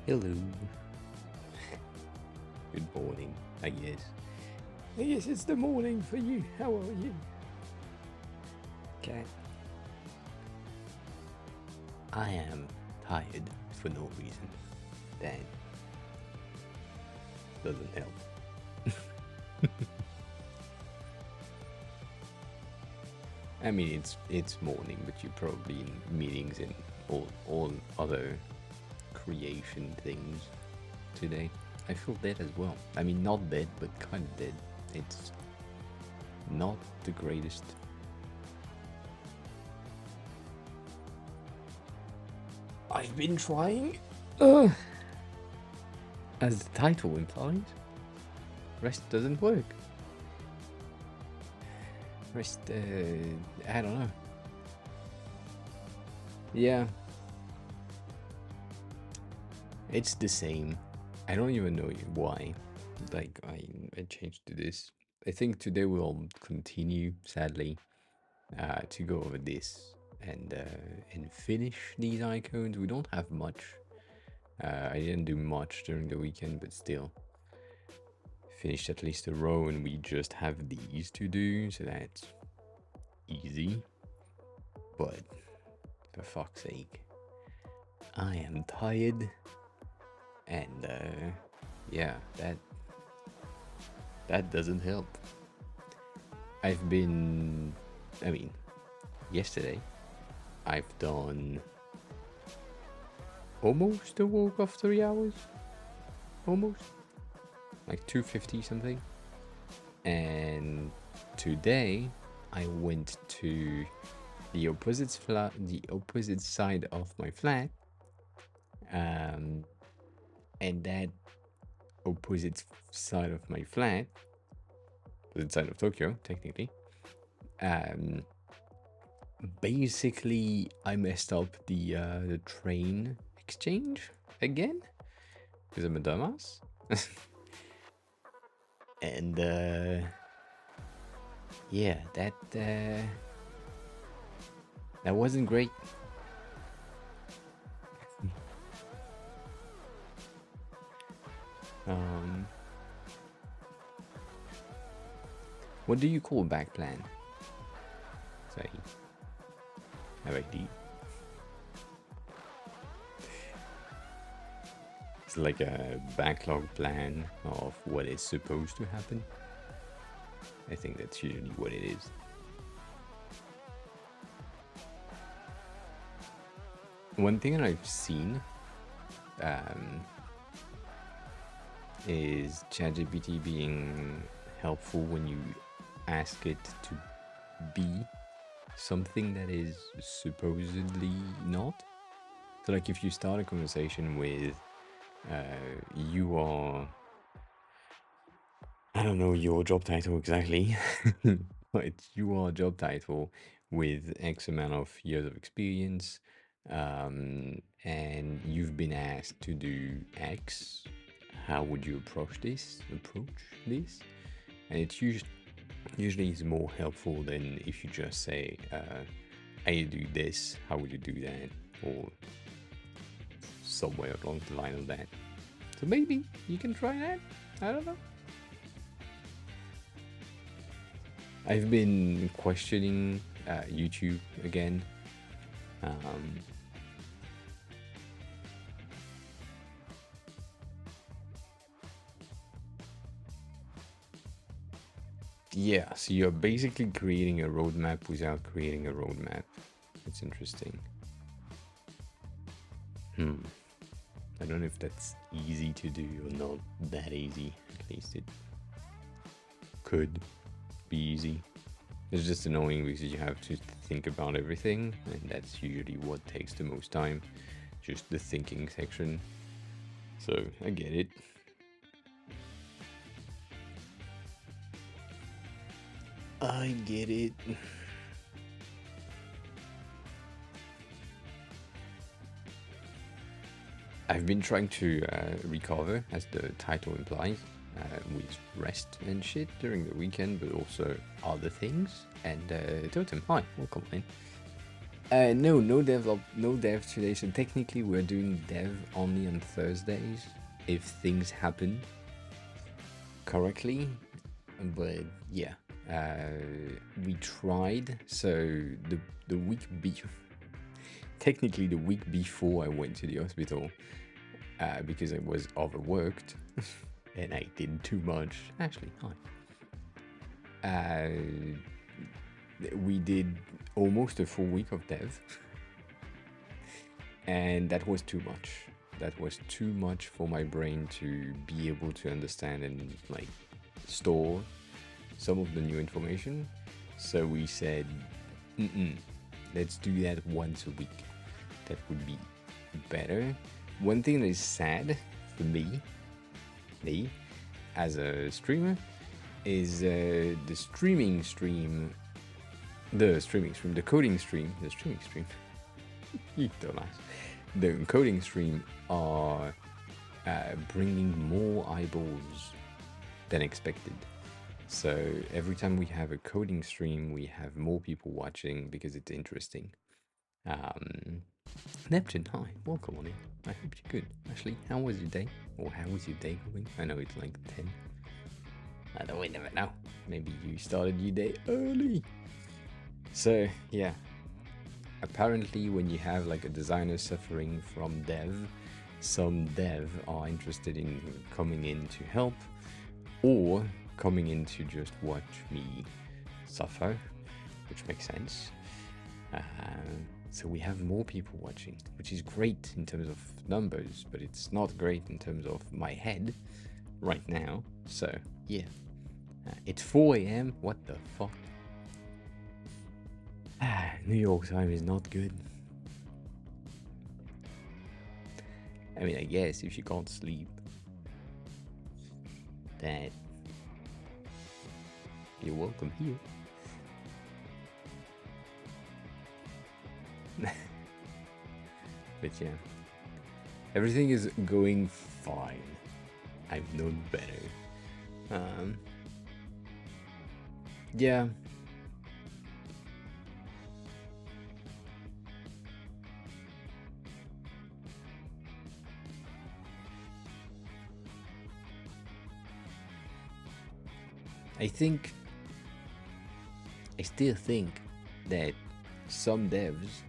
Hello. Good morning, I guess. I guess it's the morning for you. How are you? Okay. I am tired for no reason. That doesn't help. I mean, it's morning, but you're probably in meetings and all other creation things today. I feel dead as well. I mean, not dead, but kind of dead. It's not the greatest. I've been trying. As the title implies, rest doesn't work. Rest, I don't know. Yeah. It's the same. I don't even know why. Like, I changed to this. I think today we'll continue, sadly, to go over this and finish these icons. We don't have much. I didn't do much during the weekend, but still finished at least a row, and we just have these to do, so that's easy. But for fuck's sake, I am tired, and yeah, that doesn't help. I mean, yesterday I've done almost a walk of 3 hours, almost, like 250 something. And today I went to the opposite side of my flat, and that opposite side of my flat, the side of Tokyo, technically, basically I messed up the train exchange again because I'm a dumbass. And yeah, that wasn't great. What do you call back plan? Sorry. It's like a backlog plan of what is supposed to happen. I think that's usually what it is. One thing that I've seen is ChatGPT being helpful when you ask it to be something that is supposedly not. So like if you start a conversation with you are, I don't know your job title exactly, but you are job title with X amount of years of experience, and you've been asked to do X. How would you approach this? And it's usually is more helpful than if you just say, I do this, how would you do that? Or somewhere along the line of that. So maybe you can try that. I don't know. I've been questioning YouTube again. Yeah, so you're basically creating a roadmap without creating a roadmap. It's interesting. I don't know if that's easy to do or not that easy. At least it could be easy. It's just annoying because you have to think about everything, and that's usually what takes the most time. Just the thinking section. So I get it. I get it. I've been trying to recover, as the title implies, with rest and shit during the weekend, but also other things. And Totem, hi, welcome in. No dev today. So technically, we're doing dev only on Thursdays if things happen correctly. But yeah, we tried. So the week technically the week before I went to the hospital, because I was overworked and I did too much. Actually, hi. We did almost a full week of dev, and that was too much. That was too much for my brain to be able to understand and like store some of the new information. So we said, let's do that once a week. That would be better. One thing that is sad for me as a streamer, is the coding stream, you dumbass. The coding stream are bringing more eyeballs than expected. So every time we have a coding stream, we have more people watching because it's interesting. Neptune, hi, welcome on in. I hope you're good. Actually, how was your day? Or how was your day going? I know it's like 10. I don't, we never know. Maybe you started your day early. So, yeah. Apparently, when you have like a designer suffering from dev, some dev are interested in coming in to help, or coming in to just watch me suffer, which makes sense. So we have more people watching, which is great in terms of numbers, but it's not great in terms of my head right now. So yeah, it's 4 a.m. What the fuck? New York time is not good. I mean, I guess if you can't sleep, that you're welcome here. But yeah, everything is going fine. I've known better. Yeah. I still think that some devs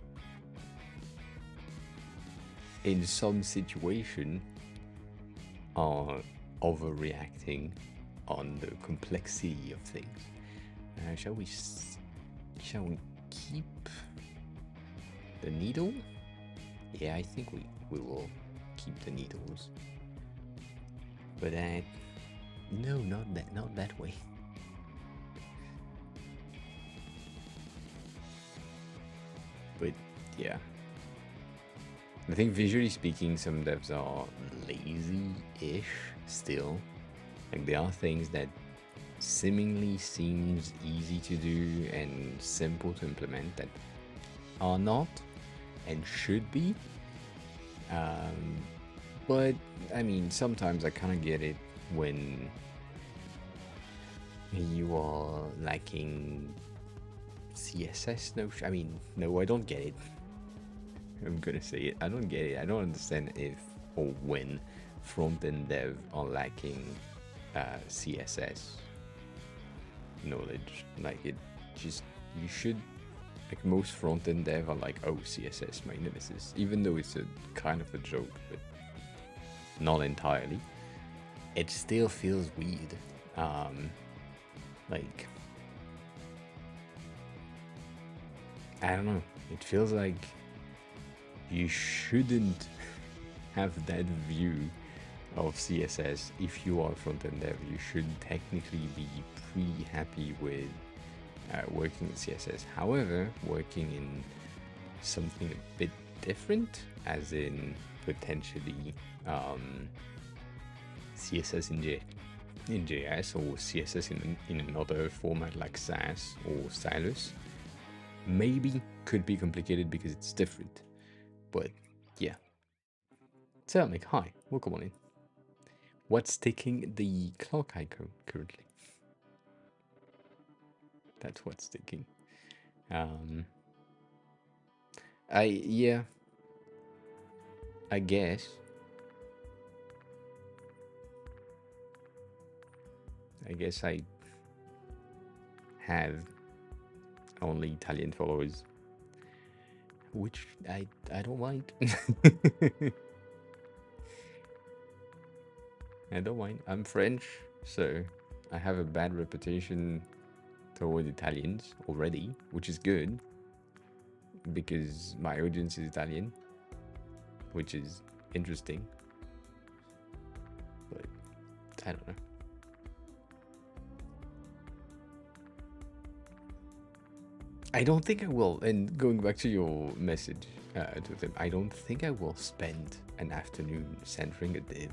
in some situation are overreacting on the complexity of things. Shall we keep the needle? Yeah, I think we will keep the needles. But no, not that way. But yeah, I think visually speaking, some devs are lazy-ish still. Like there are things that seemingly seems easy to do and simple to implement that are not and should be. But I mean, sometimes I kind of get it when you are lacking CSS. No, I don't get it. I'm gonna say it. I don't get it. I don't understand if or when front-end dev are lacking CSS knowledge. Like it just, you should, like most front-end dev are like, oh, CSS my nemesis, even though it's a kind of a joke, but not entirely. It still feels weird. Like, I don't know, it feels like you shouldn't have that view of CSS. If you are front-end dev, you should technically be pretty happy with working in CSS. However, working in something a bit different, as in potentially CSS in JS or CSS in another format like Sass or Stylus, maybe could be complicated because it's different. But yeah. Ceramic, hi, welcome on in. What's ticking? The clock icon currently. That's what's ticking. Yeah, I guess. I have only Italian followers, which I don't mind. I don't mind. I'm French, so I have a bad reputation toward Italians already, which is good because my audience is Italian, which is interesting. But I don't know. I don't think I will. And going back to your message to them, I don't think I will spend an afternoon centering a div.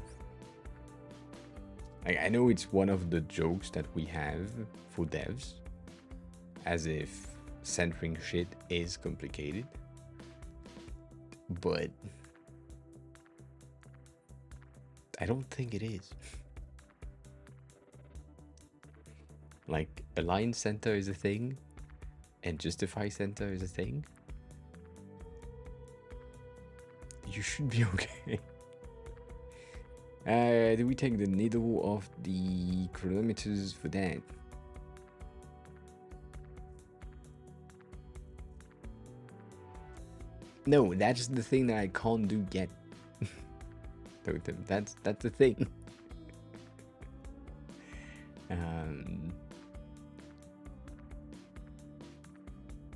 I know it's one of the jokes that we have for devs, as if centering shit is complicated, but I don't think it is. Like, align center is a thing, and justify center is a thing. You should be okay. Do we take the needle off the chronometers for that? No, that's the thing that I can't do yet. That's the thing. Um,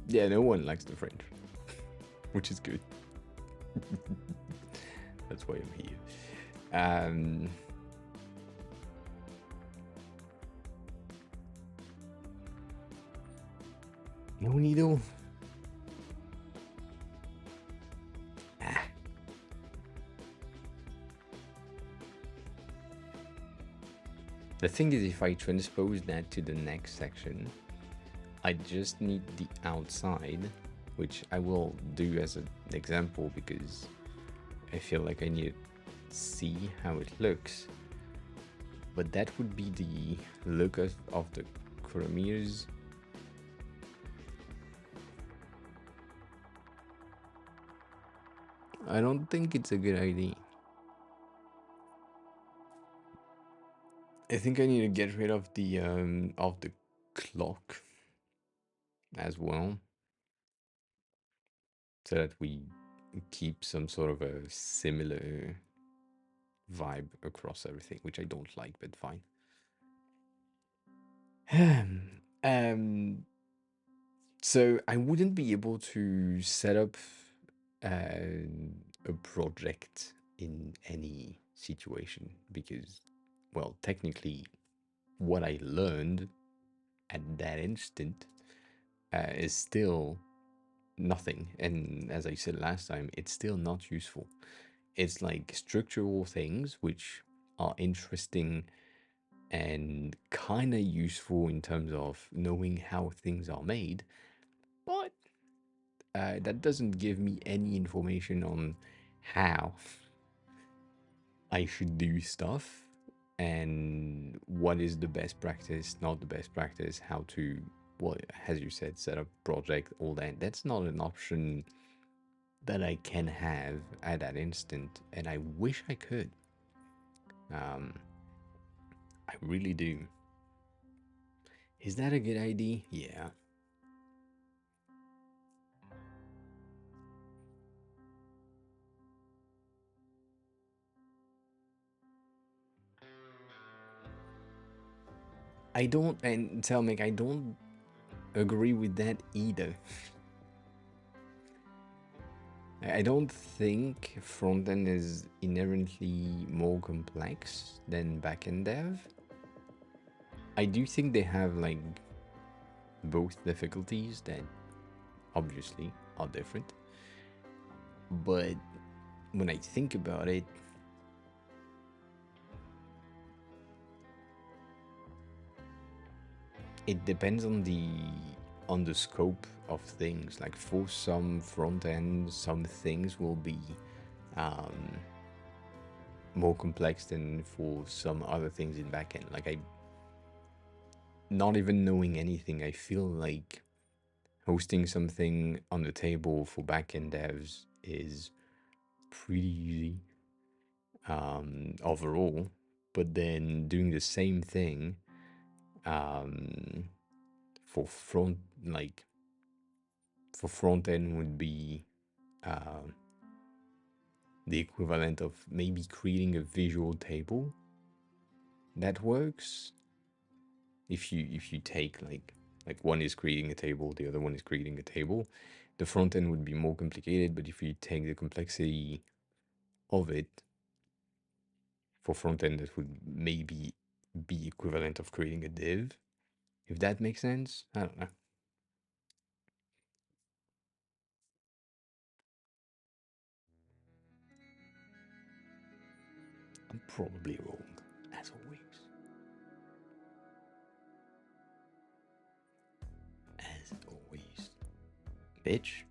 yeah, no one likes the French, which is good. That's why I'm here. No needle. The thing is, if I transpose that to the next section, I just need the outside, which I will do as an example because I feel like I need to see how it looks. But that would be the look of the chromometers. I don't think it's a good idea. I think I need to get rid of the clock as well, so that we keep some sort of a similar vibe across everything, which I don't like, but fine. um, so I wouldn't be able to set up a project in any situation because, well, technically, what I learned at that instant is still nothing. And as I said last time, it's still not useful. It's like structural things which are interesting and kind of useful in terms of knowing how things are made, but that doesn't give me any information on how I should do stuff and what is the best practice, not the best practice, how to, well, as you said, set up project, all that. That's not an option that I can have at that instant, and I wish I could. Um, I really do. Is that a good idea? Yeah. I don't, and tell me, I don't agree with that either. I don't think front end is inherently more complex than back end dev. I do think they have like both difficulties that obviously are different. But when I think about it, it depends on the scope of things. Like for some front end, some things will be um, more complex than for some other things in back end. Like I, not even knowing anything, I feel like hosting something on the table for backend devs is pretty easy overall, but then doing the same thing um, for front, like for front end, would be uh, the equivalent of maybe creating a visual table that works. If you take like one is creating a table, the other one is creating a table, the front end would be more complicated. But if you take the complexity of it for front end, that would maybe be equivalent of creating a div, if that makes sense. I don't know. I'm probably wrong, as always. As always. Bitch.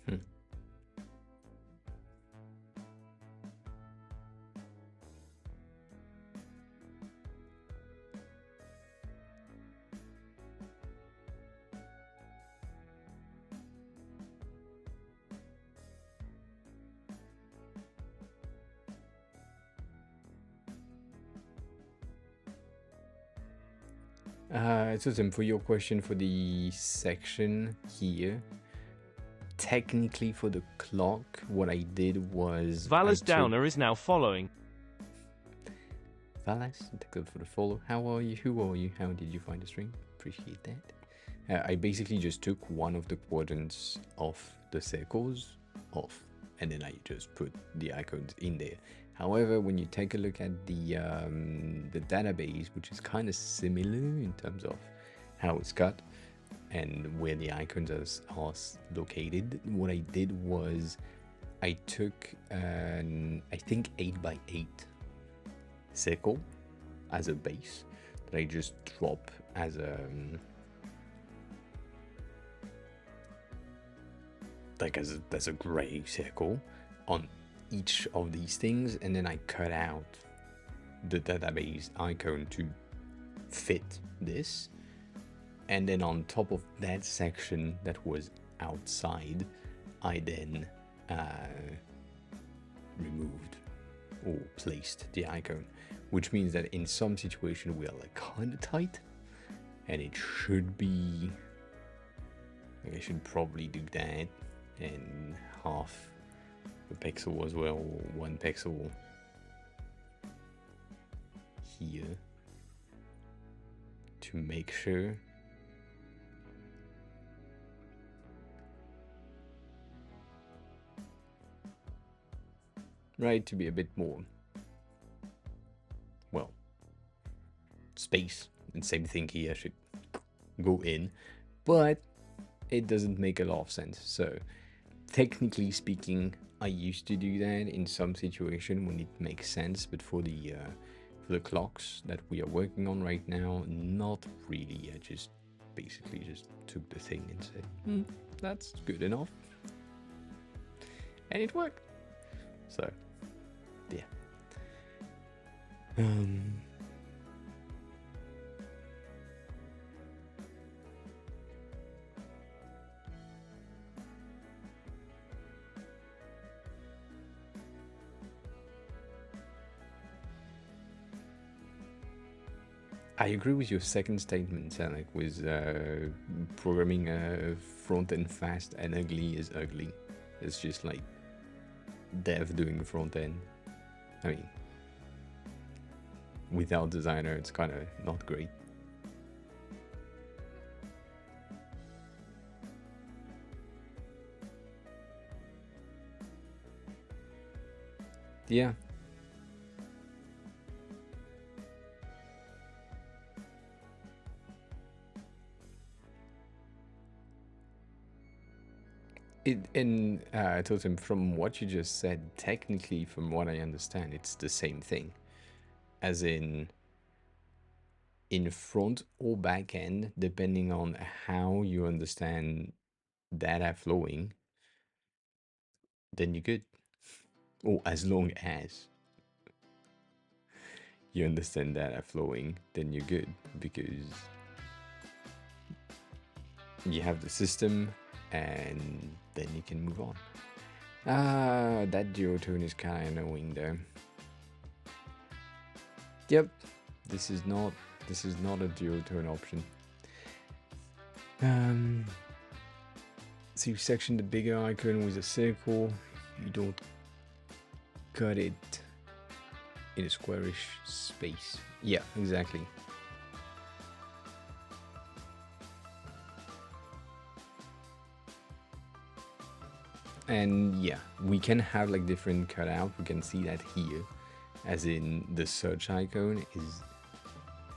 Hmm. So Tim, for your question for the section here, technically for the clock, what I did was Valas Downer is now following. Valas, thank you for the follow. How are you? Who are you? How did you find the stream? Appreciate that. I basically just took one of the quadrants of the circles off, and then I just put the icons in there. However, when you take a look at the database, which is kind of similar in terms of how it's cut and where the icons are located, what I did was I took I think 8x8 circle as a base that I just drop as a as a gray circle on each of these things, and then I cut out the database icon to fit this, and then on top of that section that was outside, I then removed or placed the icon, which means that in some situation we are like kind of tight, and it should be like I should probably do that and half a pixel as well, or 1 pixel here to make sure. Right, to be a bit more, well, space, and same thing here should go in, but it doesn't make a lot of sense. So technically speaking, I used to do that in some situation when it makes sense, but for the clocks that we are working on right now, not really. I just basically just took the thing and said, that's good enough, and it worked. So yeah. I agree with your second statement, like with programming front end fast and ugly is ugly. It's just like dev doing front end. I mean, without designer, it's kind of not great. Yeah. I told him, from what you just said, technically, from what I understand, it's the same thing. As in, in front or back end, depending on how you understand data flowing, then you're good. Or as long as you understand data flowing, then you're good, because you have the system and then you can move on. That duotone is kind of annoying though. Yep, this is not a duotone option. So you section the bigger icon with a circle. You don't cut it in a squarish space. Yeah, exactly. And yeah, we can have like different cutout. We can see that here, as in the search icon is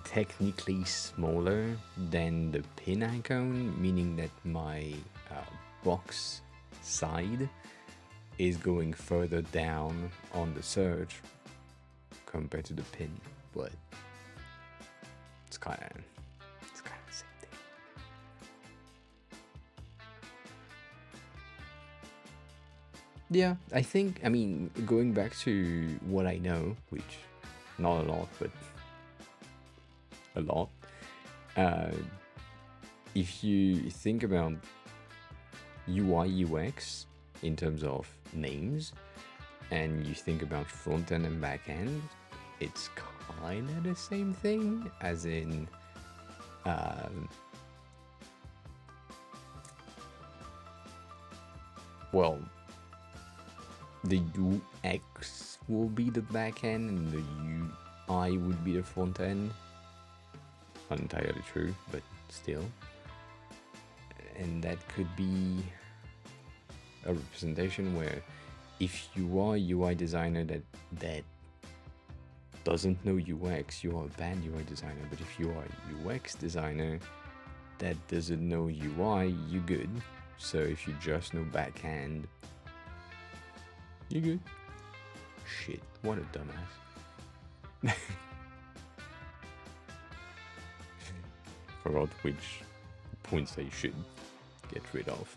technically smaller than the pin icon, meaning that my box side is going further down on the search compared to the pin, but it's kind of the same thing. Yeah, I mean, going back to what I know, which not a lot, but a lot. If you think about UI UX in terms of names, and you think about front end and back end, it's kind of the same thing, as in well, the UX will be the back end and the UI would be the front end. Not entirely true, but still. And that could be a representation where if you are a UI designer that doesn't know UX, you are a bad UI designer. But if you are a UX designer that doesn't know UI, you're good. So if you just know backhand, you're good. Shit, what a dumbass. Forgot which points I should get rid of.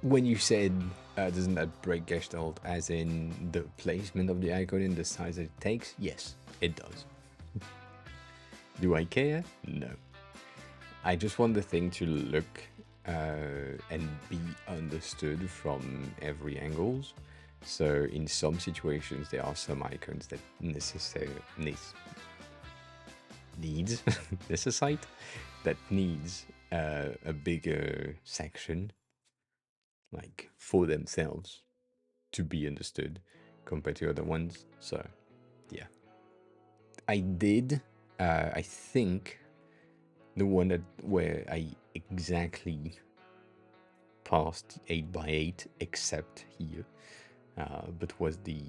When you said, doesn't that break Gestalt, as in the placement of the icon and the size that it takes? Yes, it does. Do I care? No. I just want the thing to look and be understood from every angles. So in some situations, there are some icons that necessitate that needs a bigger section, like for themselves, to be understood compared to other ones. So yeah, I did. I think the one where I exactly passed 8x8 except here, but was the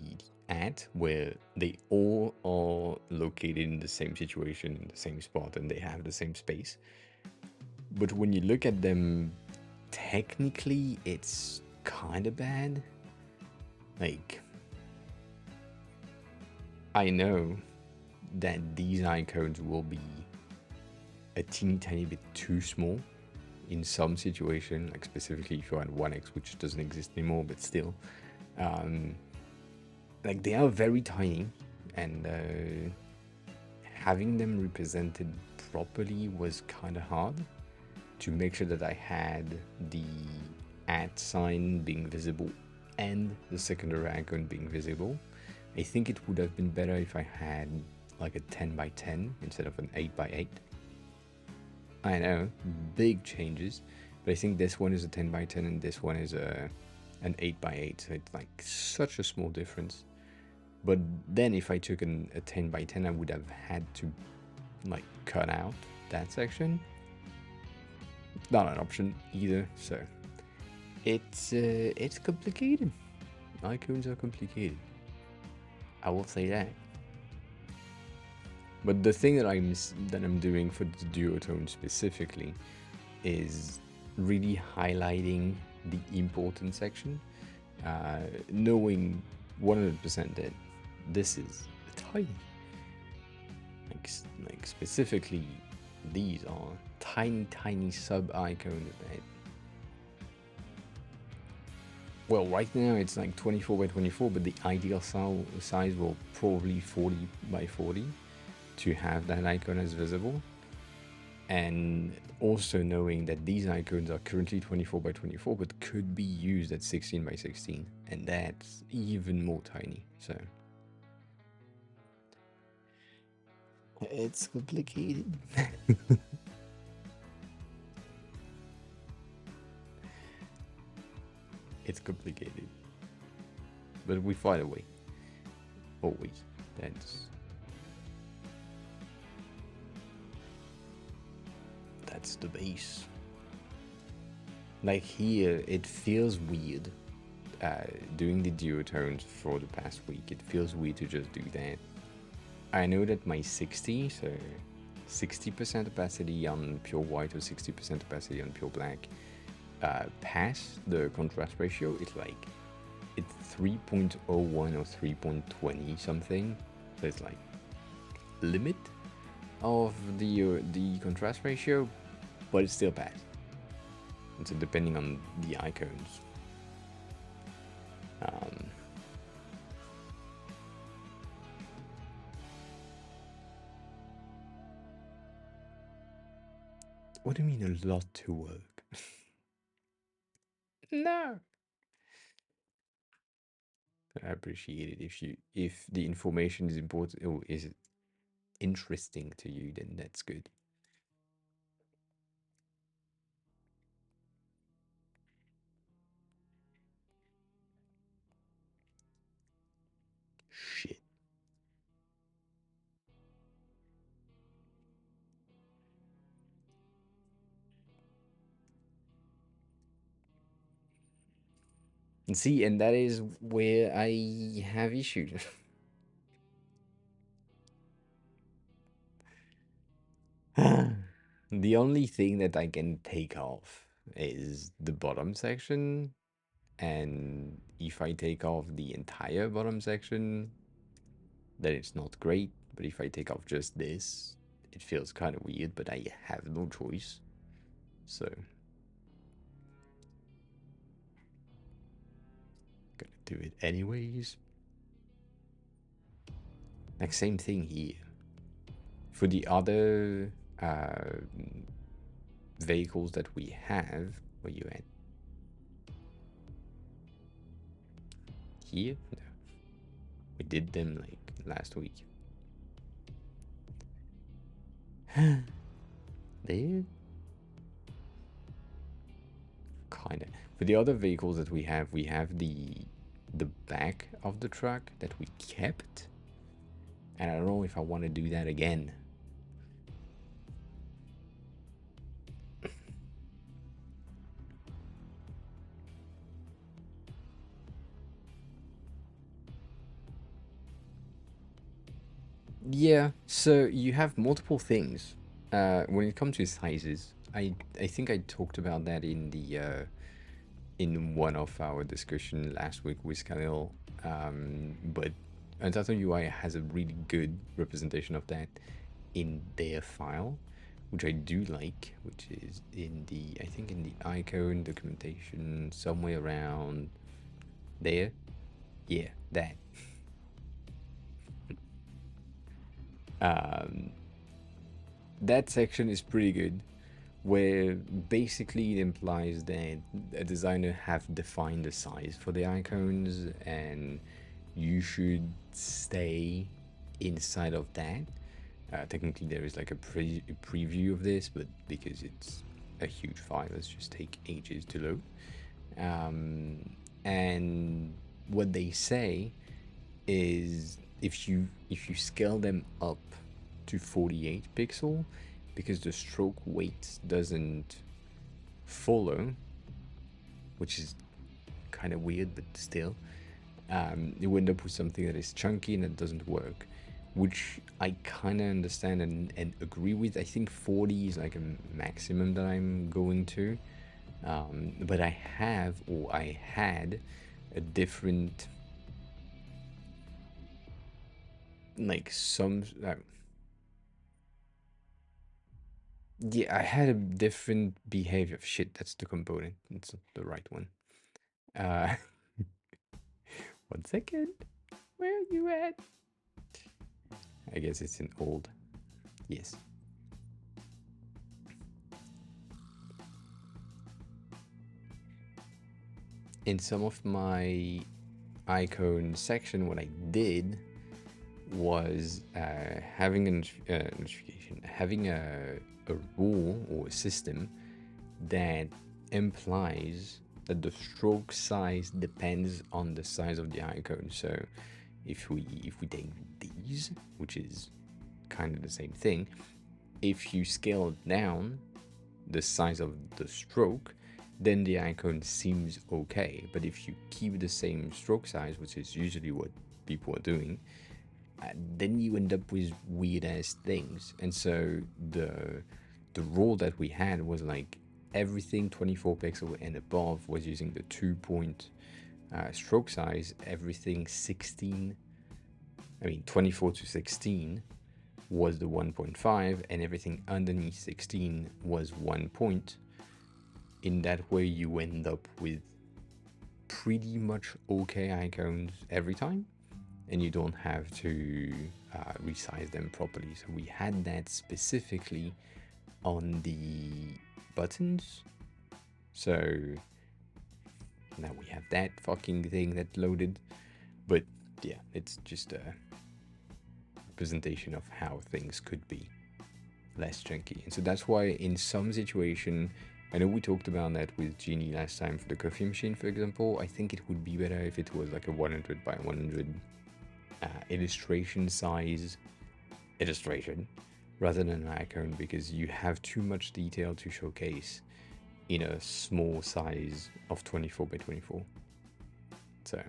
at where they all are located in the same situation, in the same spot, and they have the same space. But when you look at them technically, it's kind of bad. Like, I know that these icons will be a teeny tiny bit too small in some situation, like specifically if you're at 1x, which doesn't exist anymore, but still. Like, they are very tiny, and having them represented properly was kind of hard to make sure that I had the @ sign being visible and the secondary icon being visible. I think it would have been better if I had like a 10x10 instead of an 8x8. I know, big changes, but I think this one is a 10x10 and this one is an 8x8, so it's like such a small difference. But then if I took a 10x10, I would have had to like cut out that section. Not an option either, so it's complicated. Icons are complicated, I will say that. But the thing that I'm doing for the duotone specifically is really highlighting the important section, knowing 100% that this is tiny. Like, like specifically, these are tiny sub icons that, well, right now it's like 24 by 24, but the ideal size will probably 40 by 40 to have that icon as visible. And also knowing that these icons are currently 24 by 24 but could be used at 16 by 16, and that's even more tiny. So it's complicated. It's complicated, but we find a way, always. That's the base. Like here, it feels weird doing the duotones for the past week. It feels weird to just do that. I know that my 60, so 60% opacity on pure white or 60% opacity on pure black, past the contrast ratio, it's like, it's 3.01 or 3.20 something. So it's like limit of the contrast ratio, but it's still passed. And so depending on the icons. What do you mean a lot to work? No. I appreciate it if the information is important or is interesting to you, then that's good. Shit. And see, and that is where I have issues. The only thing that I can take off is the bottom section, and if I take off the entire bottom section, then it's not great. But if I take off just this, it feels kind of weird, but I have no choice. So, gonna do it anyways. Like, same thing here. For the other vehicles that we have, where you at? Here? No. We did them like last week. There? Kinda. For the other vehicles that we have the back of the truck that we kept. And I don't know if I want to do that again. Yeah, so you have multiple things. When it comes to sizes, I think I talked about that in the in one of our discussion last week with Khalil. But Untitled UI has a really good representation of that in their file, which I do like, which is in the, I think in the icon documentation, somewhere around there. Yeah, that. That section is pretty good, where basically it implies that a designer have defined the size for the icons, and you should stay inside of that. Technically, there is like a preview of this, but because it's a huge file, it's just take ages to load. And what they say is if you scale them up to 48 pixel, because the stroke weight doesn't follow, which is kind of weird, but still, you end up with something that is chunky and it doesn't work, which I kind of understand and agree with. I think 40 is like a maximum that I'm going to. But I had a different, like some, yeah, I had a different behavior. Shit, that's the component. It's not the right one. Uh, 1 second. Where are you at? I guess it's in old. Yes. In some of my icon section, what I did was having a notification, having a rule or a system that implies that the stroke size depends on the size of the icon. So if we take these, which is kind of the same thing, if you scale down the size of the stroke, then the icon seems okay. But if you keep the same stroke size, which is usually what people are doing, then you end up with weird ass things. And so the rule that we had was like everything 24 pixel and above was using the 2-point stroke size. Everything 24 to 16 was the 1.5, and everything underneath 16 was 1 point. In that way, you end up with pretty much okay icons every time, and you don't have to resize them properly. So we had that specifically on the buttons. So now we have that fucking thing that loaded. But yeah, it's just a representation of how things could be less chunky. And so that's why in some situation, I know we talked about that with Genie last time for the coffee machine, for example. I think it would be better if it was like a 100 by 100 illustration size illustration rather than an icon, because you have too much detail to showcase in a small size of 24 by 24. So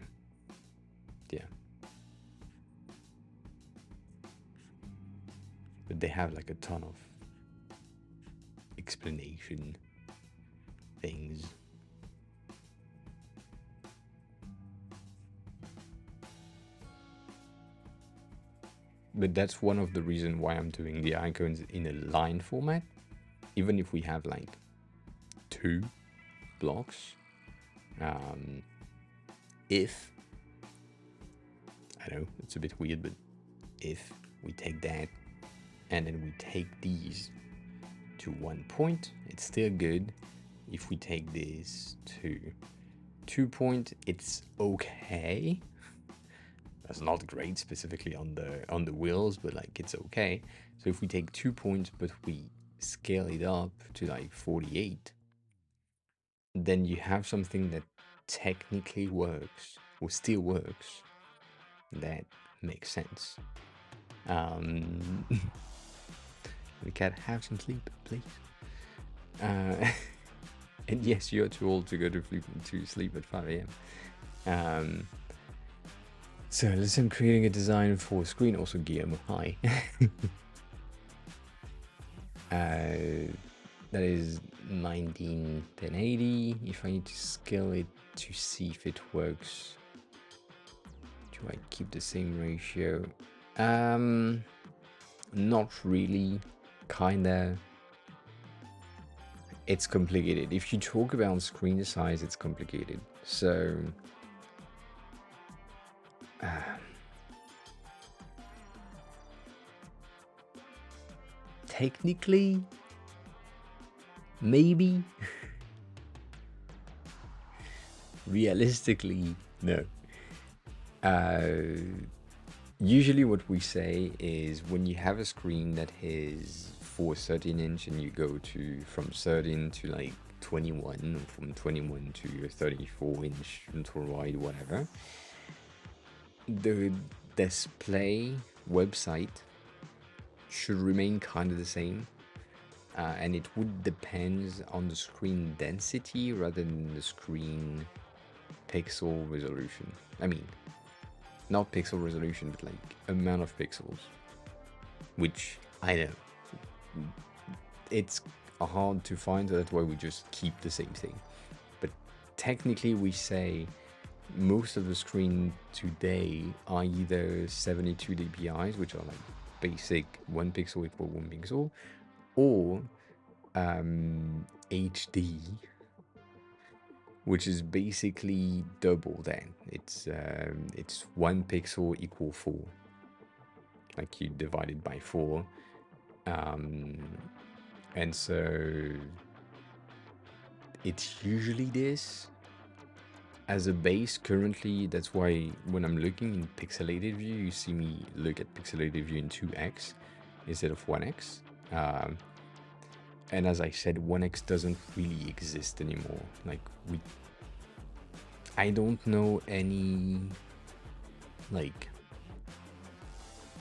yeah, but they have like a ton of explanation things. But that's one of the reasons why I'm doing the icons in a line format. Even if we have like 2 blocks, if, I know it's a bit weird, but if we take that and then we take these to 1 point, it's still good. If we take this to 2 point, it's okay. That's not great, specifically on the wheels, but like it's okay. So if we take 2 points, but we scale it up to like 48, then you have something that technically works, or still works. That makes sense. We can have some sleep, please. And yes, you're too old to go to sleep at 5 a.m. So listen, creating a design for screen. Also, Guillermo, hi. That is 191080. If I need to scale it to see if it works, do I keep the same ratio? Not really. Kinda. It's complicated. If you talk about screen size, it's complicated. So technically, maybe. Realistically, no. Usually what we say is when you have a screen that is for 13 inch and you go to from 13 to like 21, or from 21 to 34 inch ultra wide, whatever, the display website should remain kind of the same, and it would depend on the screen density rather than the screen pixel resolution. I mean, not pixel resolution, but like amount of pixels, which I know it's are hard to find, so that's why we just keep the same thing. But technically, we say most of the screen today are either 72 dpi's, which are like basic 1 pixel equal 1 pixel, or HD, which is basically double that. It's 1 pixel equal 4, like you divide it by 4. And so it's usually this as a base currently. That's why when I'm looking in pixelated view, you see me look at pixelated view in 2x instead of 1x. And as I said, 1x doesn't really exist anymore. Like I don't know any like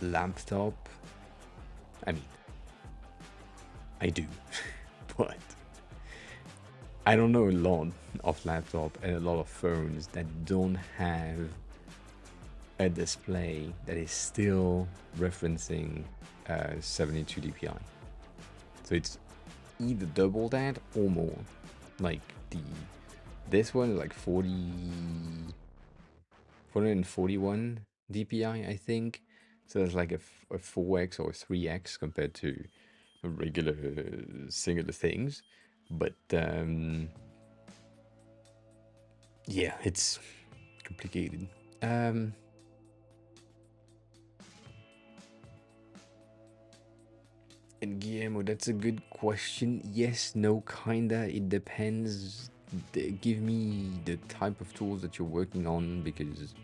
laptop. I mean, I do, but I don't know a lot of laptop and a lot of phones that don't have a display that is still referencing 72 dpi. So it's either double that or more. Like this one is like 441 dpi, I think. So that's like a 4x or a 3x compared to regular singular things. But yeah, it's complicated. And Guillermo, that's a good question. Yes, no, kinda. It depends. Give me the type of tools that you're working on, because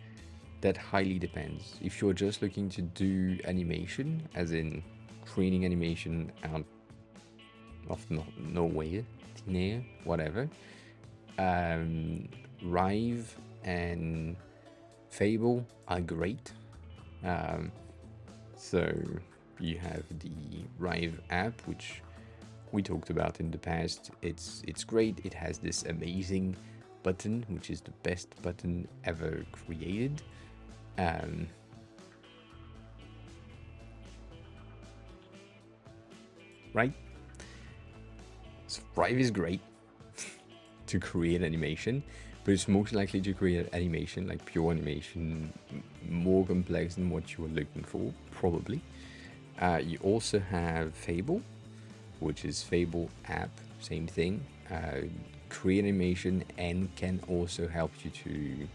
that highly depends. If you're just looking to do animation, as in creating animation out of nowhere, thin air, whatever, Rive and Fable are great. So you have the Rive app, which we talked about in the past. It's great. It has this amazing button, which is the best button ever created. Right? So Rive is great to create animation, but it's most likely to create animation, like pure animation, more complex than what you were looking for, probably. You also have Fable, which is Fable app, same thing. Create animation and can also help you to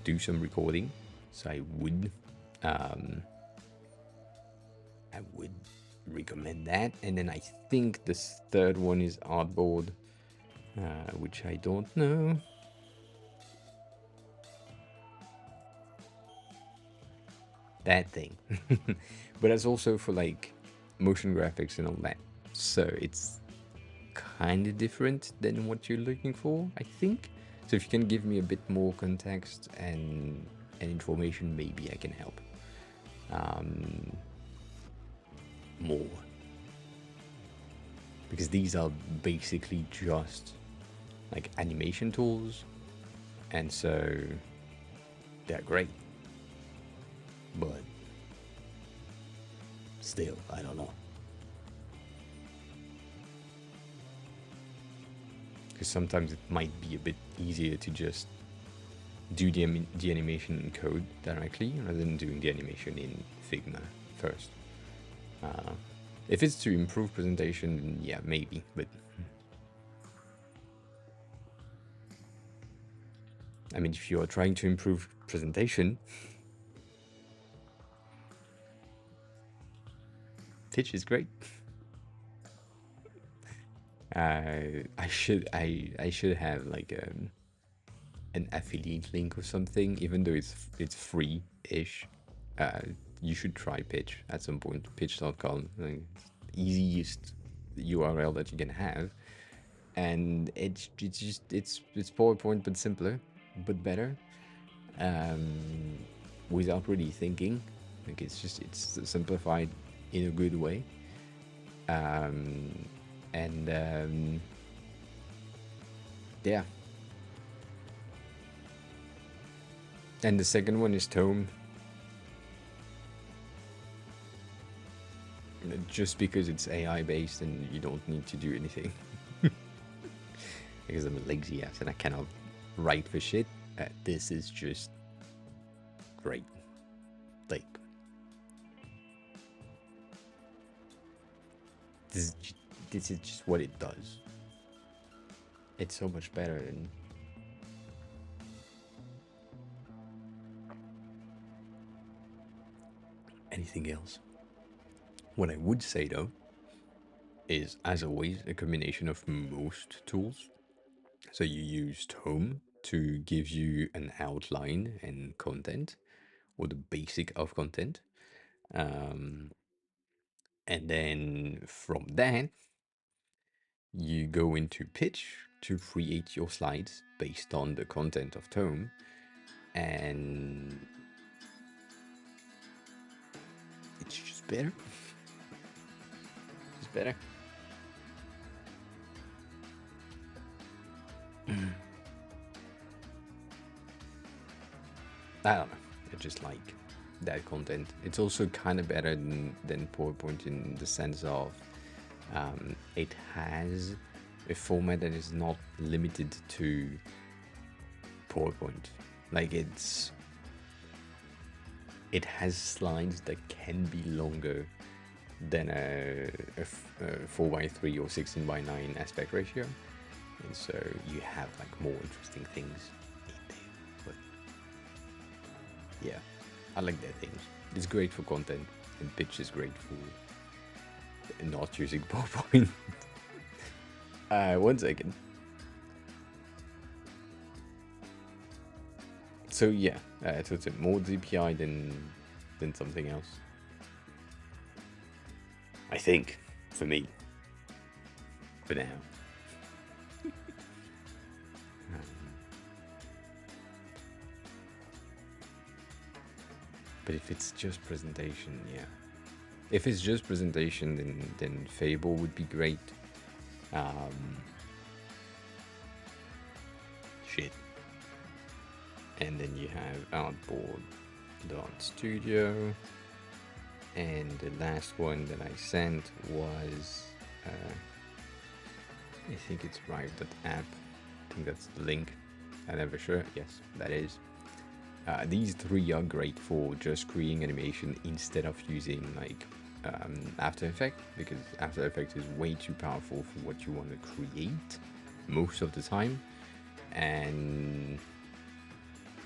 do some recording. So I would recommend that. And then I think the third one is Artboard, which I don't know. That thing. But that's also for like motion graphics and all that. So it's kind of different than what you're looking for, I think. So if you can give me a bit more context and information, maybe I can help more. Because these are basically just like animation tools, and so they're great. But still, I don't know. Because sometimes it might be a bit easier to just do the animation in code directly rather than doing the animation in Figma first. If it's to improve presentation, yeah, maybe, but I mean, if you're trying to improve presentation, Pitch is great. I should have like an affiliate link or something, even though it's free-ish. You should try Pitch at some point. Pitch.com, like, easiest URL that you can have, and it's PowerPoint but simpler, but better, without really thinking. Like it's simplified in a good way, and yeah. And the second one is Tome. Just because it's AI based and you don't need to do anything. Because I'm a lazy ass and I cannot write for shit. This is just great. Like, this is, this is just what it does. It's so much better than anything else. What I would say though is, as always, a combination of most tools. So you use Tome to give you an outline and content, or the basic of content. Um, and then from that, you go into Pitch to create your slides based on the content of Tome. And it's just better. It's better. I don't know. I just like that content. It's also kind of better than PowerPoint in the sense of it has a format that is not limited to PowerPoint. Like it has slides that can be longer than a 4:3 or 16:9 aspect ratio, and so you have like more interesting things in there. But yeah, I like that things. It's great for content, and Pitch is great for not using PowerPoint. 1 second. So yeah, so it's more DPI than something else. I think, for me, for now. But if it's just presentation, yeah. If it's just presentation, then Fable would be great. Shit. And then you have Artboard.studio. And the last one that I sent was, I think it's Rive.app. I think that's the link. I'm never sure. Yes, that is. These three are great for just creating animation instead of using like After Effects, because After Effects is way too powerful for what you want to create most of the time, and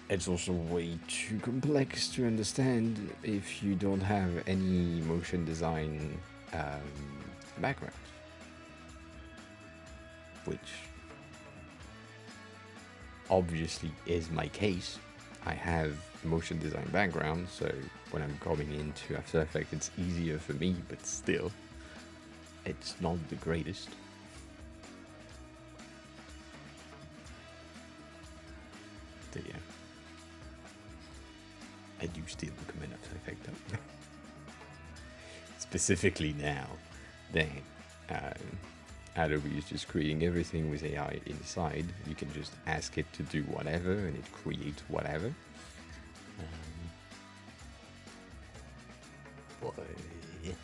it's also way too complex to understand if you don't have any motion design background, which obviously is my case. I have motion design background, so when I'm coming into After Effects, it's easier for me, but still, it's not the greatest. But yeah, I do still recommend After Effects though. Specifically now that Adobe is just creating everything with AI inside. You can just ask it to do whatever and it creates whatever. But yeah.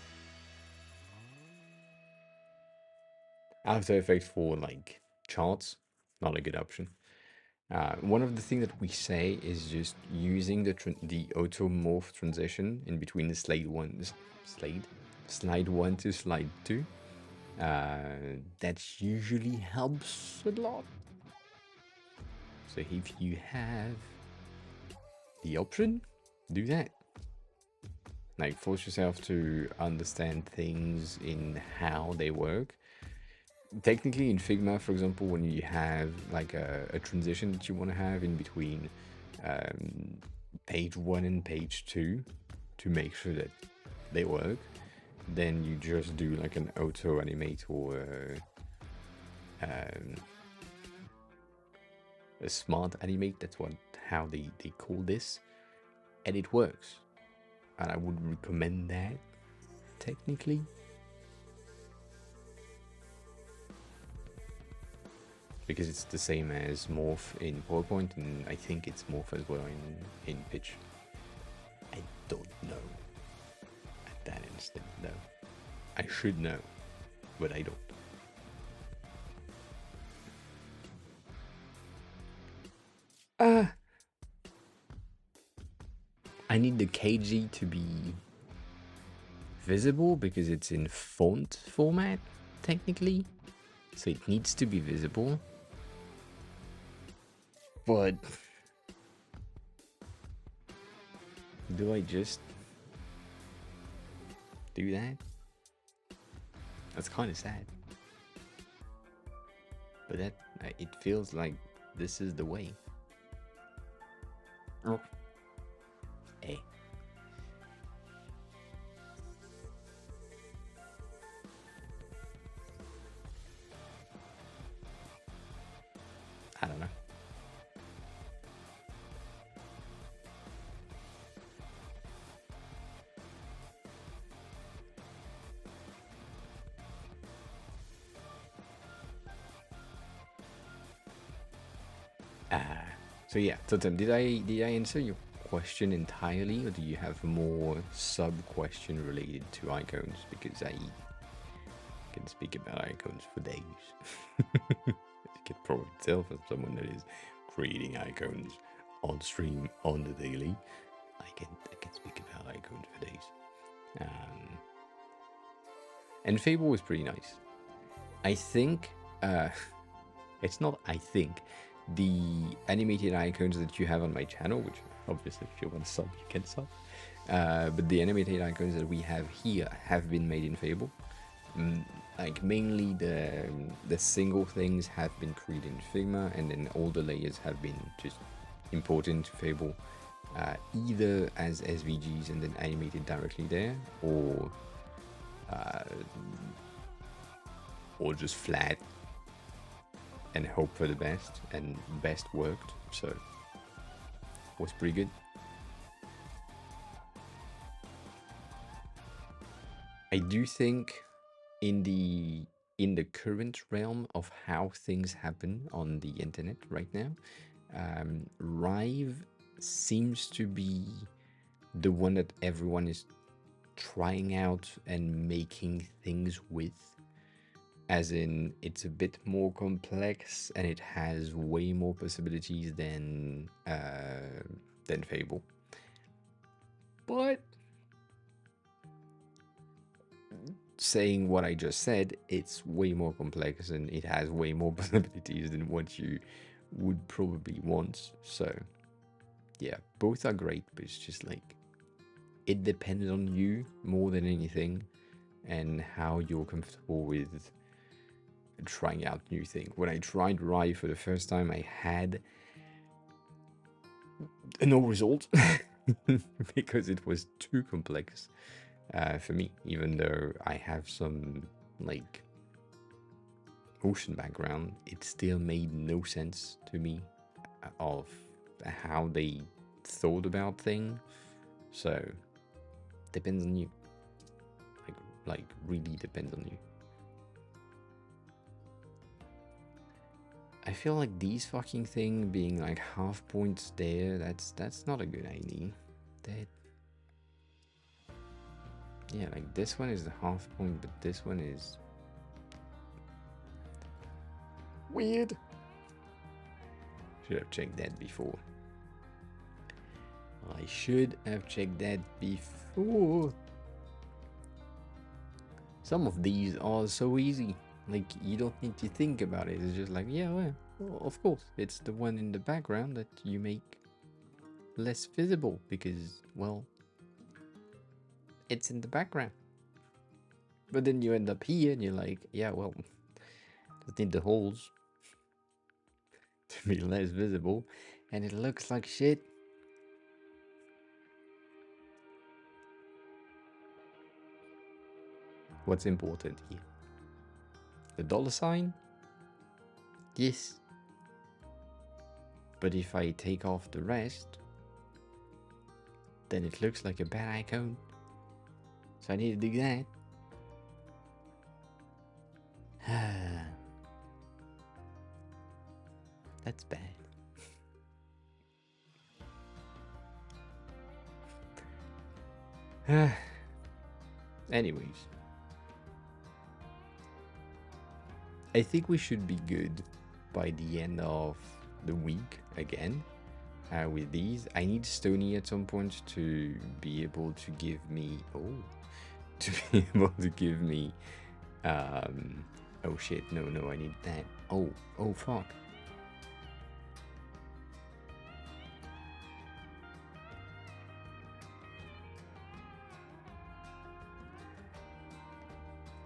After Effects for like charts, not a good option. One of the things that we say is just using the auto morph transition in between the slide one to slide 2. That usually helps a lot. So if you have the option, do that. Like, force yourself to understand things in how they work. Technically, in Figma, for example, when you have like a transition that you want to have in between page 1 and page 2 to make sure that they work, then you just do like an auto animate or a smart animate. That's how they call this, and it works. And I would recommend that technically. Because it's the same as morph in PowerPoint, and I think it's morph as well in Pitch. I don't know at that instant though. I should know, but I don't. I need the KG to be visible because it's in font format, technically. So it needs to be visible. But do I just do that? That's kind of sad. But that it feels like this is the way. Oh. Hey. I don't know. So yeah, Totem, did I answer your question entirely, or do you have more sub question related to icons? Because I can speak about icons for days. You can probably tell from someone that is creating icons on stream on the daily. I can speak about icons for days. And Fable was pretty nice. I think it's not. I think the animated icons that you have on my channel, which obviously if you want to sub, you can sub. But the animated icons that we have here have been made in Fable. Like mainly the single things have been created in Figma, and then all the layers have been just imported into Fable, either as SVGs and then animated directly there, or just flat and hope for the best, and best worked, so was pretty good. I do think in the current realm of how things happen on the internet right now, Rive seems to be the one that everyone is trying out and making things with. As in, it's a bit more complex and it has way more possibilities than Fable. But saying what I just said, it's way more complex and it has way more possibilities than what you would probably want. So yeah, both are great, but it's just like it depends on you more than anything and how you're comfortable with trying out new things. When I tried Rive for the first time, I had no result because it was too complex for me, even though I have some like ocean background. It still made no sense to me of how they thought about things. So depends on you, like really depends on you. I feel like these fucking thing being like half points there, that's not a good idea. That, yeah, like this one is the half point, but this one is weird. Should have checked that before. I should have checked that before. Some of these are so easy. Like, you don't need to think about it. It's just like, yeah, well, of course. It's the one in the background that you make less visible because, well, it's in the background. But then you end up here and you're like, yeah, well, just need the holes to be less visible. And it looks like shit. What's important here? The dollar sign? Yes. But if I take off the rest, then it looks like a bad icon. So I need to do that. That's bad. Anyways, I think we should be good by the end of the week again. With these, I need Stony at some point to be able to give me to be able to give me oh shit, no, I need that. Oh fuck.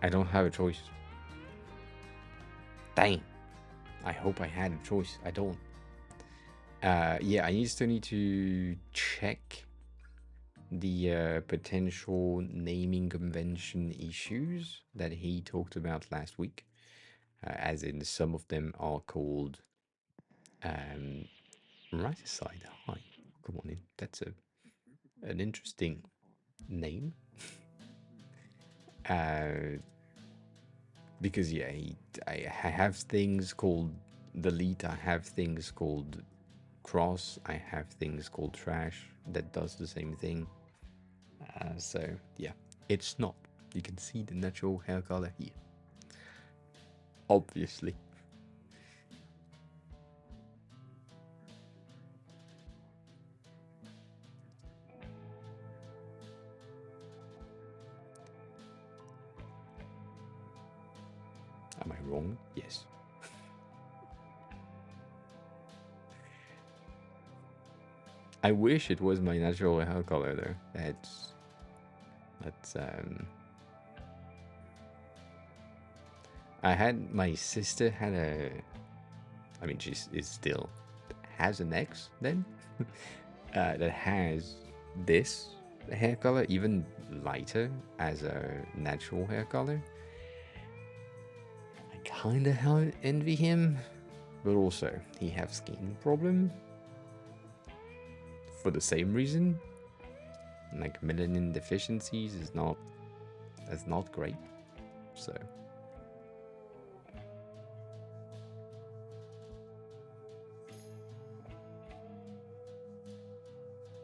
I don't have a choice. Dang. I hope I had a choice. I don't. Yeah, I still need to check the potential naming convention issues that he talked about last week. As in, some of them are called right side high. Come on in. That's an interesting name. Because yeah, I have things called delete. I have things called cross. I have things called trash that does the same thing. So yeah, it's not. You can see the natural hair color here. Obviously. Am I wrong? Yes. I wish it was my natural hair color though. That's I had my sister had a I mean she is still has an ex then that has this hair color even lighter as a natural hair color. I kinda envy him, but also he have skin problem for the same reason. Like melanin deficiencies is not great. So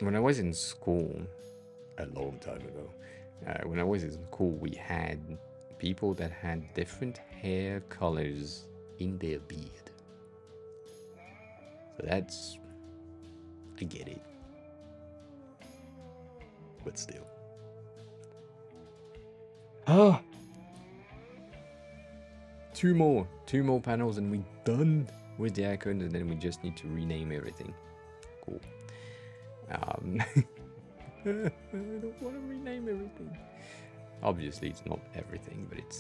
when I was in school a long time ago, when I was in school, we had people that had different hair colors in their beard. So that's I get it, but still. Ah, two more panels, and we're done with the icons, and then we just need to rename everything. Cool. I don't want to rename everything. Obviously, it's not everything, but it's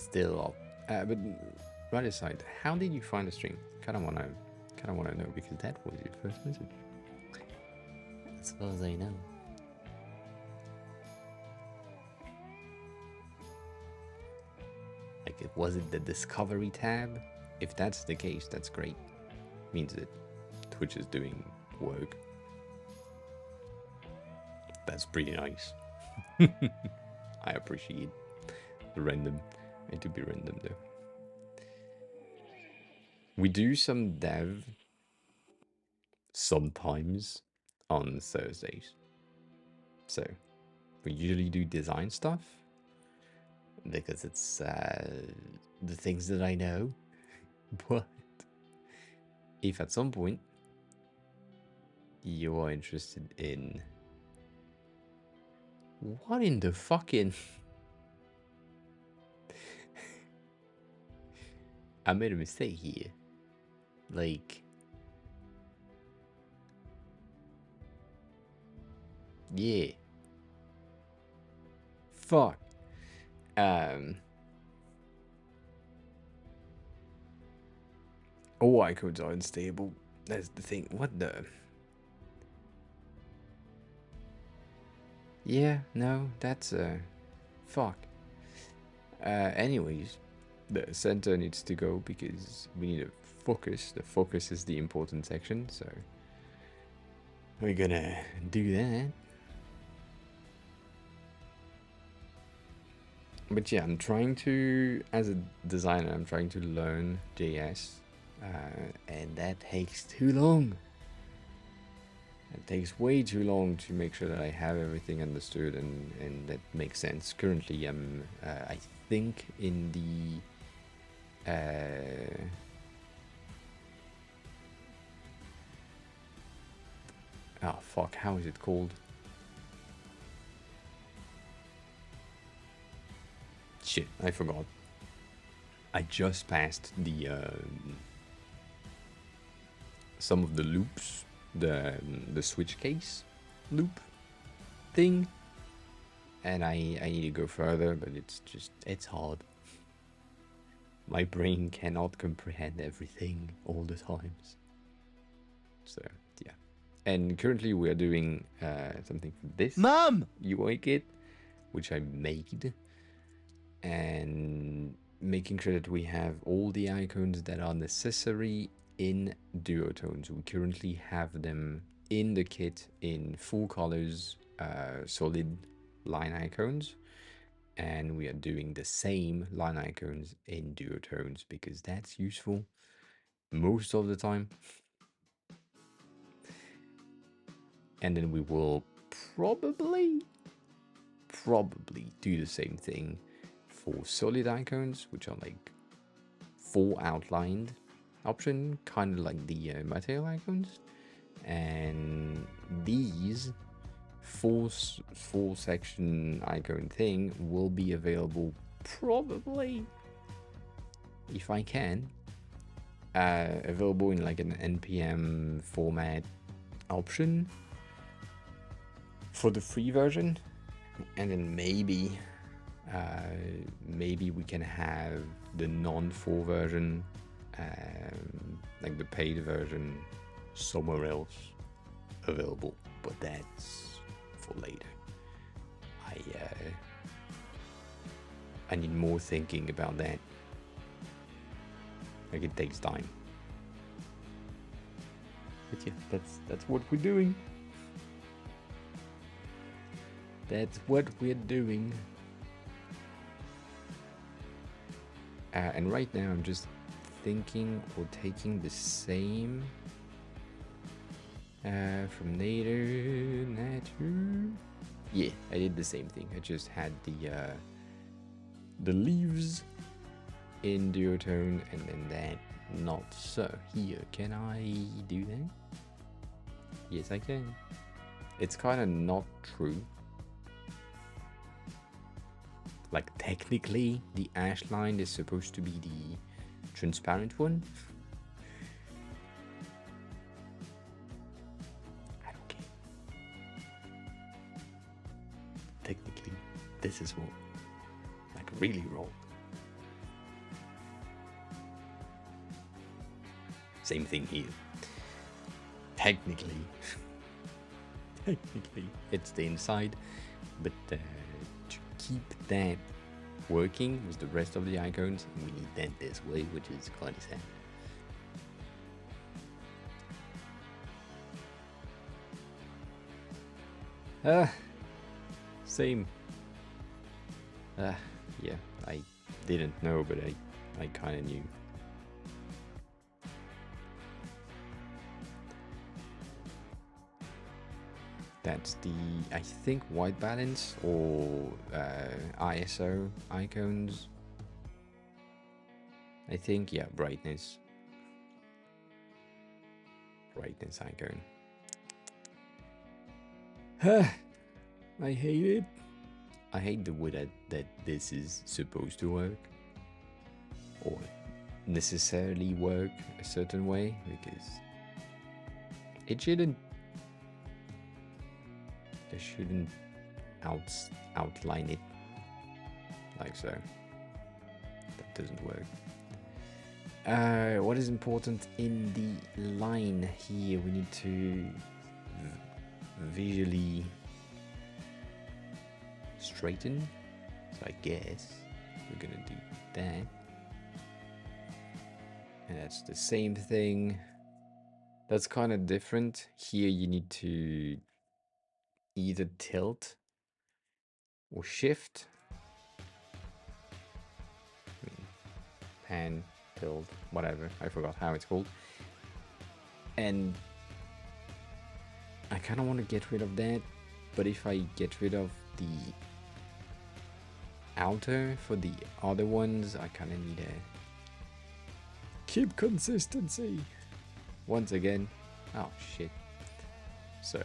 still up. But right aside, how did you find the stream? Kind of wanna know because that was your first message, as far as I know. Like, was it the discovery tab? If that's the case, that's great. Means that Twitch is doing work. That's pretty nice. I appreciate the random. It to be random though. We do some dev sometimes on Thursdays. So we usually do design stuff because it's the things that I know. But if at some point you are interested in what in the fucking I made a mistake here. Like, yeah. Fuck. All icons are unstable. That's the thing. What the? Yeah, no, that's fuck. Anyways, the center needs to go because we need a focus. The focus is the important section, so we're gonna do that. But yeah, I'm trying to, as a designer, I'm trying to learn JS, and that takes too long. It takes way too long to make sure that I have everything understood and that makes sense. Currently, I'm, I think, in the Oh fuck, how is it called? Shit, I forgot. I just passed the some of the loops, the switch case loop thing, and I need to go further, but it's hard. My brain cannot comprehend everything all the times. So yeah, and currently we are doing something for this Mom! UI kit, which I made, and making sure that we have all the icons that are necessary in duotones. We currently have them in the kit in full colors, solid line icons, and we are doing the same line icons in duotones because that's useful most of the time. And then we will probably do the same thing for solid icons, which are like full outlined option, kind of like the material icons. And these full section icon thing will be available probably, if I can, available in like an npm format option for the free version, and then maybe we can have the non-full version, like the paid version, somewhere else available, but that's for later. I need more thinking about that. Like, it takes time. But yeah, that's what we're doing. That's what we're doing. And right now I'm just thinking or taking the same from Nader. Yeah, I did the same thing. I just had the leaves in duotone and then that not so. Here, can I do that? Yes, I can. It's kind of not true. Like, technically, the ash line is supposed to be the transparent one. I don't care. Technically, this is wrong. Like, really wrong. Same thing here. Technically, it's the inside, but to keep that working with the rest of the icons, we need that this way, which is quite sad. Same. Yeah, I didn't know, but I kind of knew. That's the, I think, white balance or ISO icons. I think, yeah, brightness icon. I hate it. I hate the way that this is supposed to work, or necessarily work a certain way, because it shouldn't. They shouldn't outline it like so. That doesn't work. What is important in the line here? We need to visually straighten. So I guess we're gonna do that. And that's the same thing. That's kind of different. Here you need to either tilt or shift. Pan, tilt, whatever. I forgot how it's called. And I kind of want to get rid of that, but if I get rid of the outer for the other ones, I kind of need keep consistency. Once again. Oh, shit. So,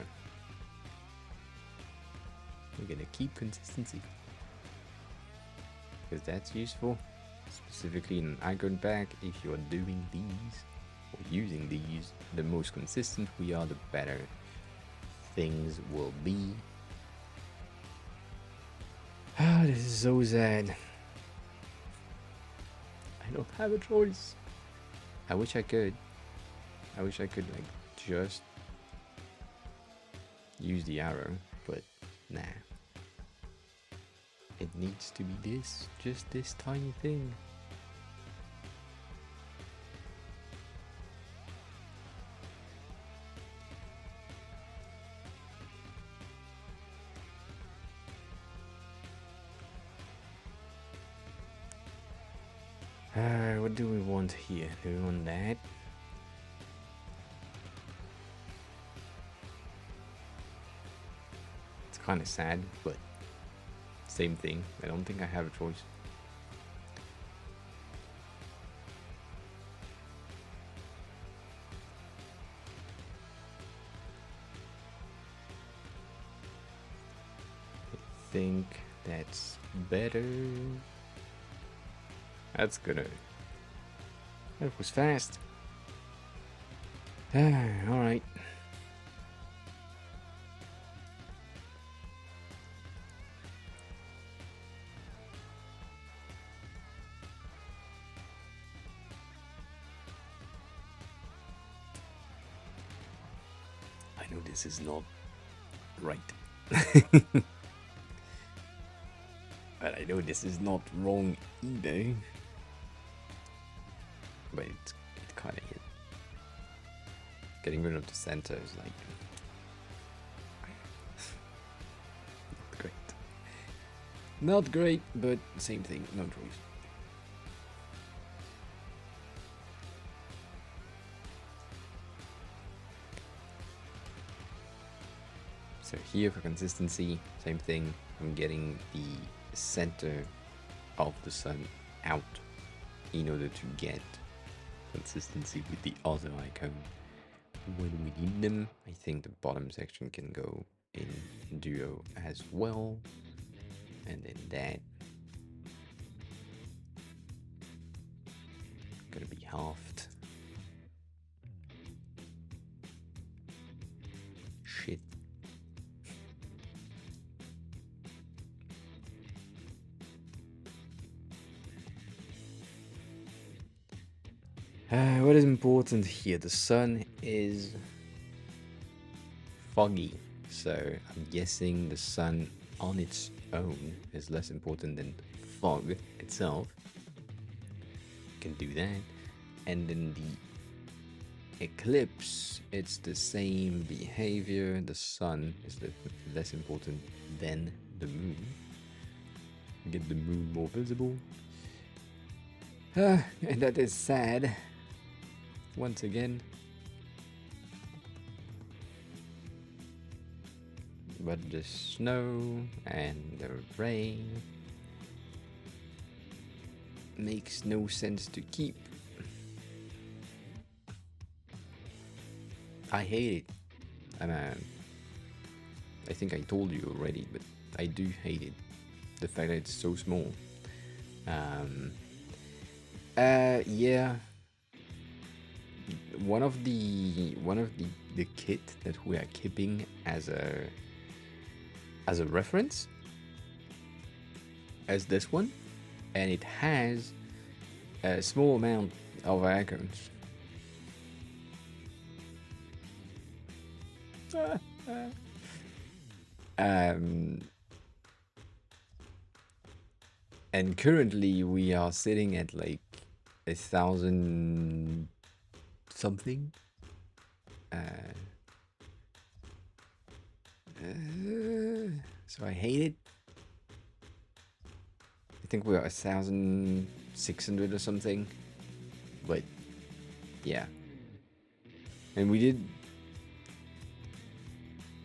we're gonna keep consistency. Because that's useful. Specifically in an icon pack, if you're doing these, or using these, the most consistent we are, the better things will be. Ah, this is so sad. I don't have a choice. I wish I could. I wish I could, like, just use the arrow, but nah. It needs to be this, just this tiny thing. What do we want here? Do we want that? It's kind of sad, but same thing. I don't think I have a choice. I think that's better. That's gonna... That was fast. Alright. I know this is not right. But I know this is not wrong either. But it kind of hit. Getting rid of the center is like not great. Not great, but same thing, no choice. So here for consistency, same thing. I'm getting the center of the sun out in order to get consistency with the other icon when we need them. I think the bottom section can go in duo as well, and then that gonna be halved. Shit. What is important here? The sun is foggy, so I'm guessing the sun on its own is less important than fog itself. Can do that. And then the eclipse, it's the same behavior. The sun is less important than the moon. Get the moon more visible. And that is sad. Once again. But the snow and the rain makes no sense to keep. I hate it. I think I told you already, but I do hate it. The fact that it's so small. Yeah. One of the kit that we are keeping as a reference as this one, and it has a small amount of icons. And currently we are sitting at like 1,000 something. So I hate it. I think we're 1,600 or something. But yeah. And we did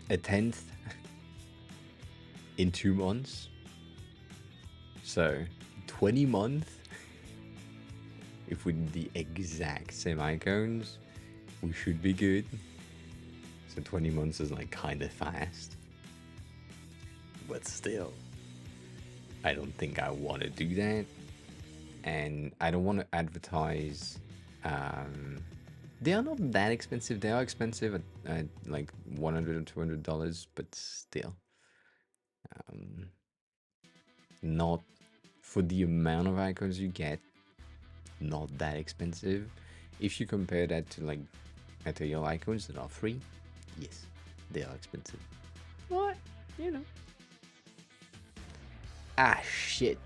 a 10th in 2 months. So 20 months. if we did the exact same icons, we should be good. So 20 months is like kind of fast. But still, I don't think I want to do that. And I don't want to advertise. They are not that expensive. They are expensive at like $100 or $200, but still, not for the amount of icons you get. Not that expensive. If you compare that to like material icons that are free, yes, they are expensive. What? You know. Ah, shit.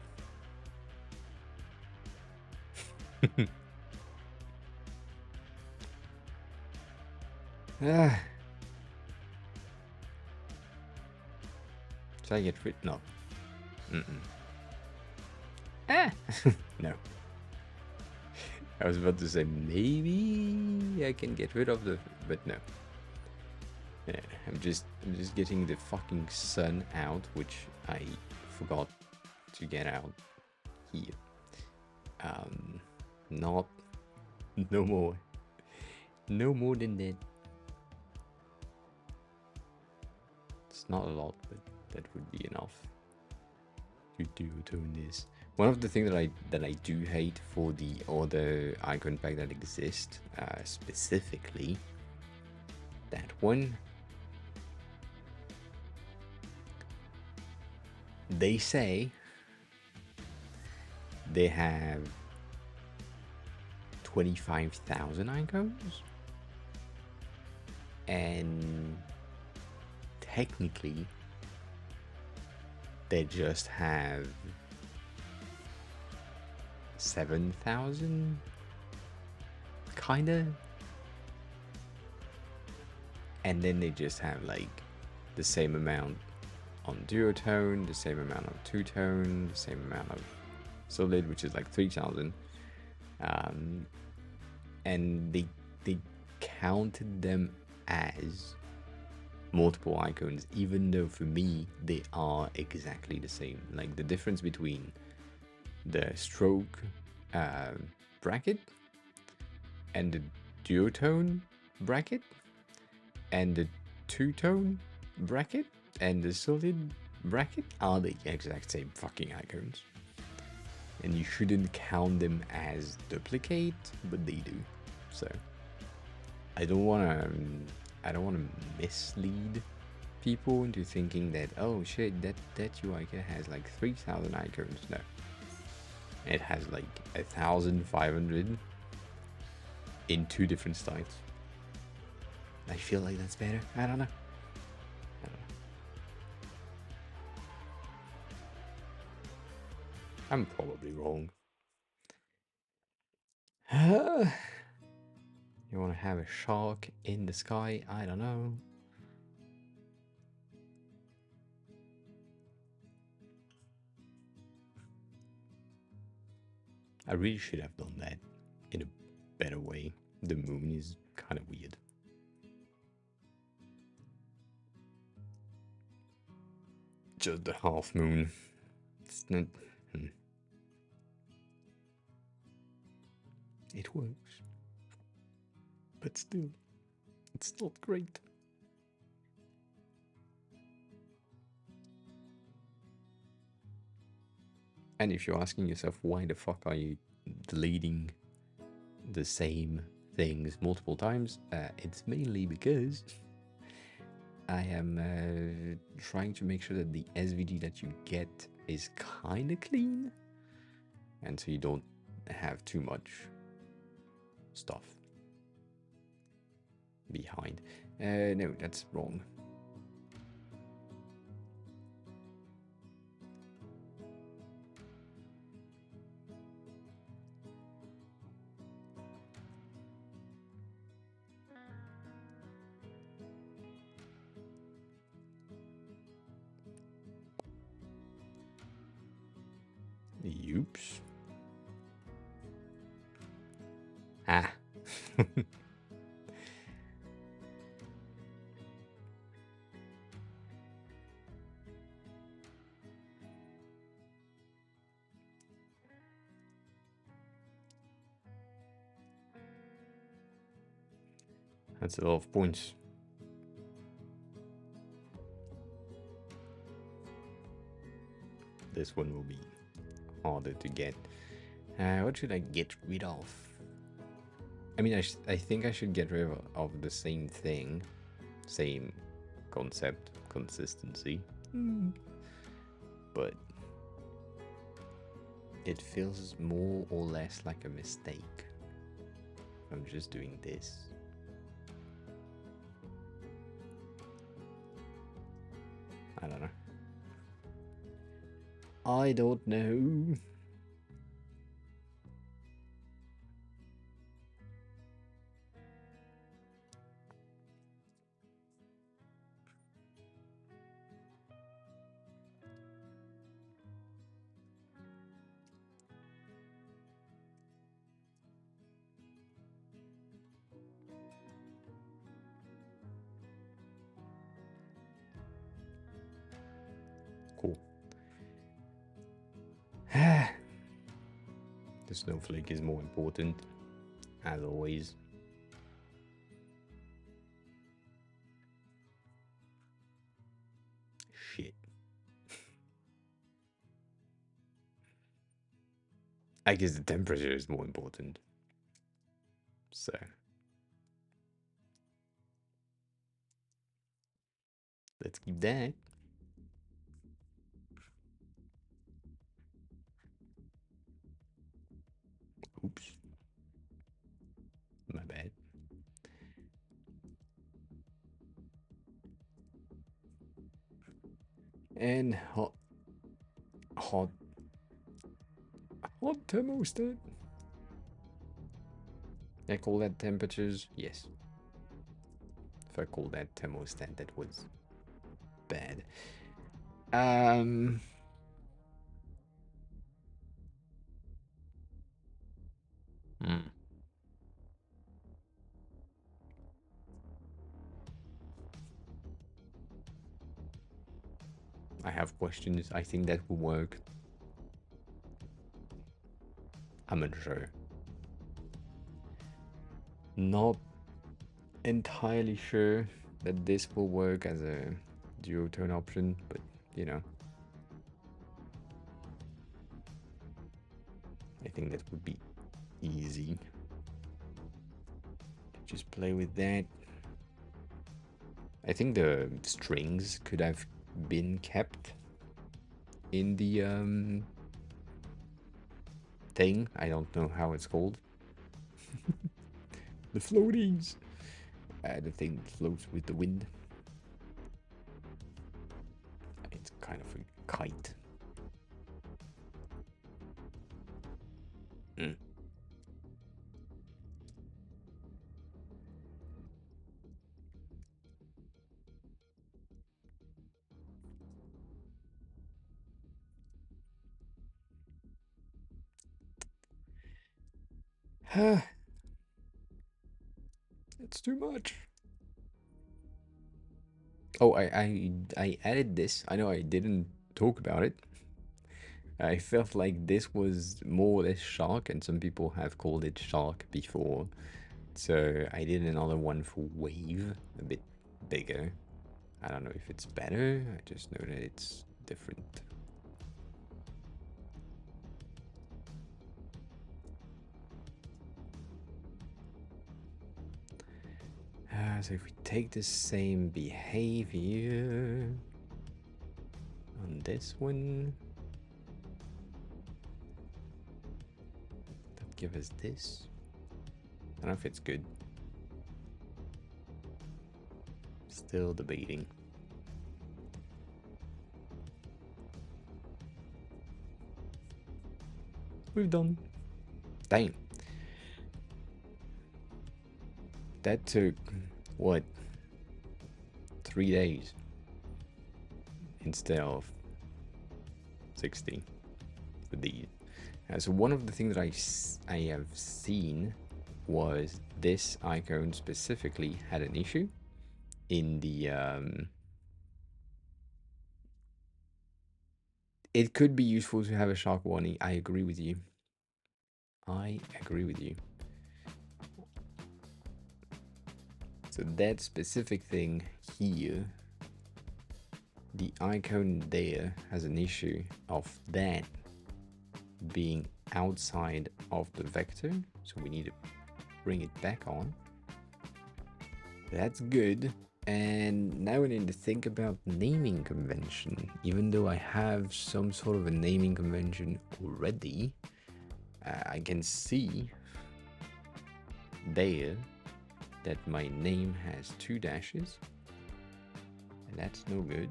Ah. Should I get rid? No. Ah. No. I was about to say maybe I can get rid of the, but no. Yeah, I'm just getting the fucking sun out, which I forgot to get out here. Not, no more than that. It's not a lot, but that would be enough to duotone this. One of the things that I do hate for the other icon pack that exist, specifically that one, they say they have 25,000 icons, and technically they just have 7,000, kinda, and then they just have like the same amount on duotone, the same amount of two-tone, the same amount of solid, which is like 3,000, and they counted them as multiple icons, even though for me they are exactly the same. Like the difference between the stroke bracket and the duotone bracket and the two-tone bracket and the solid bracket are the exact same fucking icons, and you shouldn't count them as duplicate, but they do. So I don't want to mislead people into thinking that, oh shit, that UI has like 3,000 icons. No, it has like 1,500 in two different styles. I feel like that's better. I don't know. I'm probably wrong. You want to have a shark in the sky? I don't know. I really should have done that in a better way. The moon is kind of weird. Just the half moon. It's not. It works. But still, it's not great. And if you're asking yourself, why the fuck are you deleting the same things multiple times? It's mainly because I am trying to make sure that the SVG that you get is kind of clean, and so you don't have too much stuff behind. No, that's wrong. Oops. Ah. That's a lot of points. This one will be harder to get. What should I get rid of? I mean, I think I should get rid of the same thing. Same concept, consistency. But it feels more or less like a mistake. I'm just doing this. I don't know. I don't know. Cool. The snowflake is more important, as always. Shit. I guess the temperature is more important. So. Let's keep that. Oops. My bad. And hot thermostat. I call that temperatures? Yes. If I call that thermostat, that was bad. I have questions. I think that will work. I'm unsure. Not entirely sure that this will work as a duotone option, but you know. I think that would be easy. Just play with that. I think the strings could have been kept in the thing. I don't know how it's called. The floaties. The thing that floats with the wind. It's kind of a kite. It's too much. Oh, I added this. I know I didn't talk about it. I felt like this was more or less shark, and some people have called it shark before. So I did another one for wave, a bit bigger. I don't know if it's better. I just know that it's different. So if we take the same behavior on this one, that give us this. I don't know if it's good. Still debating. We've done. Dang. That took, what, 3 days instead of 60 for these. So one of the things that I have seen was this icon specifically had an issue in the it could be useful to have a shark warning. I agree with you. I agree with you. So that specific thing here, the icon there has an issue of that being outside of the vector. So we need to bring it back on. That's good. And now we need to think about naming convention. Even though I have some sort of a naming convention already, I can see there that my name has 2 dashes, and that's no good.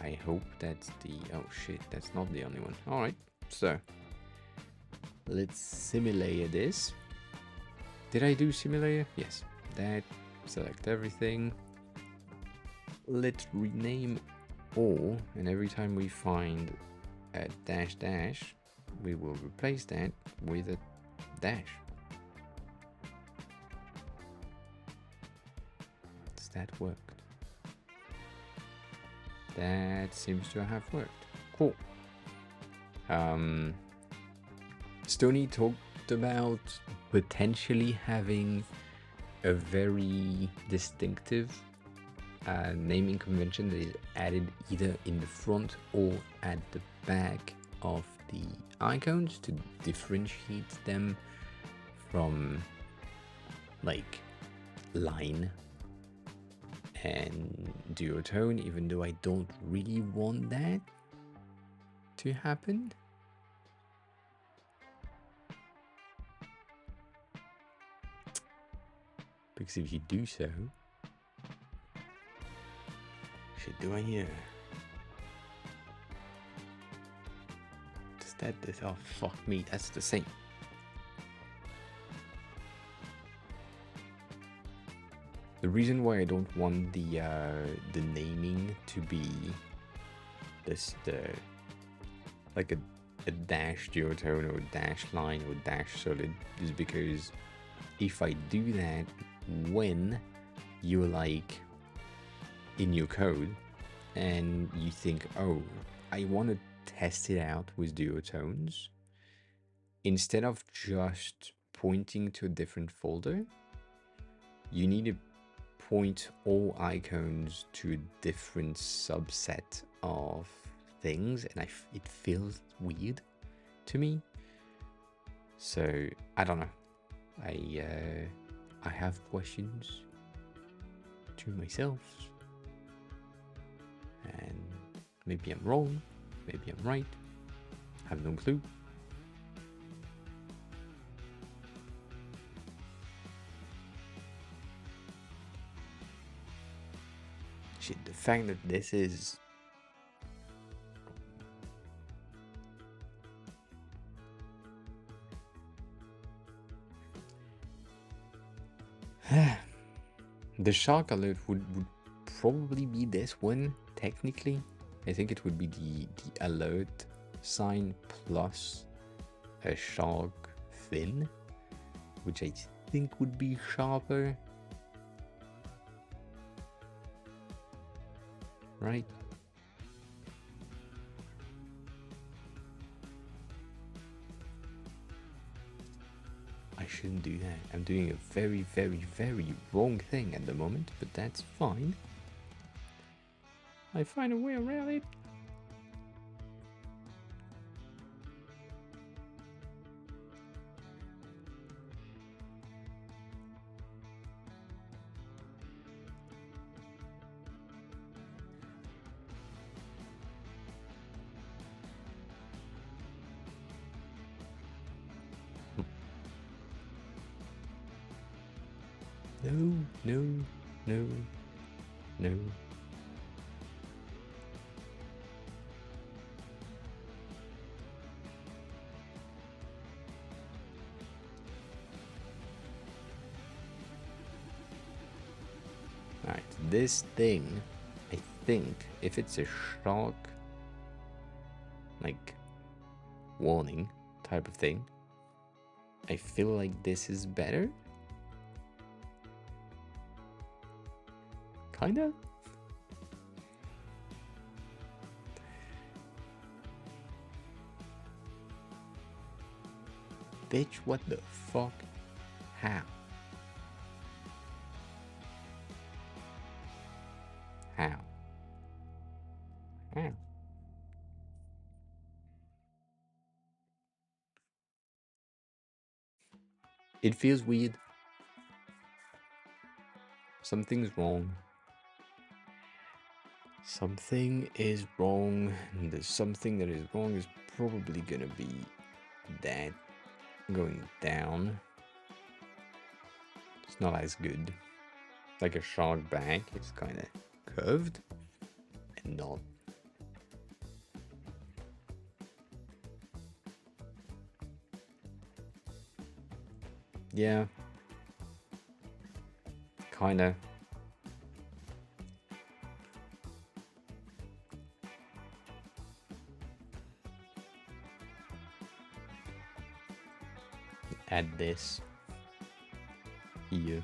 I hope that's the... oh shit, that's not the only one. Alright, so let's simulate this. Did I do simulator? Yes. That, select everything. Let's rename all, and every time we find a dash dash, we will replace that with a dash. Does that work? That seems to have worked. Cool. Stoney talked about potentially having a very distinctive naming convention that is added either in the front or at the back of the icons to differentiate them from like line and duotone, even though I don't really want that to happen. Because if you do so, shit, do I hear? Does that? Oh fuck me, that's the same. The reason why I don't want the naming to be like a dash duotone or dash line or dash solid is because if I do that when you're like in your code and you think, oh, I want to test it out with duotones, instead of just pointing to a different folder, you need to point all icons to a different subset of things, and it feels weird to me. So I don't know. I have questions to myself, and maybe I'm wrong, maybe I'm right. I have no clue. Shit, the fact that this is the shark alert would probably be this one, technically. I think it would be the alert sign plus a shark fin, which I think would be sharper. Right? I shouldn't do that. I'm doing a very, very, very wrong thing at the moment, but that's fine. I find a way around it. No, no, no, no. Alright, this thing, I think, if it's a shark, like, warning type of thing, I feel like this is better. Kinda? Bitch, what the fuck? How? How? How? It feels weird. Something's wrong. Something is wrong. And the something that is wrong is probably gonna be that going down. It's not as good. Like a shark back, it's kind of curved and not. Yeah. Kinda. Add this here.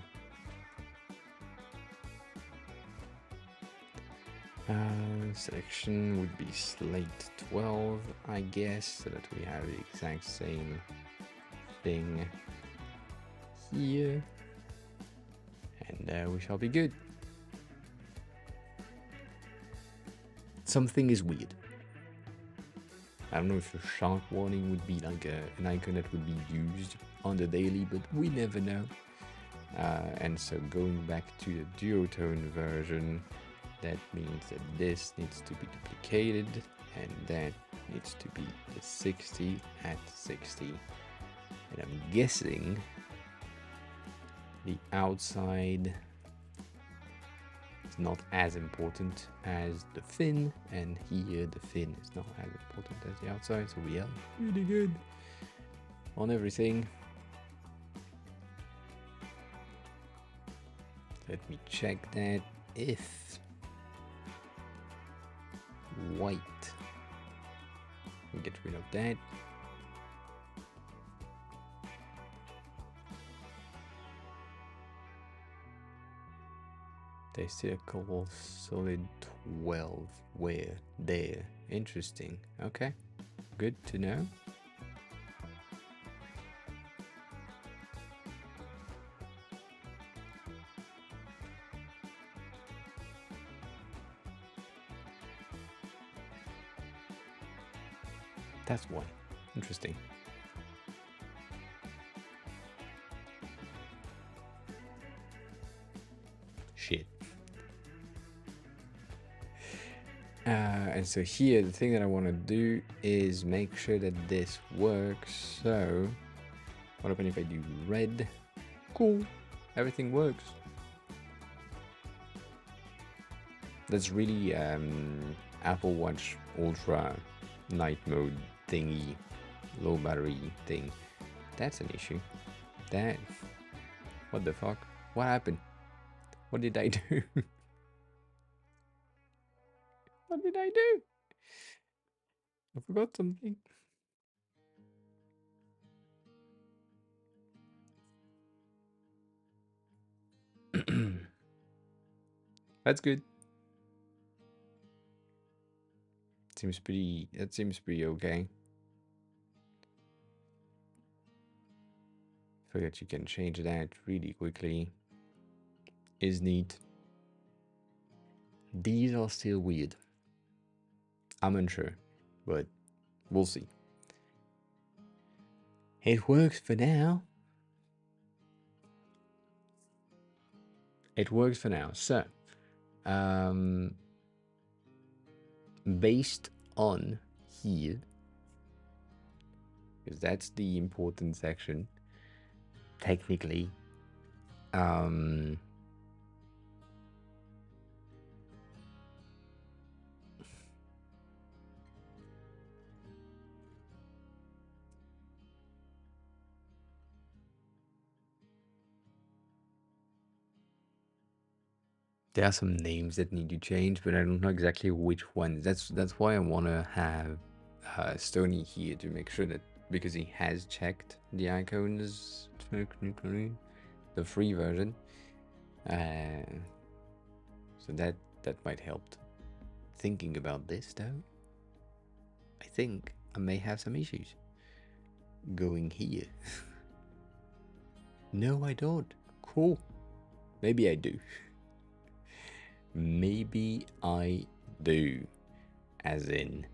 Selection would be slate 12, I guess, so that we have the exact same thing here. And we shall be good. Something is weird. I don't know if a shark warning would be like an icon that would be used on the daily, but we never know. And so going back to the duotone version, that means that this needs to be duplicated and that needs to be the 60 at 60. And I'm guessing the outside is not as important as the fin, and here the fin is not as important as the outside, so we are really good on everything. Let me check that. If white, we get rid of that. They circle solid 12. Where? There. Interesting. Okay. Good to know. That's why. Interesting. Shit. And so here, the thing that I want to do is make sure that this works. So, what happens if I do red? Cool. Everything works. That's really Apple Watch Ultra night mode thingy, low battery thing. That's an issue. That. What the fuck? What happened? What did I do? What did I do? I forgot something. That's good. That seems pretty okay. I forget you can change that really quickly. Is neat. These are still weird. I'm unsure, but we'll see. It works for now. It works for now. So, based on here, because that's the important section, technically, there are some names that need to change, but I don't know exactly which ones. That's why I want to have Stony here to make sure that, because he has checked the icons technically, the free version, so that might help. Thinking about this though, I think I may have some issues going here. No, I don't. Cool. Maybe I do. Maybe I do. As in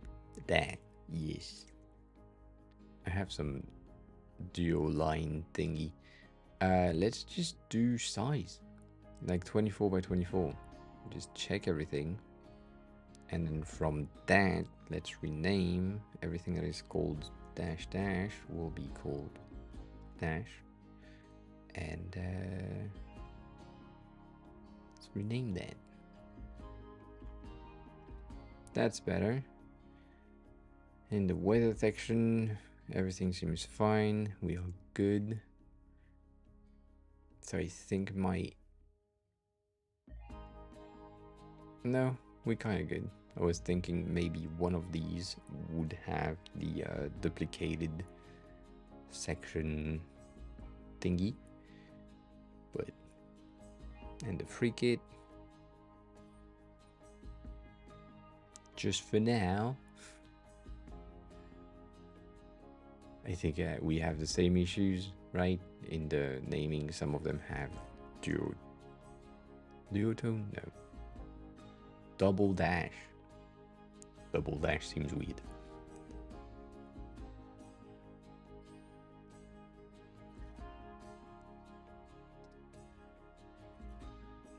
that. Yes. I have some dual line thingy. Let's just do size. Like 24 by 24. Just check everything. And then from that, let's rename everything that is called dash dash will be called dash. And let's rename that. That's better. In the weather section, everything seems fine. We are good. So I think no, we're kind of good. I was thinking maybe one of these would have the duplicated section thingy. But, and the free kit. Just for now, I think we have the same issues, right? In the naming, some of them have duotone? No. Double dash. Double dash seems weird.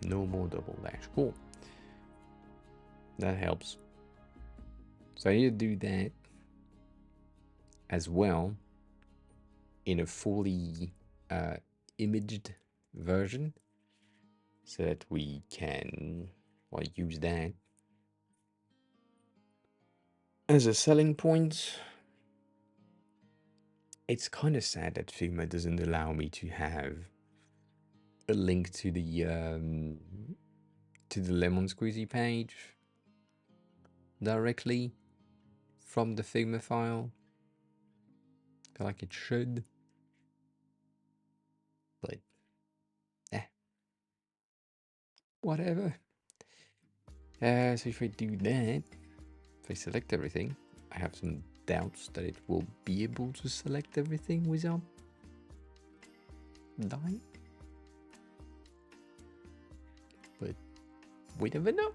No more double dash. Cool. That helps. So I need to do that as well in a fully imaged version so that we can use that as a selling point. It's kind of sad that Figma doesn't allow me to have a link to the lemon squeezy page directly from the Figma file. I feel like it should, but whatever. So if I do that, if I select everything, I have some doubts that it will be able to select everything without dying. But we never know.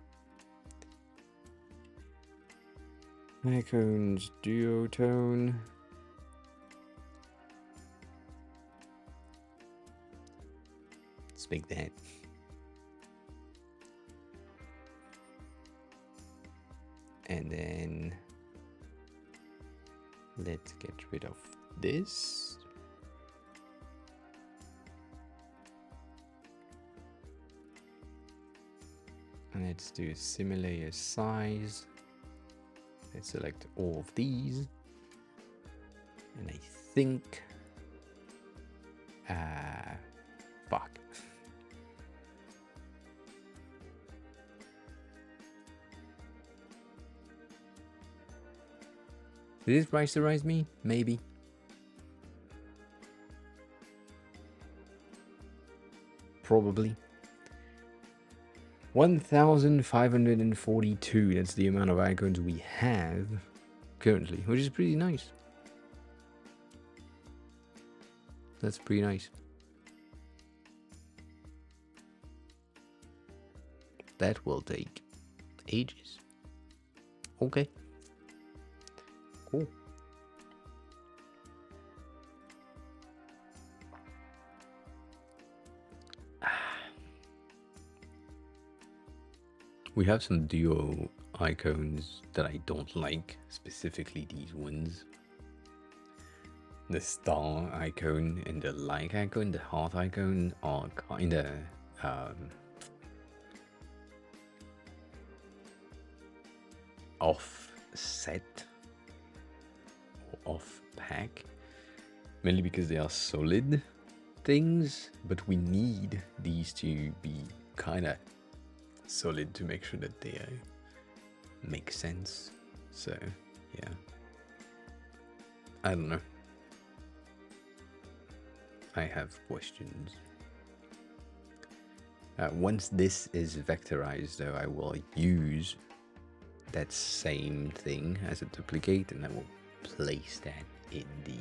Icons, duotone. Let's make that. And then let's get rid of this. And let's do simulate size. Let's select all of these. And I think fuck. Did this rasterize me? Maybe. Probably. 1,542. That's the amount of icons we have currently, which is pretty nice. That's pretty nice. That will take ages. Okay. Cool. We have some duo icons that I don't like, specifically these ones. The star icon and the like icon, the heart icon are kinda offset or off pack, mainly because they are solid things, but we need these to be kinda solid to make sure that they make sense. So yeah, I don't know. I have questions. Once this is vectorized, though, I will use that same thing as a duplicate, and I will place that in the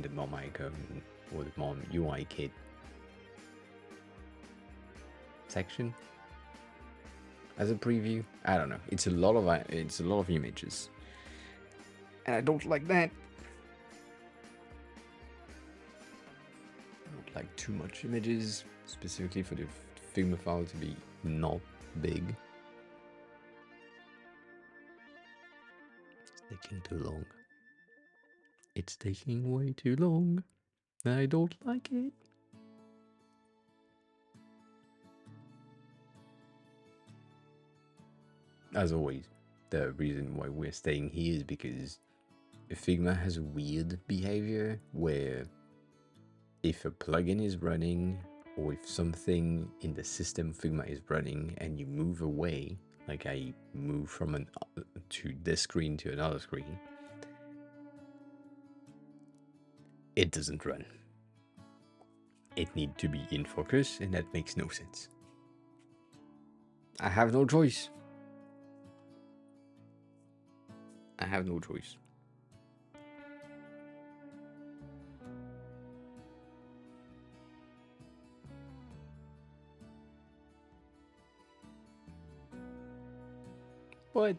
mom icon or the mom UI kit. section as a preview. I don't know. It's a lot of images, and I don't like that. I don't like too much images, specifically for the Figma file to be not big. It's taking too long. It's taking way too long. I don't like it. As always, the reason why we're staying here is because Figma has a weird behavior where if a plugin is running or if something in the system Figma is running and you move away, like I move from to this screen to another screen, it doesn't run. It needs to be in focus, and that makes no sense. I have no choice. I have no choice. But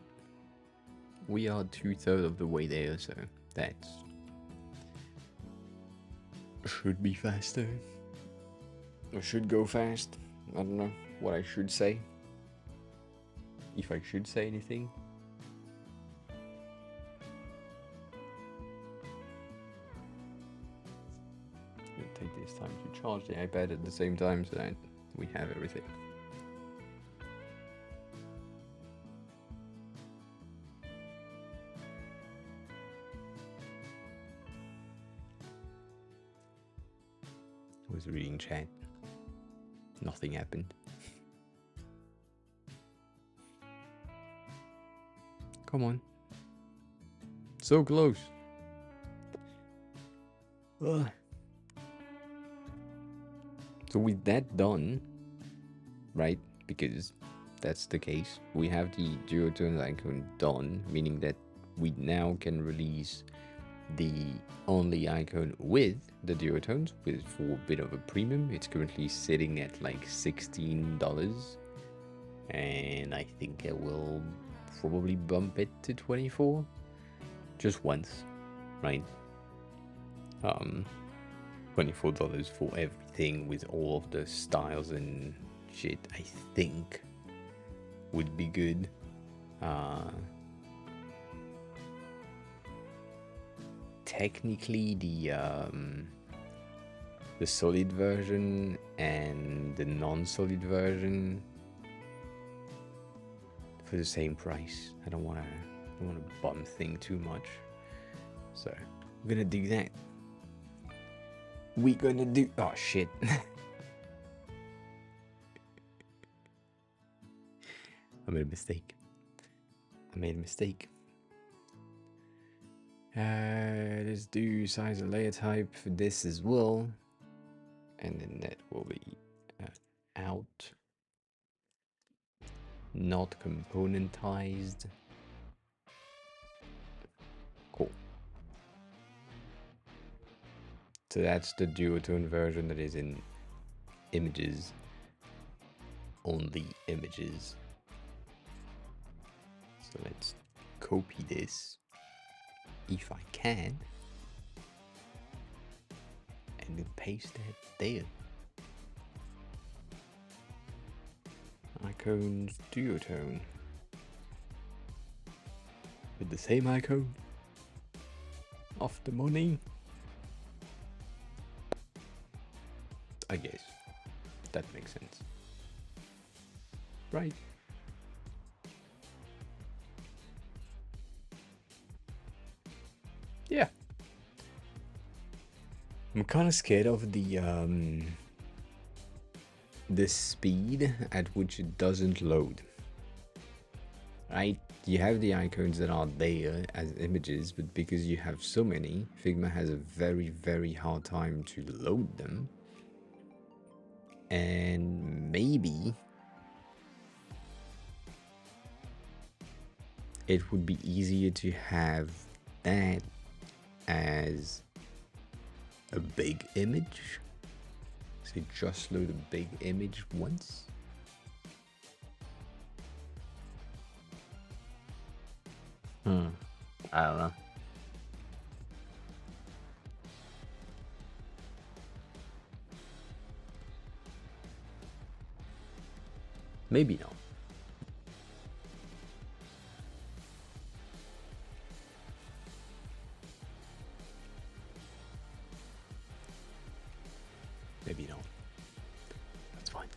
we are 2/3 of the way there, so that should be faster. Or should go fast. I don't know what I should say. If I should say anything. It'll take this time to charge the iPad at the same time so that we have everything. I was reading chat. Nothing happened. Come on. So close. Ugh. So with that done, right, because that's the case, we have the duotone icon done, meaning that we now can release the only icon with the duotones for a bit of a premium. It's currently sitting at like $16, and I think I will probably bump it to 24 just once, right? $24 for everything with all of the styles and shit, I think would be good. Technically the solid version and the non-solid version for the same price. I don't want to bum thing too much, so we're gonna do that. We're gonna do. Oh shit! I made a mistake. Let's do size and layer type for this as well, and then that will be out, not componentized. Cool. So that's the duotone version that is in images, only images. So let's copy this, if I can, and then paste that there. Icons duotone with the same icon. Off the money, I guess. That makes sense, right? Yeah. I'm kind of scared of the speed at which it doesn't load. Right? You have the icons that are there as images, but because you have so many, Figma has a very, very hard time to load them. And maybe it would be easier to have that as a big image. So just load a big image once I don't know. Maybe not. Maybe not. That's fine.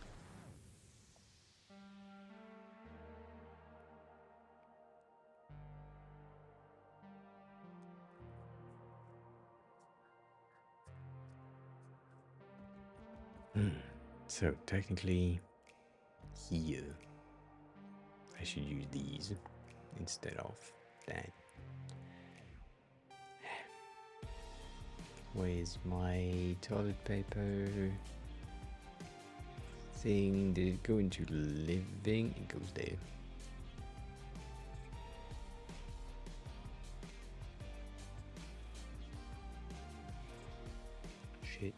So technically, here I should use these instead of that. Where's my toilet paper thing? Did it go into living? It goes there. Shit.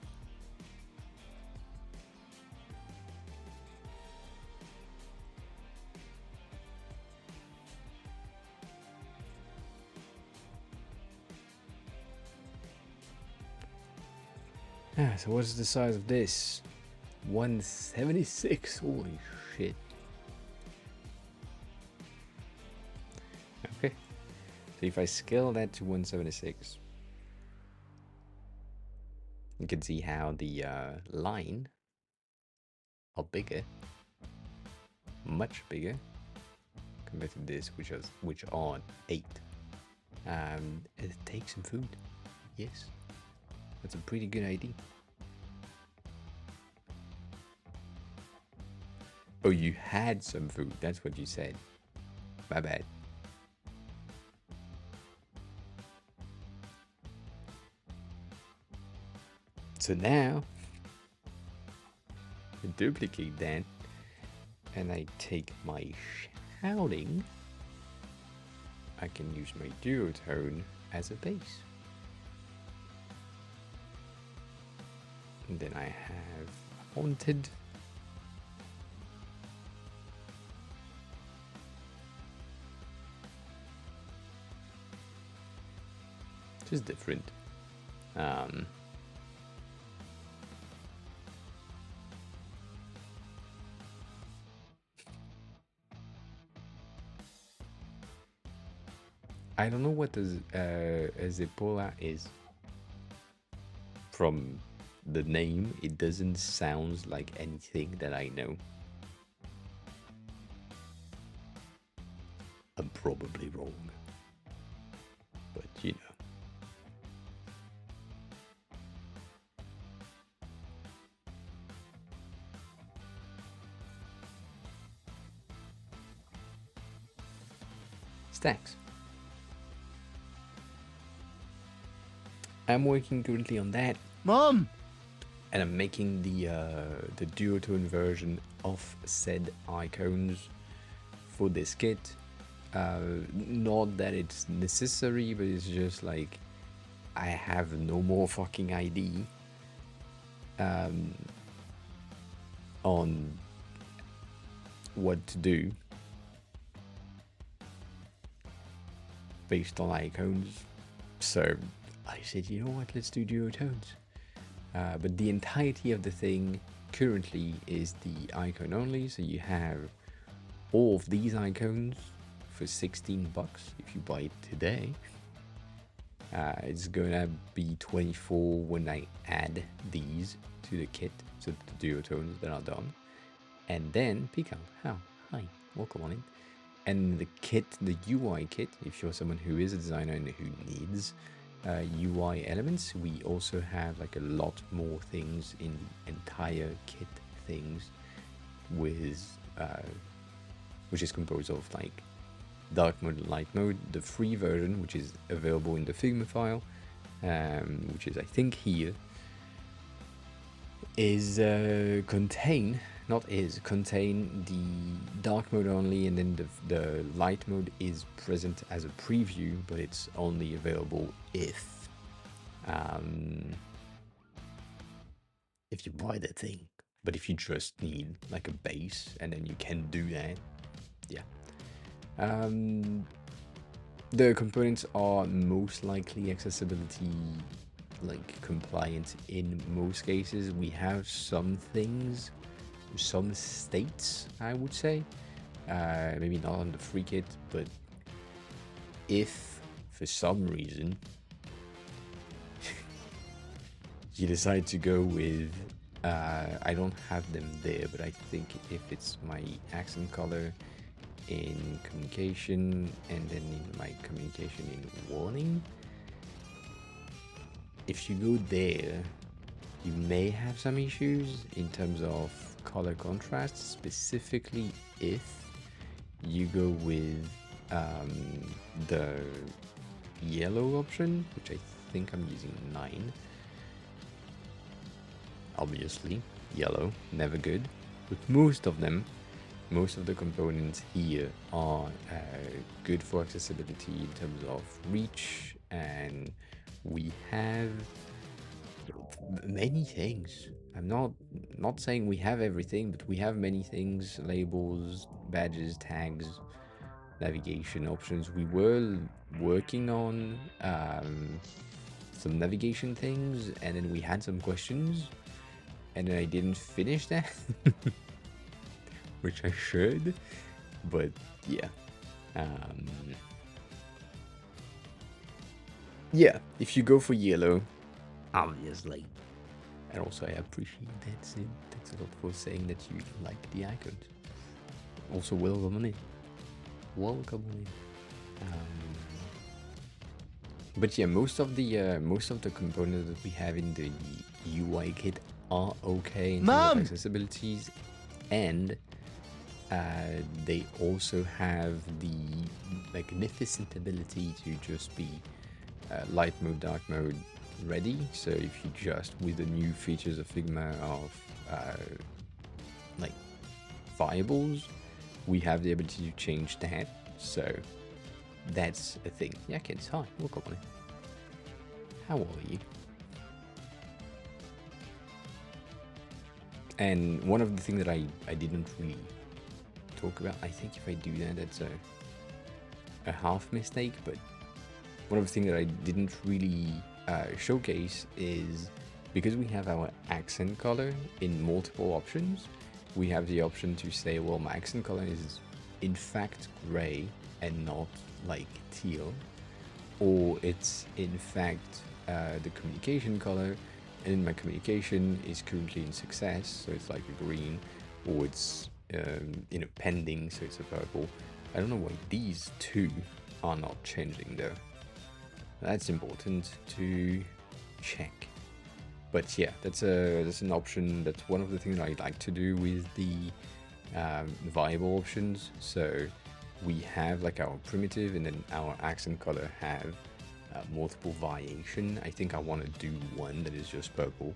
So what's the size of this? 176. Holy shit. Okay. So if I scale that to 176, you can see how the line are bigger, much bigger compared to this, which are 8. It takes some food. Yes, that's a pretty good idea. Oh, you had some food. That's what you said. My bad. So now, I duplicate that, and I take my shouting. I can use my duotone as a base. And then I have haunted. Just different. I don't know what a Zippola is. From the name, it doesn't sound like anything that I know. I'm probably wrong. But you know. Stacks. I'm working currently on that. Mom! And I'm making the duotone version of said icons for this kit. Not that it's necessary, but it's just like I have no more fucking idea on what to do based on icons. So I said, you know what, let's do duotones. But the entirety of the thing currently is the icon only, so you have all of these icons for 16 bucks if you buy it today. It's gonna be 24 when I add these to the kit, so the duotones that are done. And then Pico, hi, welcome on in. And the kit, the UI kit, if you're someone who is a designer and who needs UI elements, we also have like a lot more things in the entire kit things with which is composed of like dark mode and light mode. The free version, which is available in the Figma file, which is I think here, is contain the dark mode only, and then the light mode is present as a preview, but it's only available if you buy that thing. But if you just need like a base, and then you can do that, yeah. The components are most likely accessibility like compliant in most cases. We have some things, some states, I would say. Maybe not on the free kit, but if for some reason you decide to go with, I don't have them there, but I think if it's my accent color in communication and then in my communication in warning, if you go there, you may have some issues in terms of color contrast, specifically if you go with the yellow option, which I think I'm using 9. Obviously, yellow, never good. But most of them, most of the components here are good for accessibility in terms of reach, and we have many things. I'm not saying we have everything, but we have many things: labels, badges, tags, navigation options. We were working on some navigation things, and then we had some questions, and then I didn't finish that, which I should. But yeah, yeah. If you go for yellow, obviously. And also, I appreciate that's it. Thanks a lot for saying that you like the icons. Also, welcome on in. Welcome on in. But yeah, most of the components that we have in the UI kit are okay in terms of accessibilities, and they also have the magnificent ability to just be light mode, dark mode ready. So if you just with the new features of Figma of like variables, we have the ability to change that. So that's a thing. Yeah, kids, hi, welcome on in. How are you? And one of the things that I didn't really talk about, I think if I do that, that's a half mistake, but one of the things that I didn't really showcase is because we have our accent color in multiple options, we have the option to say, well, my accent color is in fact gray and not like teal, or it's in fact the communication color, and my communication is currently in success, so it's like a green, or it's pending, so it's a purple. I don't know why these two are not changing though. That's important to check. But yeah, that's an option. That's one of the things I like to do with the variable options. So we have like our primitive, and then our accent color have multiple variation. I think I want to do one that is just purple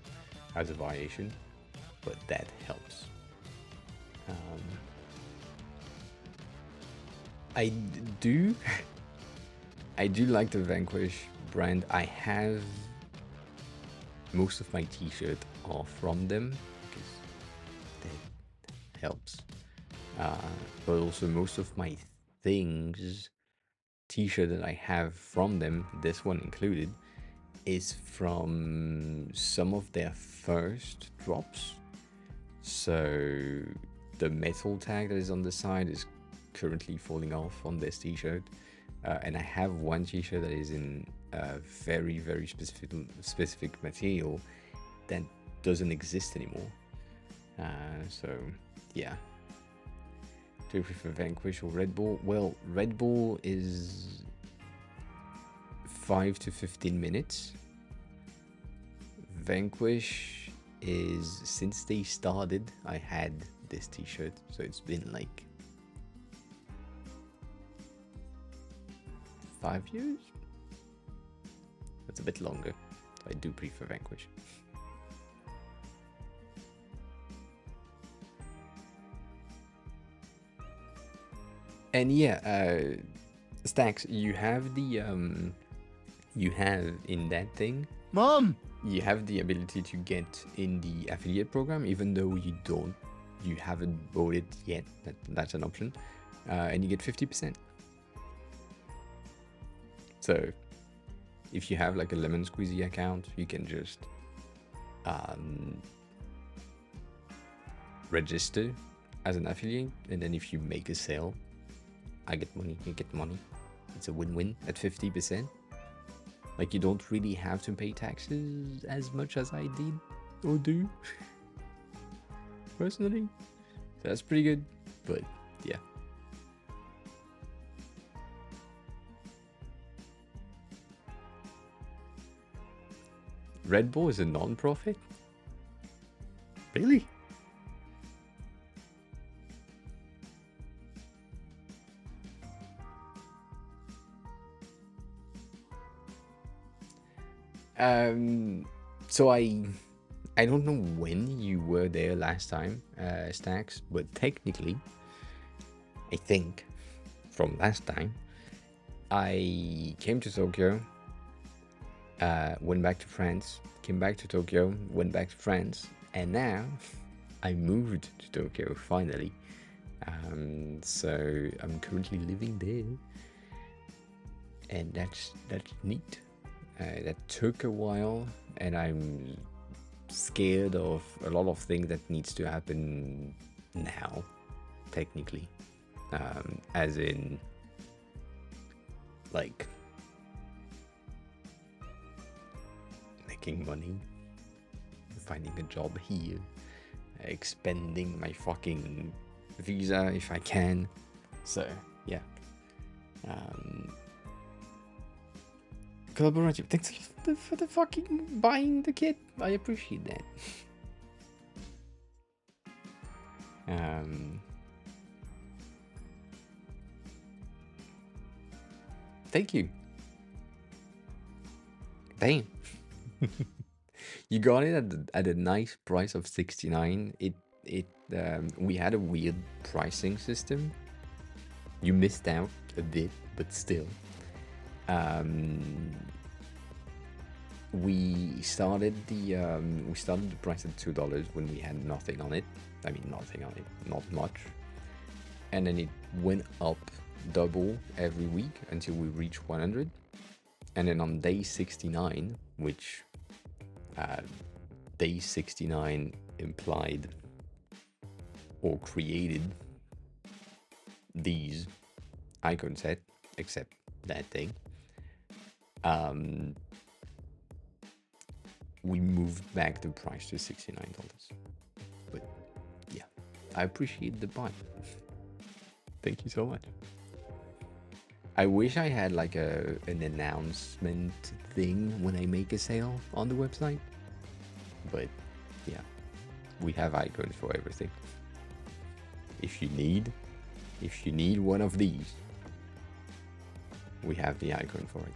as a variation, but that helps. I do I do like the Vanquish brand. I have most of my t-shirt are from them because that helps. But also most of my things, t-shirt that I have from them, this one included, is from some of their first drops. So the metal tag that is on the side is currently falling off on this t-shirt. And I have one t-shirt that is in a very, very specific material that doesn't exist anymore. So yeah. Do you prefer Vanquish or Red Bull? Well, Red Bull is 5 to 15 minutes. Vanquish is, since they started, I had this t-shirt, so it's been like 5 years? That's a bit longer. I do prefer Vanquish. And yeah, Stacks, you have the you have in that thing, Mom! you have the ability to get in the affiliate program, even though you haven't bought it yet. That's an option, and you get 50%. So if you have like a lemon squeezy account, you can just um, register as an affiliate, and then if you make a sale, I get money, you get money. It's a win-win at 50%. Like, you don't really have to pay taxes as much as I did or do personally. So that's pretty good. But yeah. Red Bull is a non-profit? Really? So I don't know when you were there last time, Stacks, but technically, I think from last time, I came to Tokyo, went back to France, came back to Tokyo, went back to France, and now I moved to Tokyo finally. So I'm currently living there, and that's neat. That took a while, and I'm scared of a lot of things that needs to happen now, technically. As in, like, making money, finding a job here, expanding my fucking visa if I can. So, yeah. Collaborative. Thanks for the fucking buying the kit. I appreciate that. Thank you. Damn. You got it at a nice price of 69. We had a weird pricing system. You missed out a bit, but still. We started the price at $2 when we had nothing on it. I mean, nothing on it, not much. And then it went up double every week until we reached 100. And then on day 69, which day 69 implied or created these icon set, except that thing, we moved back the price to $69. But yeah, I appreciate the buy. Thank you so much. I wish I had like an announcement thing when I make a sale on the website. But yeah, we have icons for everything. If you need one of these, we have the icon for it.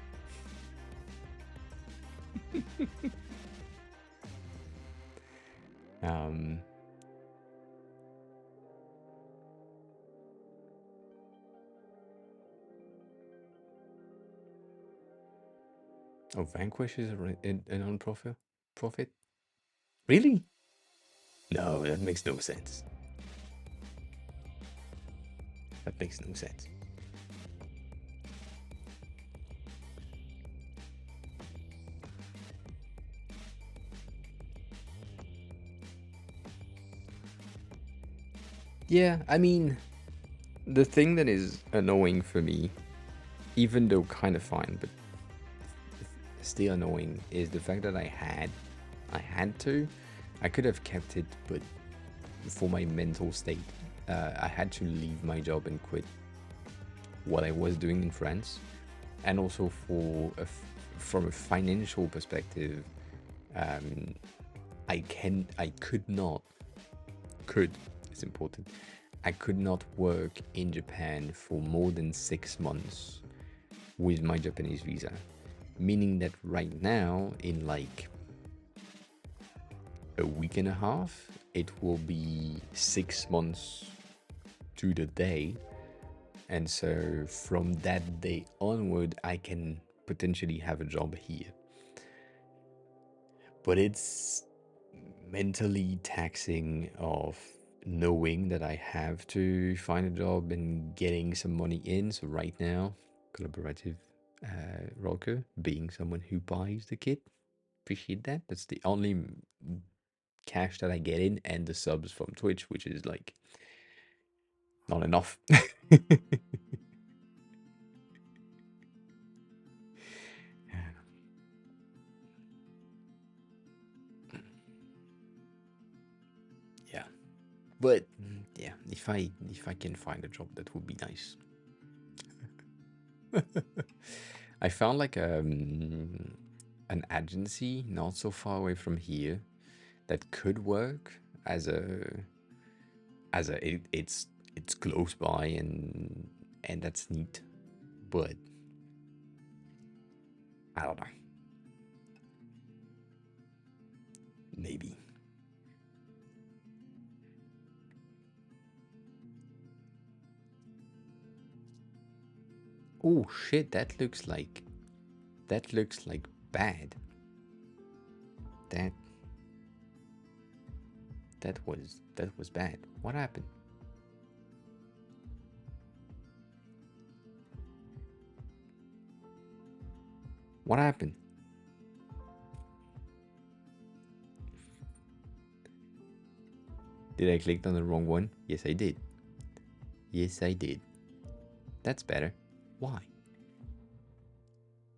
Oh, Vanquish is a non-profit? Profit? Really? No, that makes no sense. That makes no sense. Yeah, I mean, the thing that is annoying for me, even though kind of fine, but still annoying, is the fact that I had to. I could have kept it, but for my mental state, I had to leave my job and quit what I was doing in France, and also from a financial perspective, it's important. I could not work in Japan for more than 6 months with my Japanese visa, meaning that right now, in like a week and a half, it will be 6 months to the day. And so from that day onward, I can potentially have a job here. But it's mentally taxing of knowing that I have to find a job and getting some money in. So right now, collaborative, Rolker, being someone who buys the kit. Appreciate that. That's the only cash that I get in, and the subs from Twitch, which is like not enough. Yeah, but yeah, if I can find a job, that would be nice. I found like an agency not so far away from here that could work as it's close by, and that's neat, but I don't know, maybe. Oh shit, that looks like bad. That that was bad. What happened? What happened? Did I click on the wrong one? Yes, I did. Yes, I did. That's better. Why?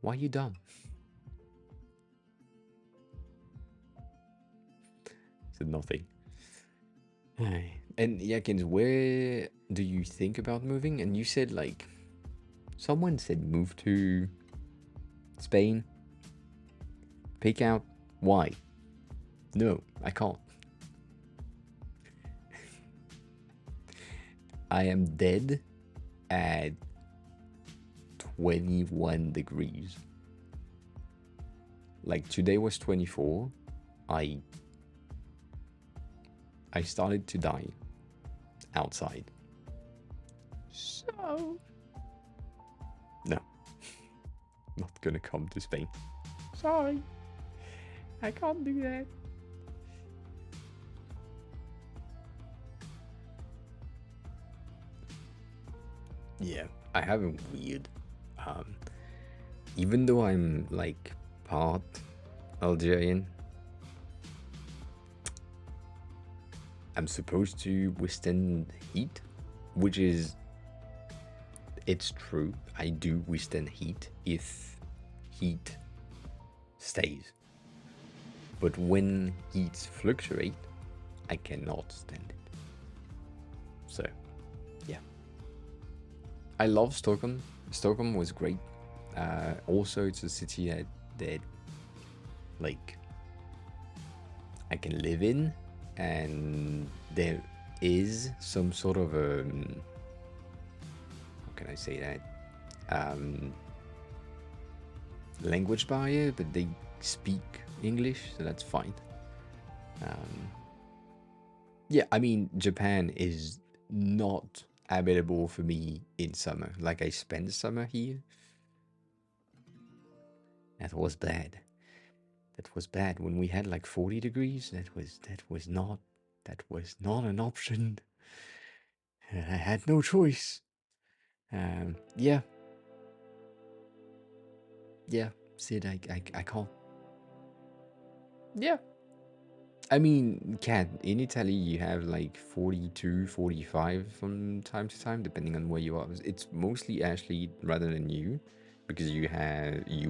Why you dumb? Said nothing. And Yakins, where do you think about moving? And you said like someone said move to Spain. Pick out why. No, I can't. I am dead at 21 degrees. Like today was 24. I started to die outside. So no, not gonna come to Spain. Sorry, I can't do that. Yeah, I have a weird. Um, Even though I'm like part Algerian, I'm supposed to withstand heat, which is, it's true. I do withstand heat if heat stays. But when heats fluctuate, I cannot stand it. So, yeah. I love Stockholm. Stockholm was great. Also, it's a city that like I can live in, and there is some sort of how can I say that, language barrier, but they speak English, so that's fine. Yeah, I mean, Japan is not habitable for me in summer. Like, I spent summer here. That was bad. That was bad when we had like 40 degrees. That was not an option. I had no choice. Yeah, yeah. Sid, I can't. Yeah. I mean, Cat, in Italy, you have like 42, 45 from time to time, depending on where you are. It's mostly Ashley rather than you, because you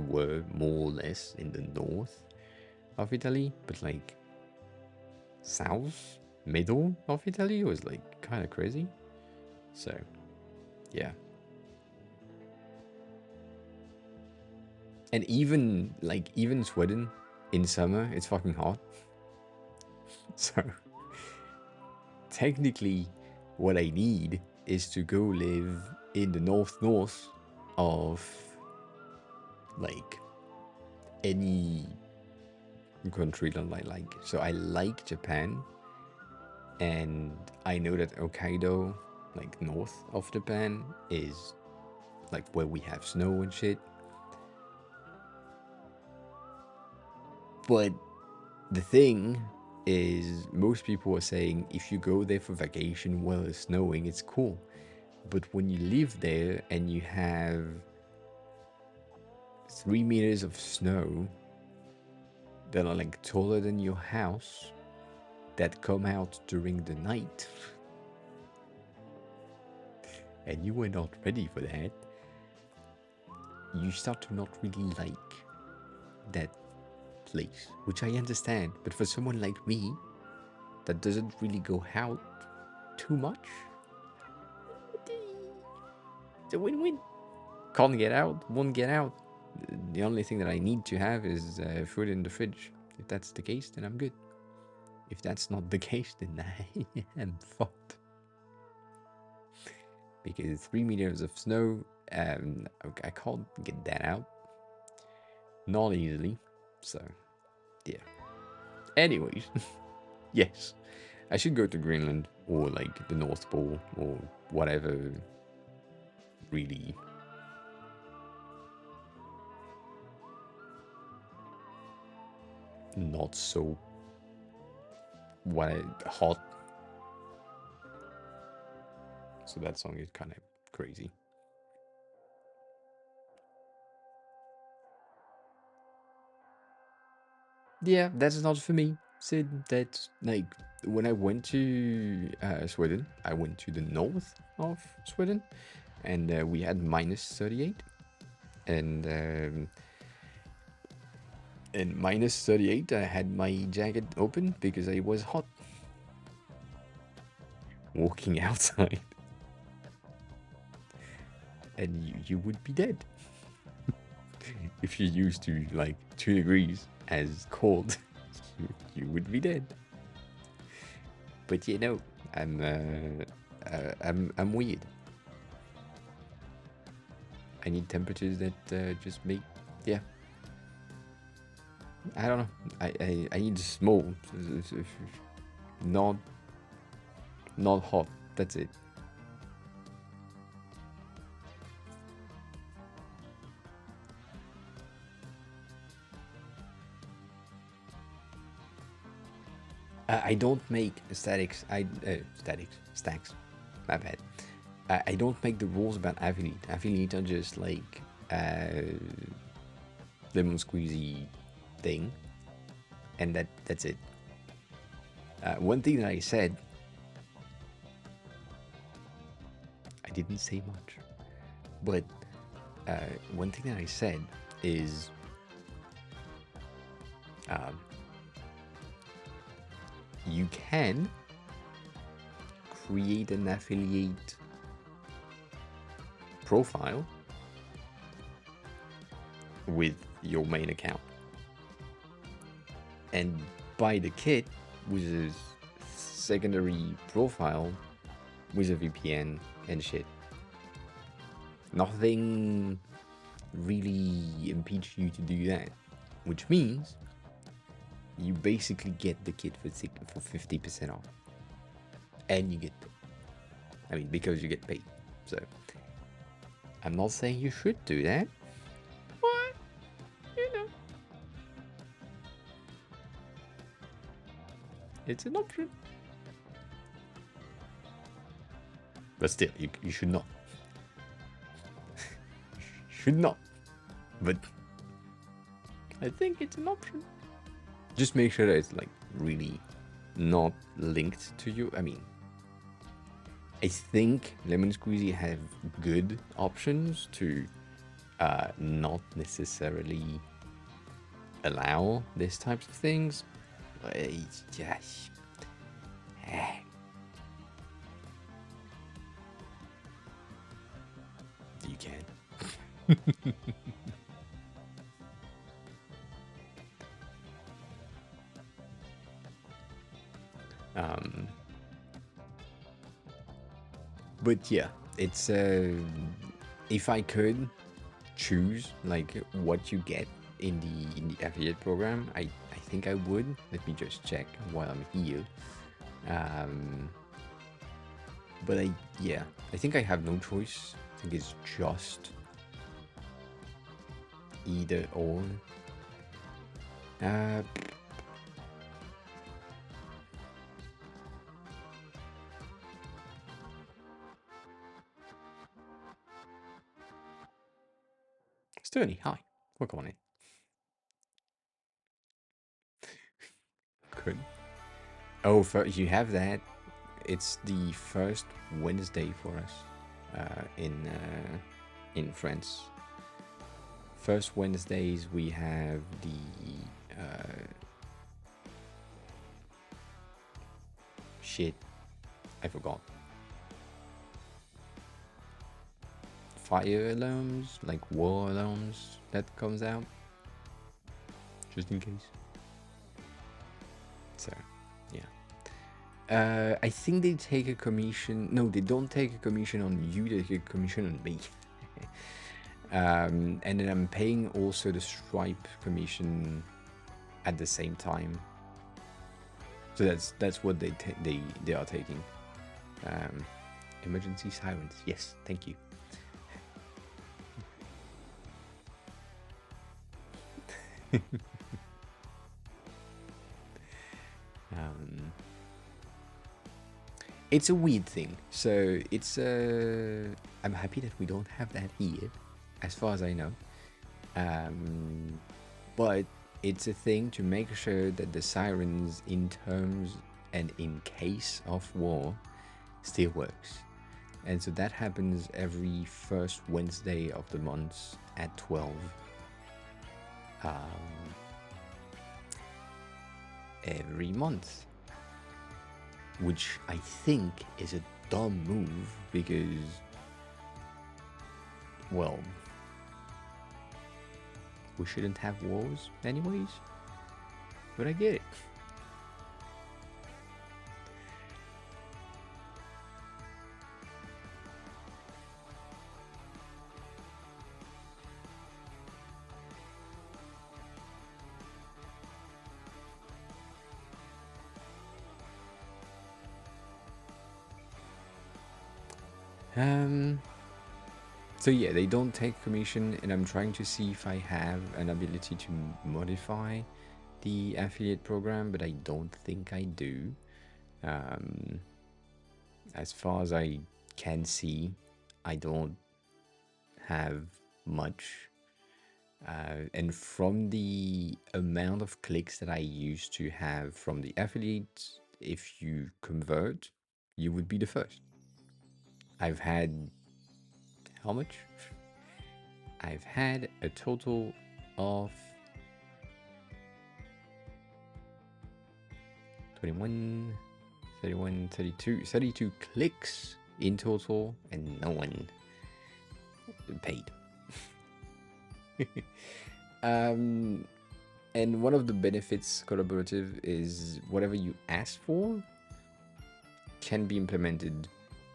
were more or less in the north of Italy, but like south, middle of Italy was like kind of crazy. So, yeah. And even Sweden in summer, it's fucking hot. So, technically, what I need is to go live in the north of like any country that I like. So I like Japan, and I know that Hokkaido, like north of Japan, is like where we have snow and shit. But the thing is, most people are saying if you go there for vacation while it's snowing, it's cool. But when you live there and you have 3 meters of snow that are like taller than your house that come out during the night. And you were not ready for that. You start to not really like that place, which I understand. But for someone like me that doesn't really go out too much, it's a win-win. Can't get out, won't get out. The only thing that I need to have is food in the fridge. If that's the case, then I'm good. If that's not the case, then I am fucked. Because 3 meters of snow, I can't get that out. Not easily. So, yeah. Anyways, yes. I should go to Greenland or like the North Pole or whatever really not so hot. So that song is kind of crazy. Yeah, that's not for me, Sid. That's like when I went to Sweden, I went to the north of Sweden, and we had -38, and -38, I had my jacket open because I was hot. Walking outside, and you would be dead if you used to like 2 degrees as cold. you would be dead. But you know, I'm weird. I need temperatures that just make, yeah. I don't know. I need small, not hot. That's it. I don't make statics. Stacks. My bad. I don't make the rules about affiliate. Affiliate are just like lemon squeezy thing, and that's it. One thing that I said, I didn't say much, but one thing that I said is you can create an affiliate profile with your main account and buy the kit with a secondary profile with a VPN and shit. Nothing really impedes you to do that, which means you basically get the kit for 50% off, and you get paid. I mean, because you get paid. So I'm not saying you should do that, but you know, it's an option. But still, you should not. Should not. But I think it's an option. Just make sure that it's like really not linked to you. I mean, I think Lemon Squeezy have good options to not necessarily allow these types of things. But it's just, you can. But yeah, it's if I could choose like what you get in the affiliate program, I think I would. Let me just check while I'm here. But I think I have no choice. I think it's just either or. Sterny, hi. Work on it. Good. Oh, you have that. It's the first Wednesday for us in France. First Wednesdays we have the shit. I forgot. Fire alarms, like war alarms, that comes out, just in case. So, yeah. I think they take a commission. No, they don't take a commission on you. They take a commission on me. And then I'm paying also the Stripe commission at the same time. So that's what they are taking. Emergency sirens. Yes, thank you. It's a weird thing. So it's I'm happy that we don't have that here, as far as I know. But it's a thing to make sure that the sirens, in terms and in case of war, still works. And so that happens every first Wednesday of the month at 12. Every month. Which I think is a dumb move because, well, we shouldn't have wars anyways, but I get it. So yeah, they don't take commission, and I'm trying to see if I have an ability to modify the affiliate program, but I don't think I do. As far as I can see, I don't have much. And from the amount of clicks that I used to have from the affiliates, if you convert, you would be the first. I've had how much? I've had a total of 21, 31, 32 clicks in total, and no one paid. And one of the benefits collaborative is whatever you ask for can be implemented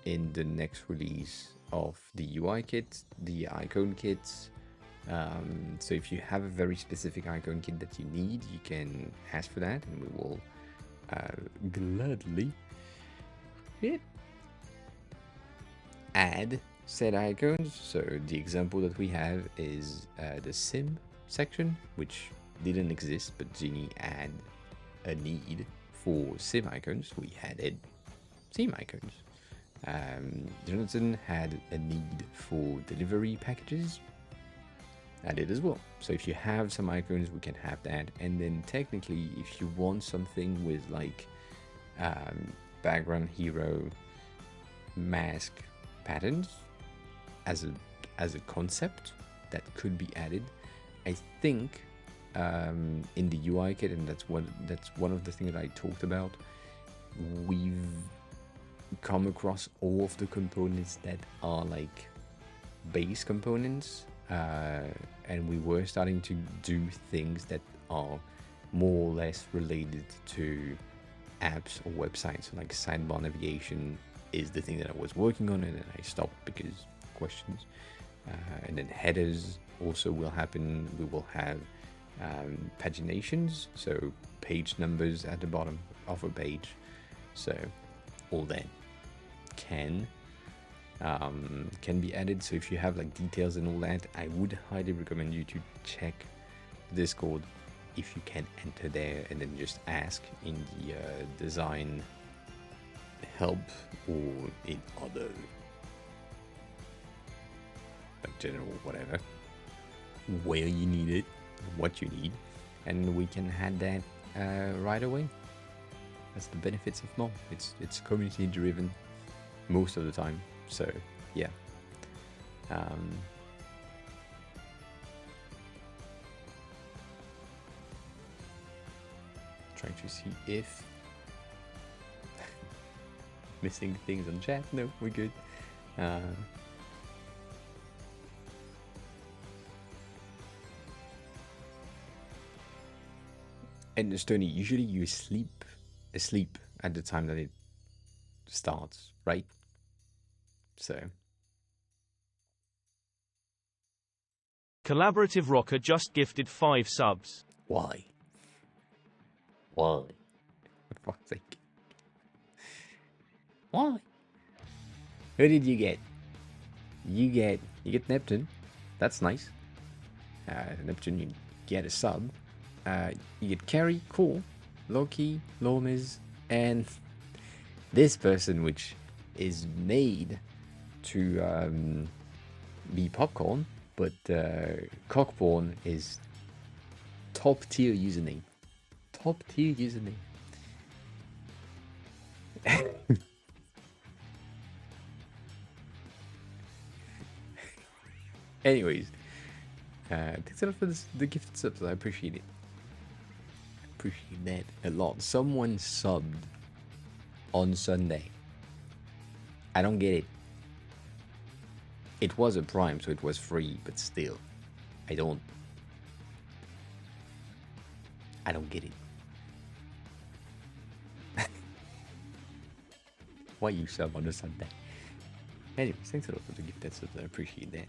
in the next release of the UI kit, the icon kits. So if you have a very specific icon kit that you need, you can ask for that, and we will gladly add said icons. So the example that we have is the sim section, which didn't exist, but Genie had a need for sim icons. We added sim icons. Jonathan had a need for delivery packages. Added as well. So if you have some icons, we can have that. And then technically, if you want something with like background hero mask patterns as a concept, that could be added. I think in the UI kit, and that's one of the things that I talked about. We've come across all of the components that are like base components, and we were starting to do things that are more or less related to apps or websites. Like sidebar navigation is the thing that I was working on, and then I stopped because questions. And then headers also will happen. We will have paginations, so page numbers at the bottom of a page. So all that can be added. So if you have like details and all that, I would highly recommend you to check Discord if you can enter there, and then just ask in the design help or in other like general whatever. where you need it, what you need, and we can add that right away. That's the benefits of Mo. It's community driven most of the time. So yeah. Trying to see if missing things on chat. No, we're good. And Stony, usually you asleep at the time that it starts, right? So Collaborative Rocker just gifted 5 subs. why? For fuck's sake. Why? Who did you get? You get Neptune. That's nice. Neptune, you get a sub. You get Carrie, cool. Loki, Lomis, and this person, which is made to be popcorn, but Cockborn is top tier username. Top tier username. Anyways, thanks a lot for the gifted subs. I appreciate it. Appreciate that a lot. Someone subbed on Sunday. I don't get it. It was a Prime, so it was free, but still, I don't get it. Why you sub on a Sunday? Anyways, thanks a lot for the gifted subs. I appreciate that.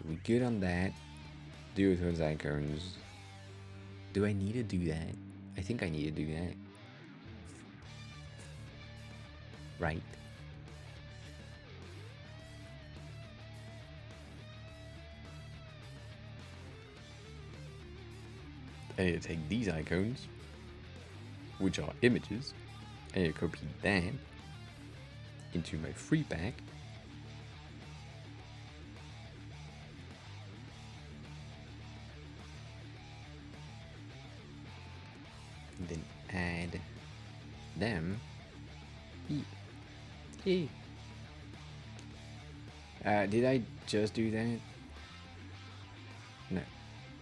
We good on that. Duotones icons. Do I need to do that? I think I need to do that. Right. I need to take these icons, which are images, and I copy that into my free pack. And then add them here. Did I just do that? No.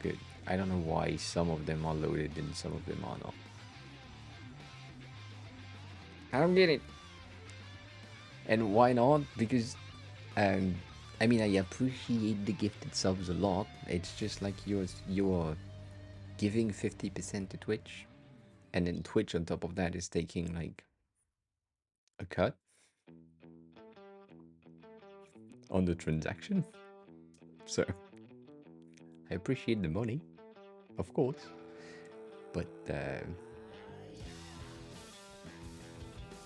Good. I don't know why some of them are loaded and some of them are not. I don't get it. And why not? Because, I mean, I appreciate the gifted subs a lot. It's just like you're giving 50% to Twitch, and then Twitch on top of that is taking like a cut on the transaction. So I appreciate the money, of course, but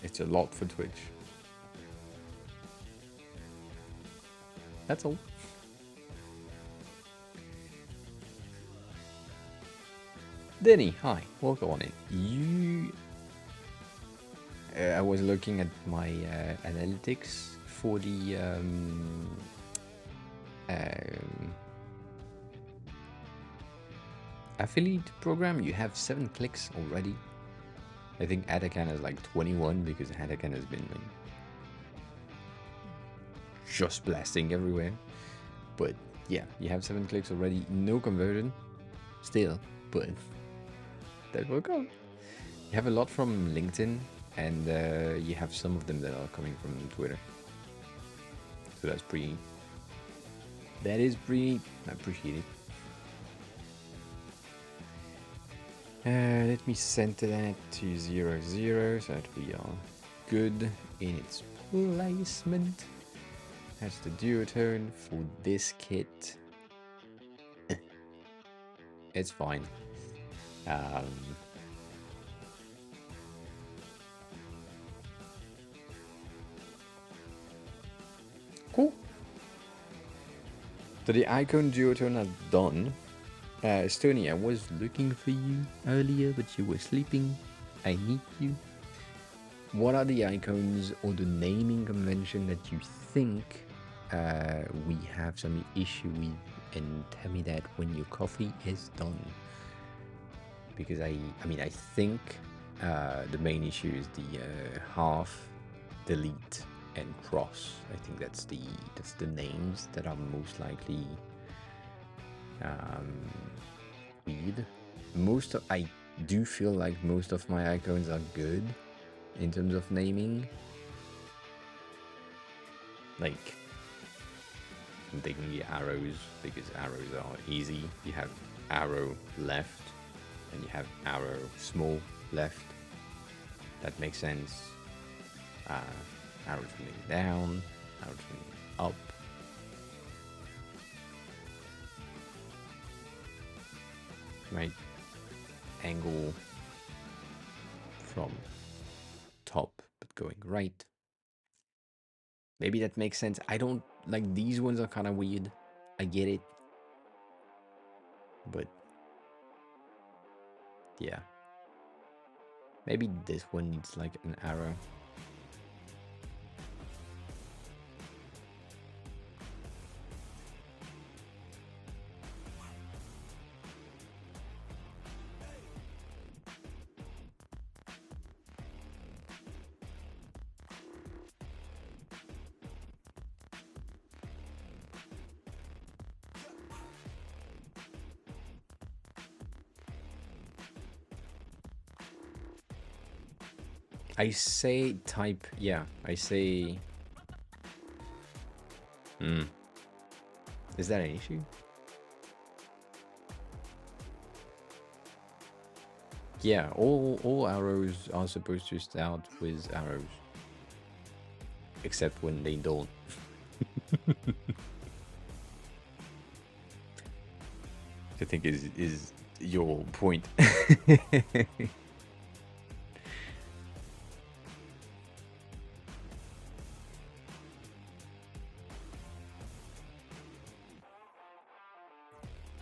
it's a lot for Twitch. That's all. Denny, hi, welcome on in. I was looking at my analytics for the affiliate program. You have 7 clicks already. I think Atakan has like 21 because Atakan has been like just blasting everywhere. But yeah, you have 7 clicks already. No conversion still, but that will come. You have a lot from LinkedIn, and you have some of them that are coming from Twitter. So that's pretty. That is pretty. I appreciate it. Let me center that to 0, 0 so that we are good in its placement. That's the duotone for this kit. It's fine. Cool. So the icon duotone are done. Stony, I was looking for you earlier, but you were sleeping. I need you. what are the icons or the naming convention that you think we have some issue with, and tell me that when your coffee is done. Because I mean, I think the main issue is the half, delete, and cross. I think that's the names that are most likely weird. I do feel like most of my icons are good in terms of naming. Like, I'm taking the arrows because arrows are easy. You have arrow left and you have arrow small left. That makes sense. Arrows moving down, arrows moving up. Right? Angle from top but going right. Maybe that makes sense. I don't like, these ones are kind of weird. I get it. But yeah. Maybe this one needs like an arrow. I say type, yeah, I say... Is that an issue? Yeah, all arrows are supposed to start with arrows. Except when they don't. I think is your point.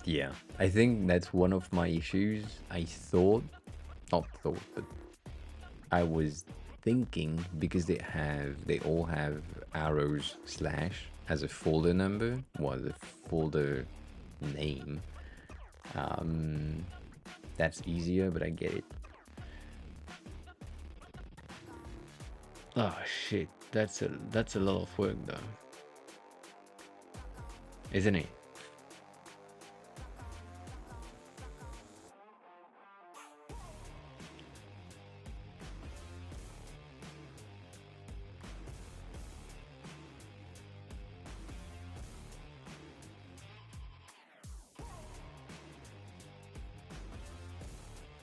Yeah, I think that's one of my issues. Not thought, but I was thinking, because they all have arrows slash as a folder number, was a folder name. That's easier, but I get it. Oh shit, that's a lot of work though, isn't it?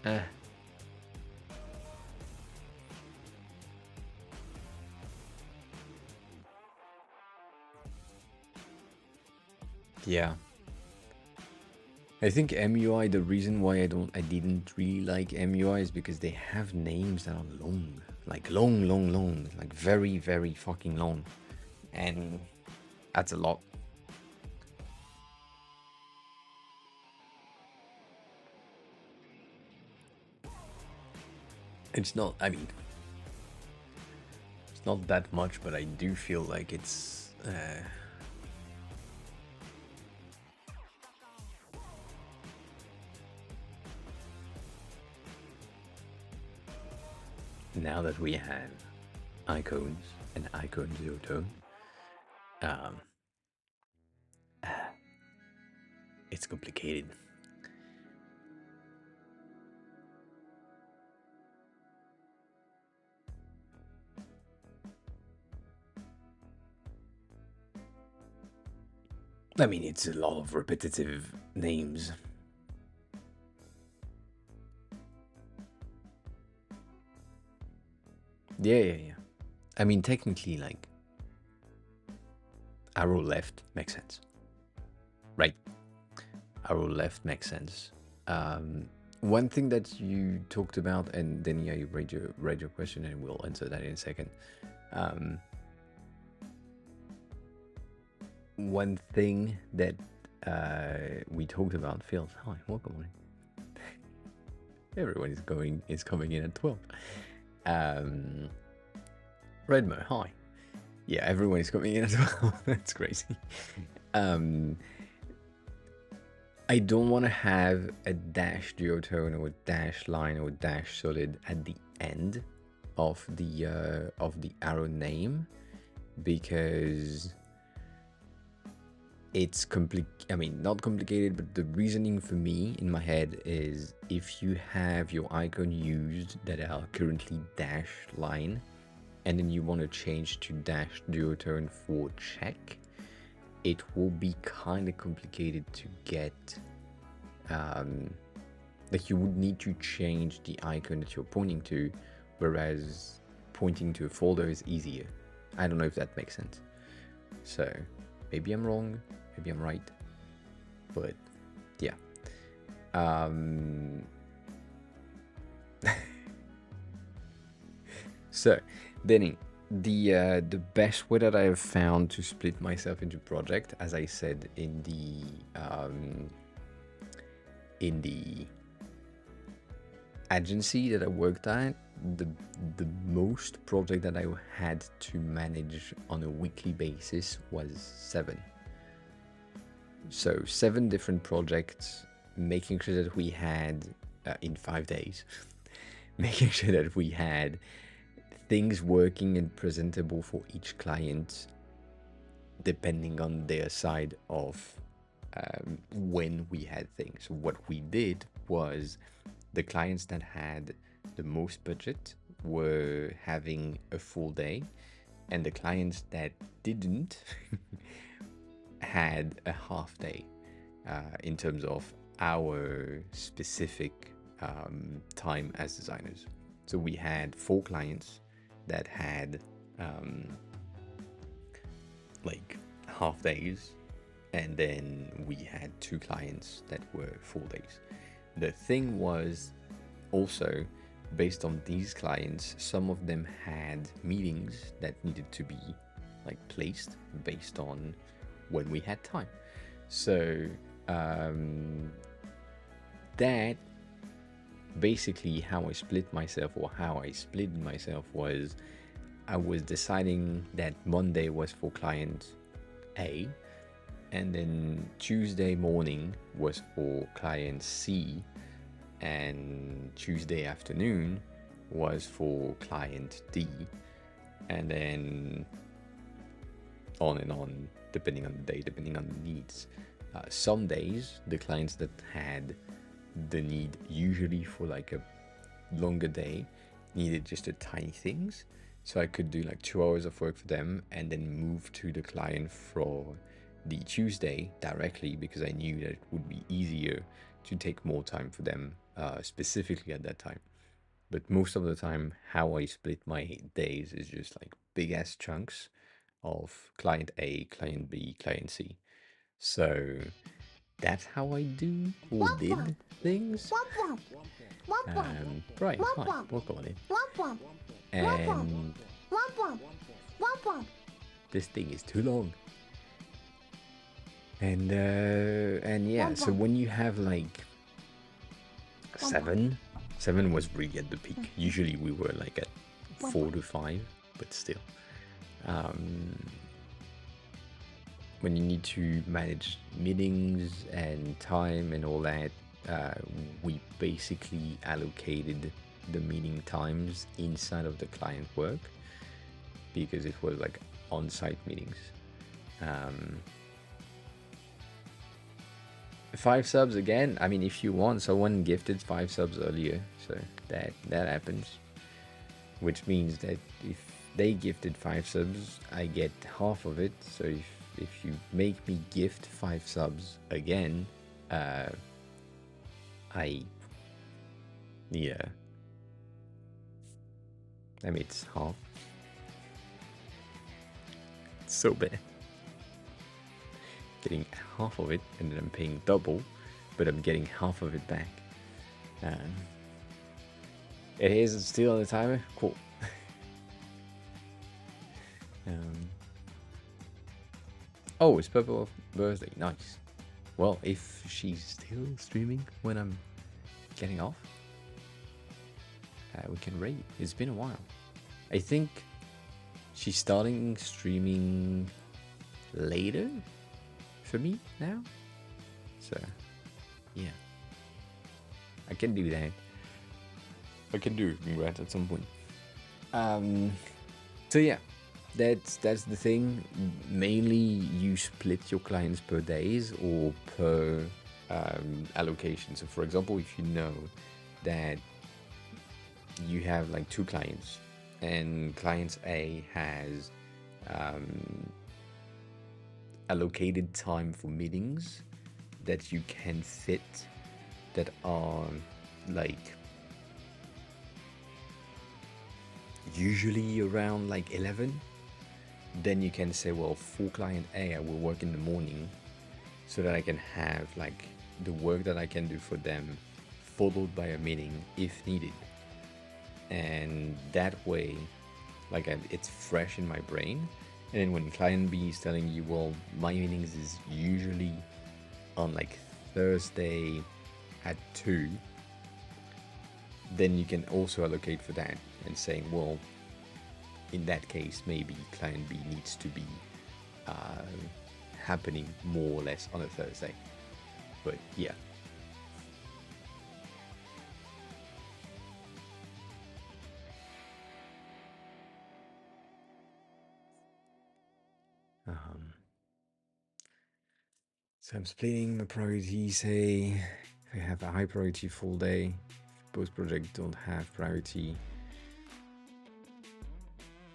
Uh, yeah. I think MUI, the reason why I didn't really like MUI is because they have names that are long. Like long. Like very, very fucking long. And that's a lot. It's not, I mean, it's not that much, but I do feel like it's... now that we have icons and icon zero tone, um, it's complicated. I mean, it's a lot of repetitive names. Yeah. I mean, technically, like, arrow left makes sense. Right? Arrow left makes sense. One thing that you talked about, and then yeah, you read your question, and we'll answer that in a second. One thing that we talked about, Phil. Hi, welcome. Everyone is coming in at 12. Redmo, hi. Yeah, everyone is coming in as well. That's crazy. Um, I don't want to have a dash duotone or dash line or dash solid at the end of the arrow name, because it's I mean, not complicated, but the reasoning for me in my head is if you have your icon used that are currently dash line, and then you want to change to dash duotone for check, it will be kind of complicated to get, like you would need to change the icon that you're pointing to, whereas pointing to a folder is easier. I don't know if that makes sense. So maybe I'm wrong, maybe I'm right, but yeah. So, Denny, the best way that I have found to split myself into project, as I said in the agency that I worked at, the most project that I had to manage on a weekly basis was 7. So 7 different projects, making sure that we had in 5 days, making sure that we had things working and presentable for each client, depending on their side of when we had things. So what we did was the clients that had the most budget were having a full day, and the clients that didn't had a half day in terms of our specific time as designers. So we had 4 clients that had like half days, and then we had 2 clients that were full days. The thing was also, based on these clients, some of them had meetings that needed to be like placed based on when we had time. So that basically how I split myself, or how I split myself was, I was deciding that Monday was for client A, and then Tuesday morning was for client C, and Tuesday afternoon was for client D, and then on and on, depending on the day, depending on the needs. Some days, the clients that had the need, usually for like a longer day, needed just a tiny things. So I could do like 2 hours of work for them and then move to the client for the Tuesday directly, because I knew that it would be easier to take more time for them, specifically at that time. But most of the time, how I split my days is just like big ass chunks of client A, client B, client C. So that's how I do or did things. Brian, hi, welcome on in. And this thing is too long. And yeah, so when you have like 7 was really at the peak. Usually we were like at 4 to 5, but still. When you need to manage meetings and time and all that, we basically allocated the meeting times inside of the client work, because it was like on-site meetings. 5 subs again. I mean, if you want, someone gifted 5 subs earlier, so that happens, which means that if they gifted 5 subs, I get half of it. So if you make me gift 5 subs again, yeah, I mean, it's half. It's so bad. Getting half of it, and then I'm paying double, but I'm getting half of it back. It is still on the timer. Cool. Oh, it's Purple birthday. Nice. Well, if she's still streaming when I'm getting off, we can raid. It's been a while. I think she's starting streaming later for me now. So, yeah. I can do that. I can do Congrats at some point. So yeah, that's the thing. Mainly, you split your clients per days or per allocation. So, for example, if you know that you have like two clients, and clients A has allocated time for meetings that you can fit that are like usually around like 11, then you can say, well, for client A, I will work in the morning so that I can have like the work that I can do for them followed by a meeting if needed. And that way, like it's fresh in my brain. And then when client B is telling you, well, my meetings is usually on like Thursday at 2, then you can also allocate for that and saying, well, in that case, maybe client B needs to be happening more or less on a Thursday. But yeah. So I'm splitting my priorities. Say if I have a high priority full day, if both projects don't have priority.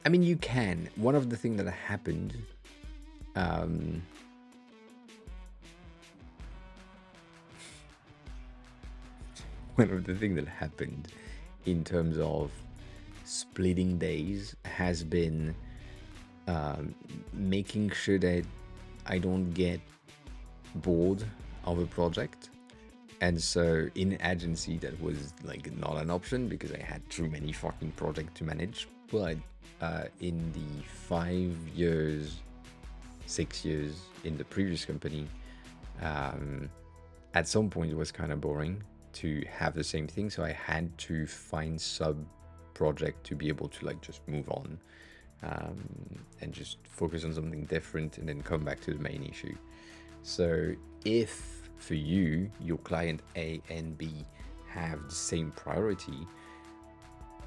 I mean, you can. One of the things that happened, one of the things that happened in terms of splitting days has been making sure that I don't get bored of a project. And so in agency, that was like not an option because I had too many fucking projects to manage. But in the 5 years, 6 years in the previous company, at some point it was kind of boring to have the same thing. So I had to find sub project to be able to like just move on and just focus on something different and then come back to the main issue. So if for you, your client A and B have the same priority,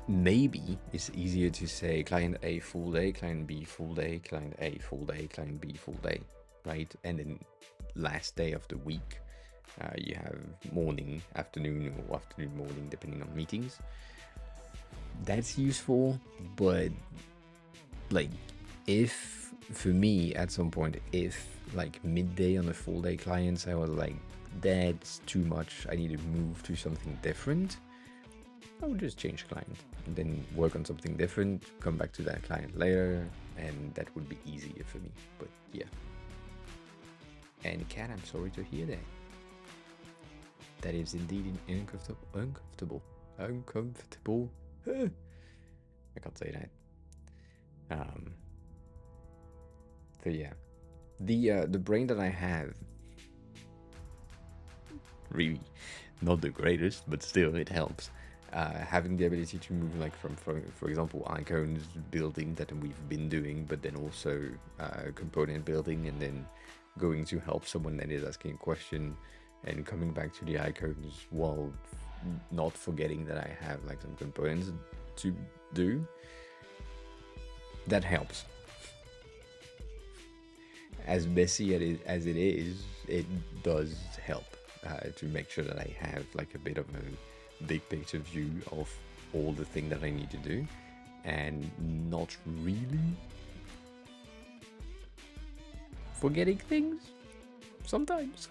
maybe it's easier to say client A full day, client B full day, client A full day, client B full day, right? And then last day of the week, you have morning, afternoon, or afternoon, morning, depending on meetings. That's useful, but like if for me at some point, if like midday on a full day clients, I was like, that's too much, I need to move to something different, I would just change client and then work on something different, come back to that client later, and that would be easier for me. But yeah. And Kat, I'm sorry to hear that. That is indeed uncomfortable. I can't say that. So yeah, the brain that I have, really not the greatest, but still it helps. Having the ability to move like from for example, icons building that we've been doing, but then also component building, and then going to help someone that is asking a question and coming back to the icons while not forgetting that I have like some components to do. That helps. As messy as it is, it does help to make sure that I have like a bit of a big picture view of all the things that I need to do, and not really forgetting things sometimes.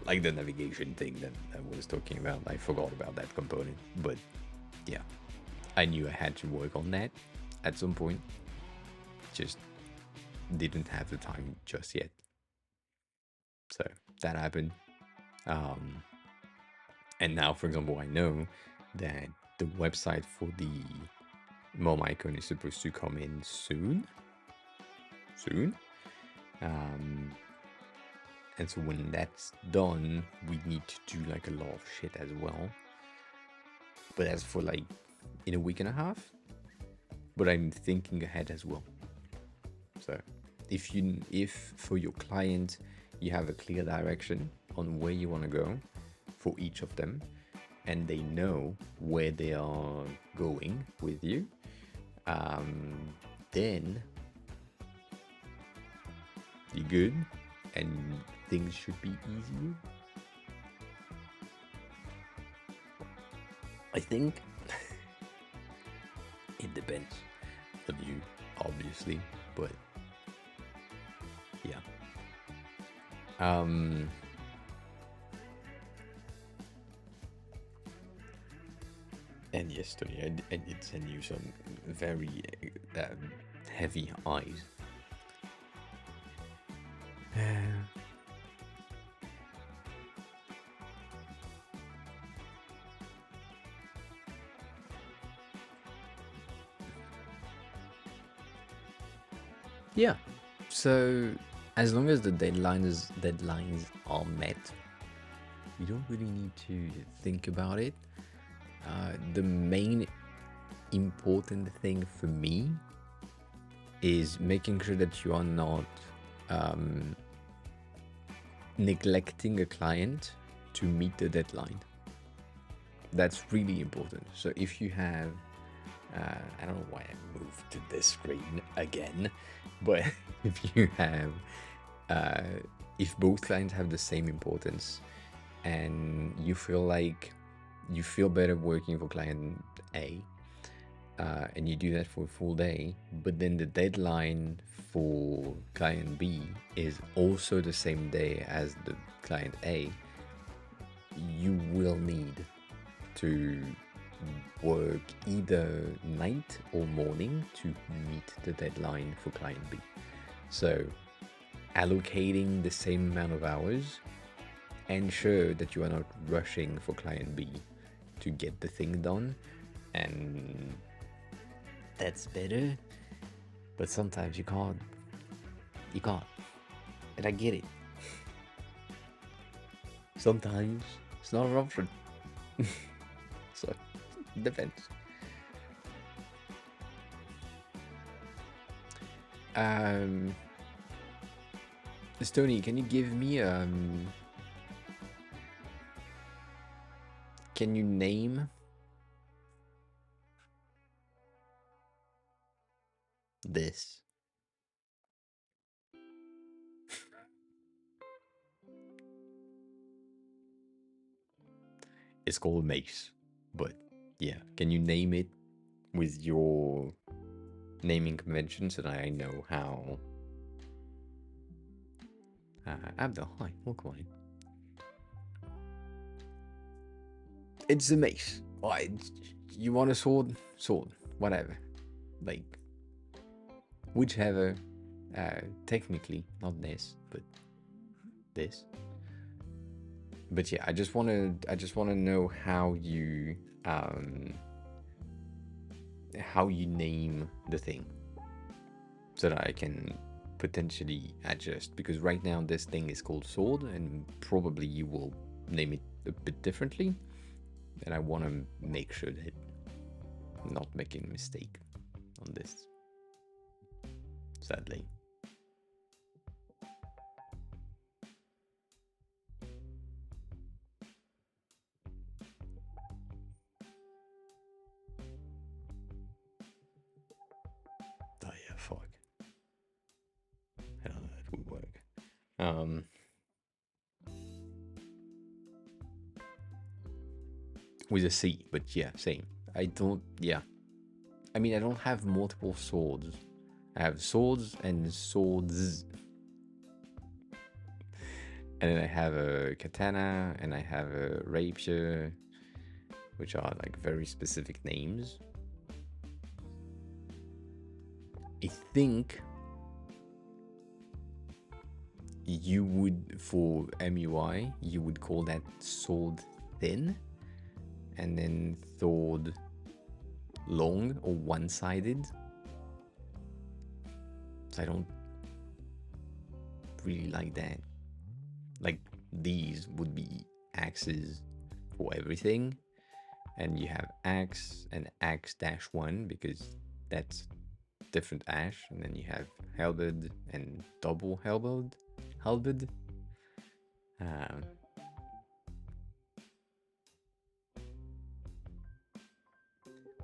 Like the navigation thing that I was talking about, I forgot about that component, but yeah, I knew I had to work on that at some point, just didn't have the time just yet. So that happened. And now, for example, I know that the website for the mom icon is supposed to come in soon. And so when that's done, we need to do like a lot of shit as well. But that's for like in a week and a half. but I'm thinking ahead as well. So if for your client you have a clear direction on where you want to go for each of them, and they know where they are going with you, then you're good and things should be easier. I think it depends on you, obviously, but yeah. And yes, Tony, I did send you some very heavy eyes. Yeah. So as long as the deadlines are met, you don't really need to think about it. The main important thing for me is making sure that you are not neglecting a client to meet the deadline. That's really important. So if you have, I don't know why I moved to this screen again, but if you have, if both clients have the same importance and you feel like you feel better working for client A, and you do that for a full day, but then the deadline for client B is also the same day as the client A, you will need to work either night or morning to meet the deadline for client B. So allocating the same amount of hours, ensure that you are not rushing for client B to get the thing done, and that's better. But sometimes you can't, and I get it. Sometimes it's not an option. So it depends. Stony, can you give me can you name this? It's called mace, but yeah, can you name it with your naming convention so that I know how? Abdel, hi, welcome on. It's a mace. Why? You want a sword? Sword, whatever. Like, whichever. Technically, not this, but this. But yeah, I just wanna know how you name the thing, so that I can potentially adjust, because right now this thing is called sword and probably you will name it a bit differently, and I want to make sure that I'm not making a mistake on this, sadly. Oh yeah, fuck, I don't know if it would work. With a C, but yeah, same. I don't, yeah, I mean, I don't have multiple swords. I have swords and swords. And then I have a katana and I have a rapier, which are like very specific names. I think you would, for MUI, you would call that sword thin, and then sword long or one-sided. So I don't really like that. Like, these would be axes for everything, and you have axe and axe -1 because That's different ash, and then you have halberd and double halberd. Halberd. Um,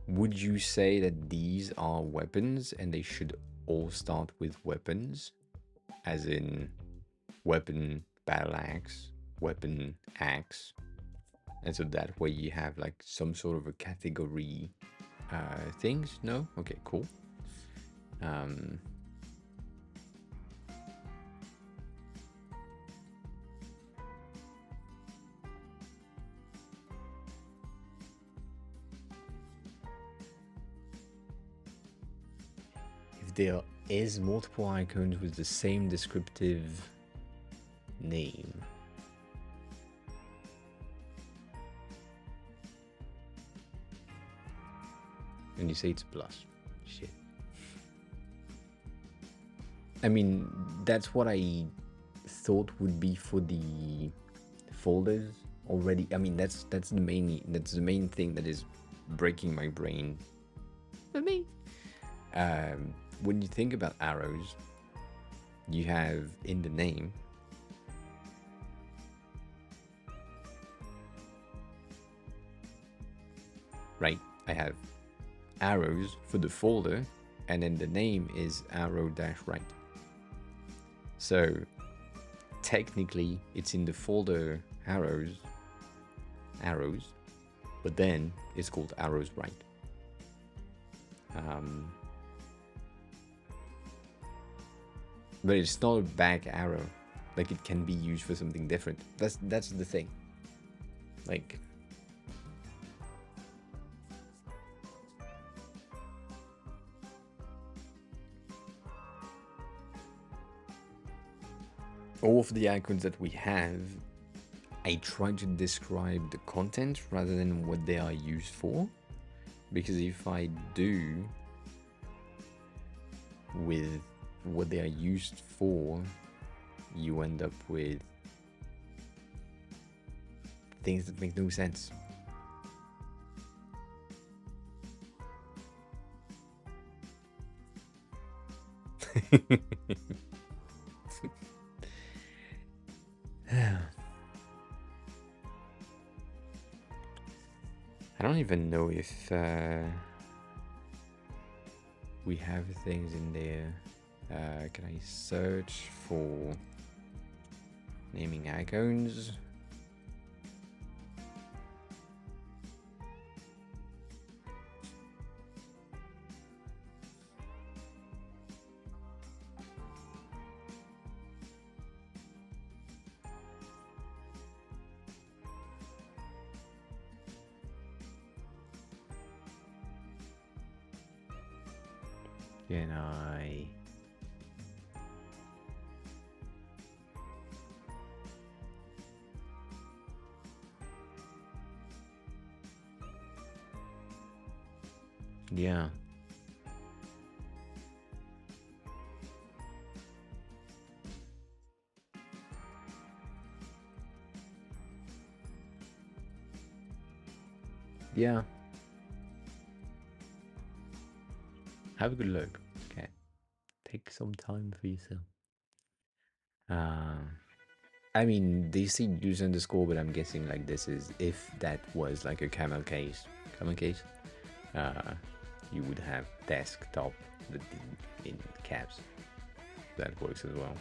would you say that these are weapons and they should all start with weapons, as in weapon, battle axe, weapon, axe, and so that way you have like some sort of a category things? No? Okay, cool. Um, if there is multiple icons with the same descriptive name, and you say it's plus, shit. I mean, that's what I thought would be for the folders already. I mean, that's the main thing that is breaking my brain. For me, when you think about arrows, you have in the name right. I have arrows for the folder, and then the name is arrow-right. So technically it's in the folder arrows, but then it's called arrows right. But it's not a back arrow. Like, it can be used for something different. That's the thing. Like, all of the icons that we have, I try to describe the content rather than what they are used for, because if I do with what they are used for, you end up with things that make no sense. I don't even know if we have things in there. Can I search for naming icons? Can I? Yeah. Yeah. Have a good look. Okay. Take some time for yourself. I mean, they say use underscore, but I'm guessing like this is if that was like a camel case, you would have desktop the D in caps. That works as well.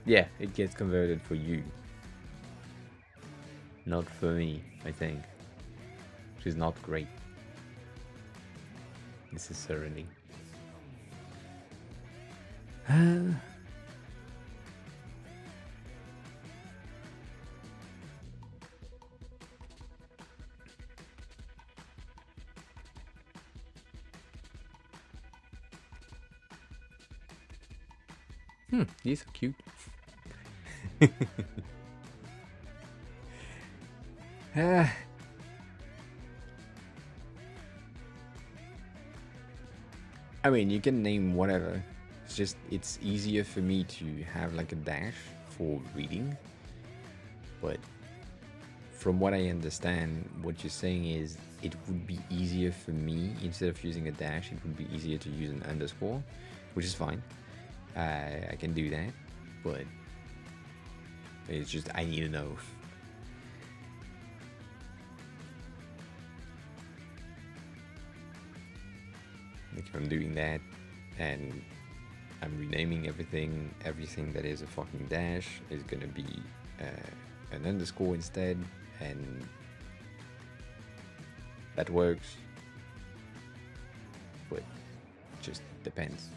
Yeah, it gets converted for you. Not for me, I think. Which is not great. Necessarily. He's so cute. I mean, you can name whatever. it's easier for me to have like a dash for reading, but from what I understand, what you're saying is it would be easier for me, instead of using a dash, it would be easier to use an underscore, which is fine. I can do that, but it's just I need to know. Like if I'm doing that and I'm renaming everything that is a fucking dash is gonna be an underscore instead, and that works, but it just depends.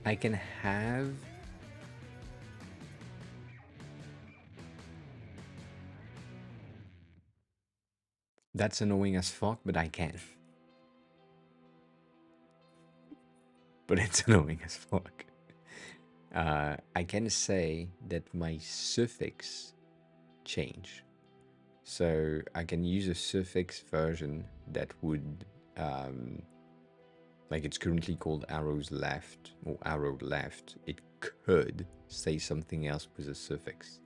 I can have that's annoying as fuck, but I can. But it's annoying as fuck. I can say that my suffix change. So I can use a suffix version that would, like it's currently called arrows left or arrow left. It could say something else with a suffix.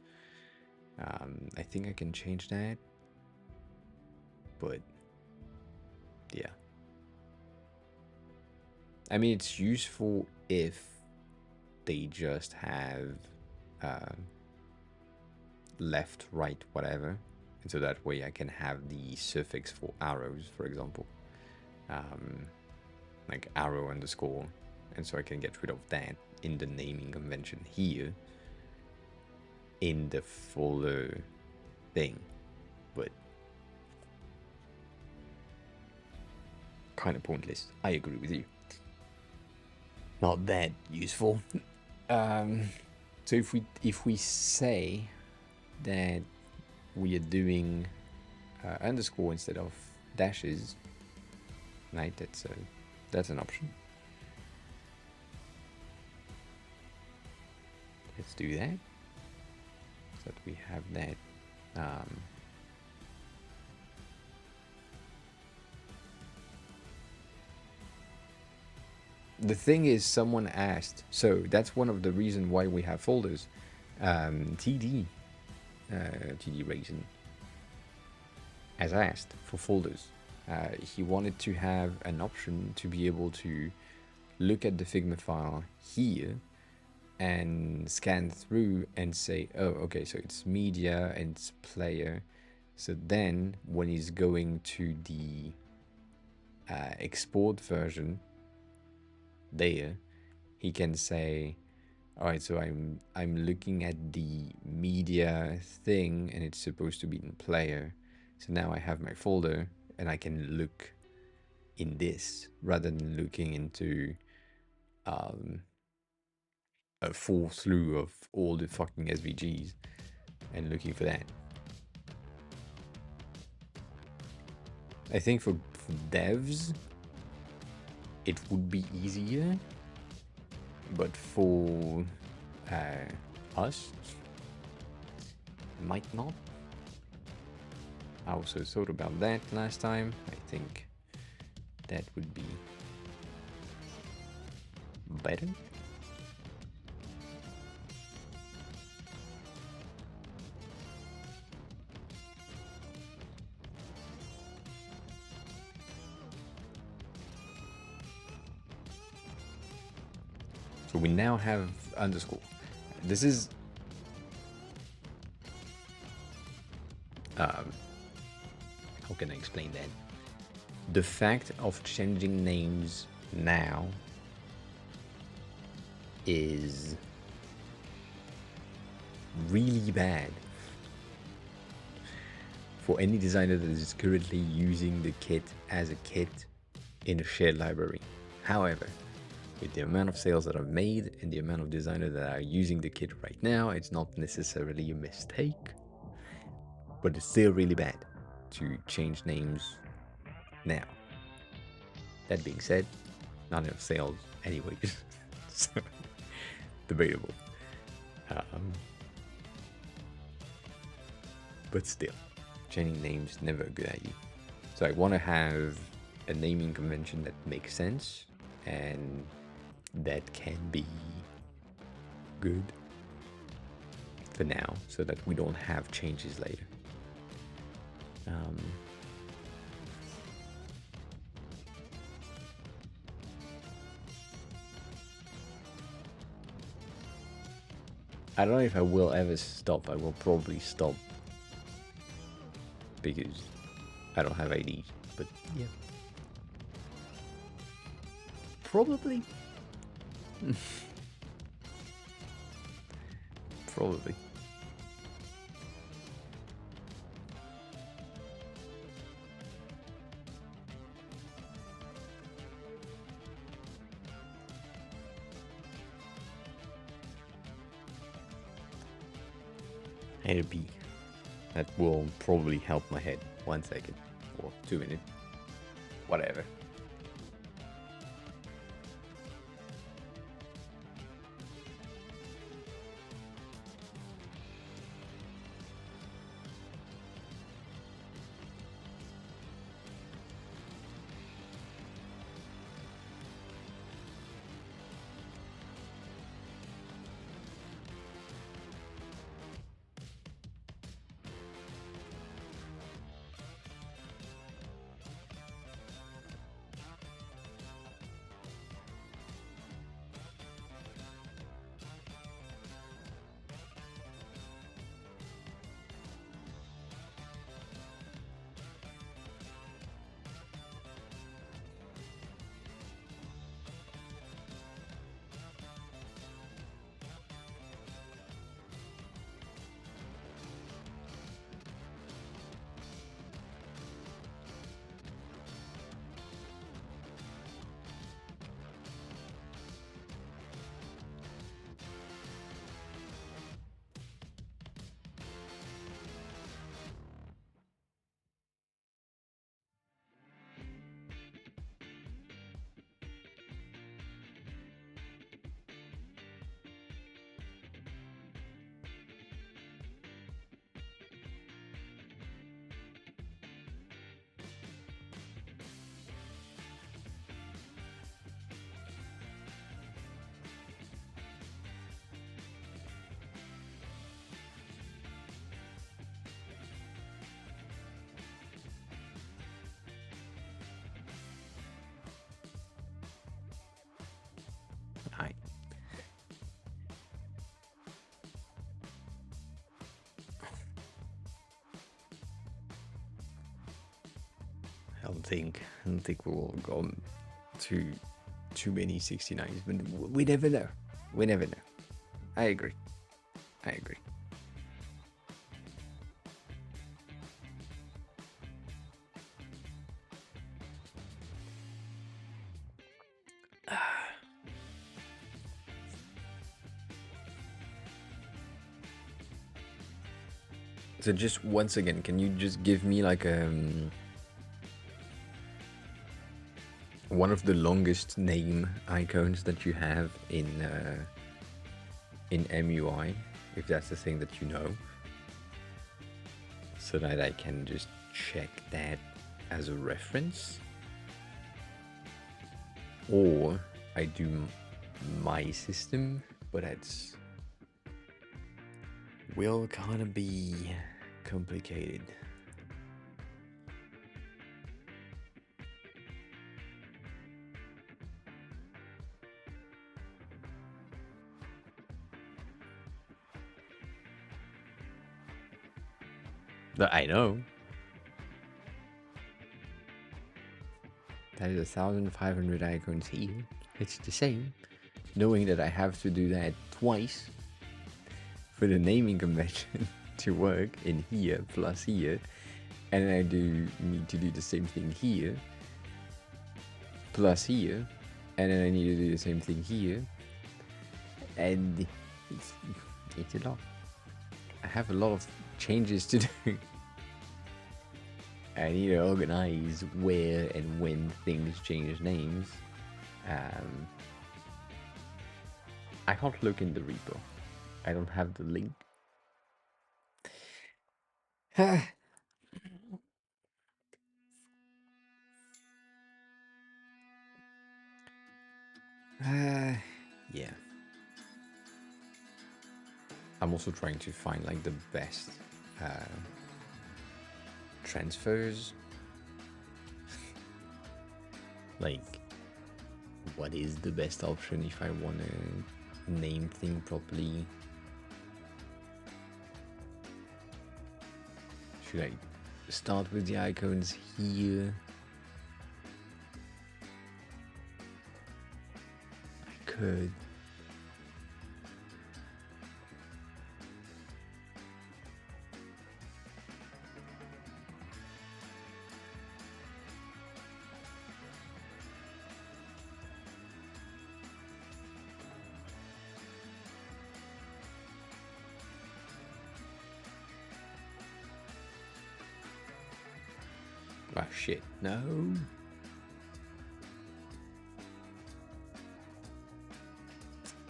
I think I can change that, but yeah. I mean, it's useful if they just have left, right, whatever. And so that way I can have the suffix for arrows, for example. Like arrow underscore. And so I can get rid of that in the naming convention here in the folder thing. But kind of pointless. I agree with you. Not that useful. So if we say that we are doing underscore instead of dashes, right? That's an option. Let's do that so that we have that. The thing is, someone asked, so that's one of the reasons why we have folders. TD Raisin has asked for folders. He wanted to have an option to be able to look at the Figma file here and scan through and say, oh, okay, so it's media and it's player. So then when he's going to the export version there, he can say, all right, so I'm looking at the media thing and it's supposed to be in player. So now I have my folder and I can look in this rather than looking into a full slew of all the fucking SVGs and looking for that. I think for devs, it would be easier, but for us, might not. I also thought about that last time. I think that would be better. So we now have underscore. This is how can I explain that? The fact of changing names now is really bad for any designer that is currently using the kit as a kit in a shared library. However, with the amount of sales that are made and the amount of designers that are using the kit right now, it's not necessarily a mistake, but it's still really bad to change names now. That being said, not enough sales anyways, so debatable. Um, but still, changing names never a good idea. So I want to have a naming convention that makes sense and that can be good for now, so that we don't have changes later. I don't know if I will ever stop. I will probably stop because I don't have ADHD. But yeah, probably. Probably. A B. That will probably help my head. 1 second. Or 2 minutes. Whatever. Hi. I don't think we will go to too many 69s, but we never know. We never know. I agree. I agree. So just once again, can you just give me like one of the longest name icons that you have in MUI, if that's the thing that you know, so that I can just check that as a reference, or I do my system, but that's will kind of be complicated. But I know that is 1,500 icons here. It's the same, knowing that I have to do that twice for the naming convention to work in here plus here, and then I do need to do the same thing here plus here, and then I need to do the same thing here, and it's a lot. I have a lot of changes to do. I need to organize where and when things change names. I can't look in the repo. I don't have the link. Yeah. I'm also trying to find like the best transfers. Like, what is the best option if I want to name thing properly? Should I start with the icons here? I could. Ah, shit. No.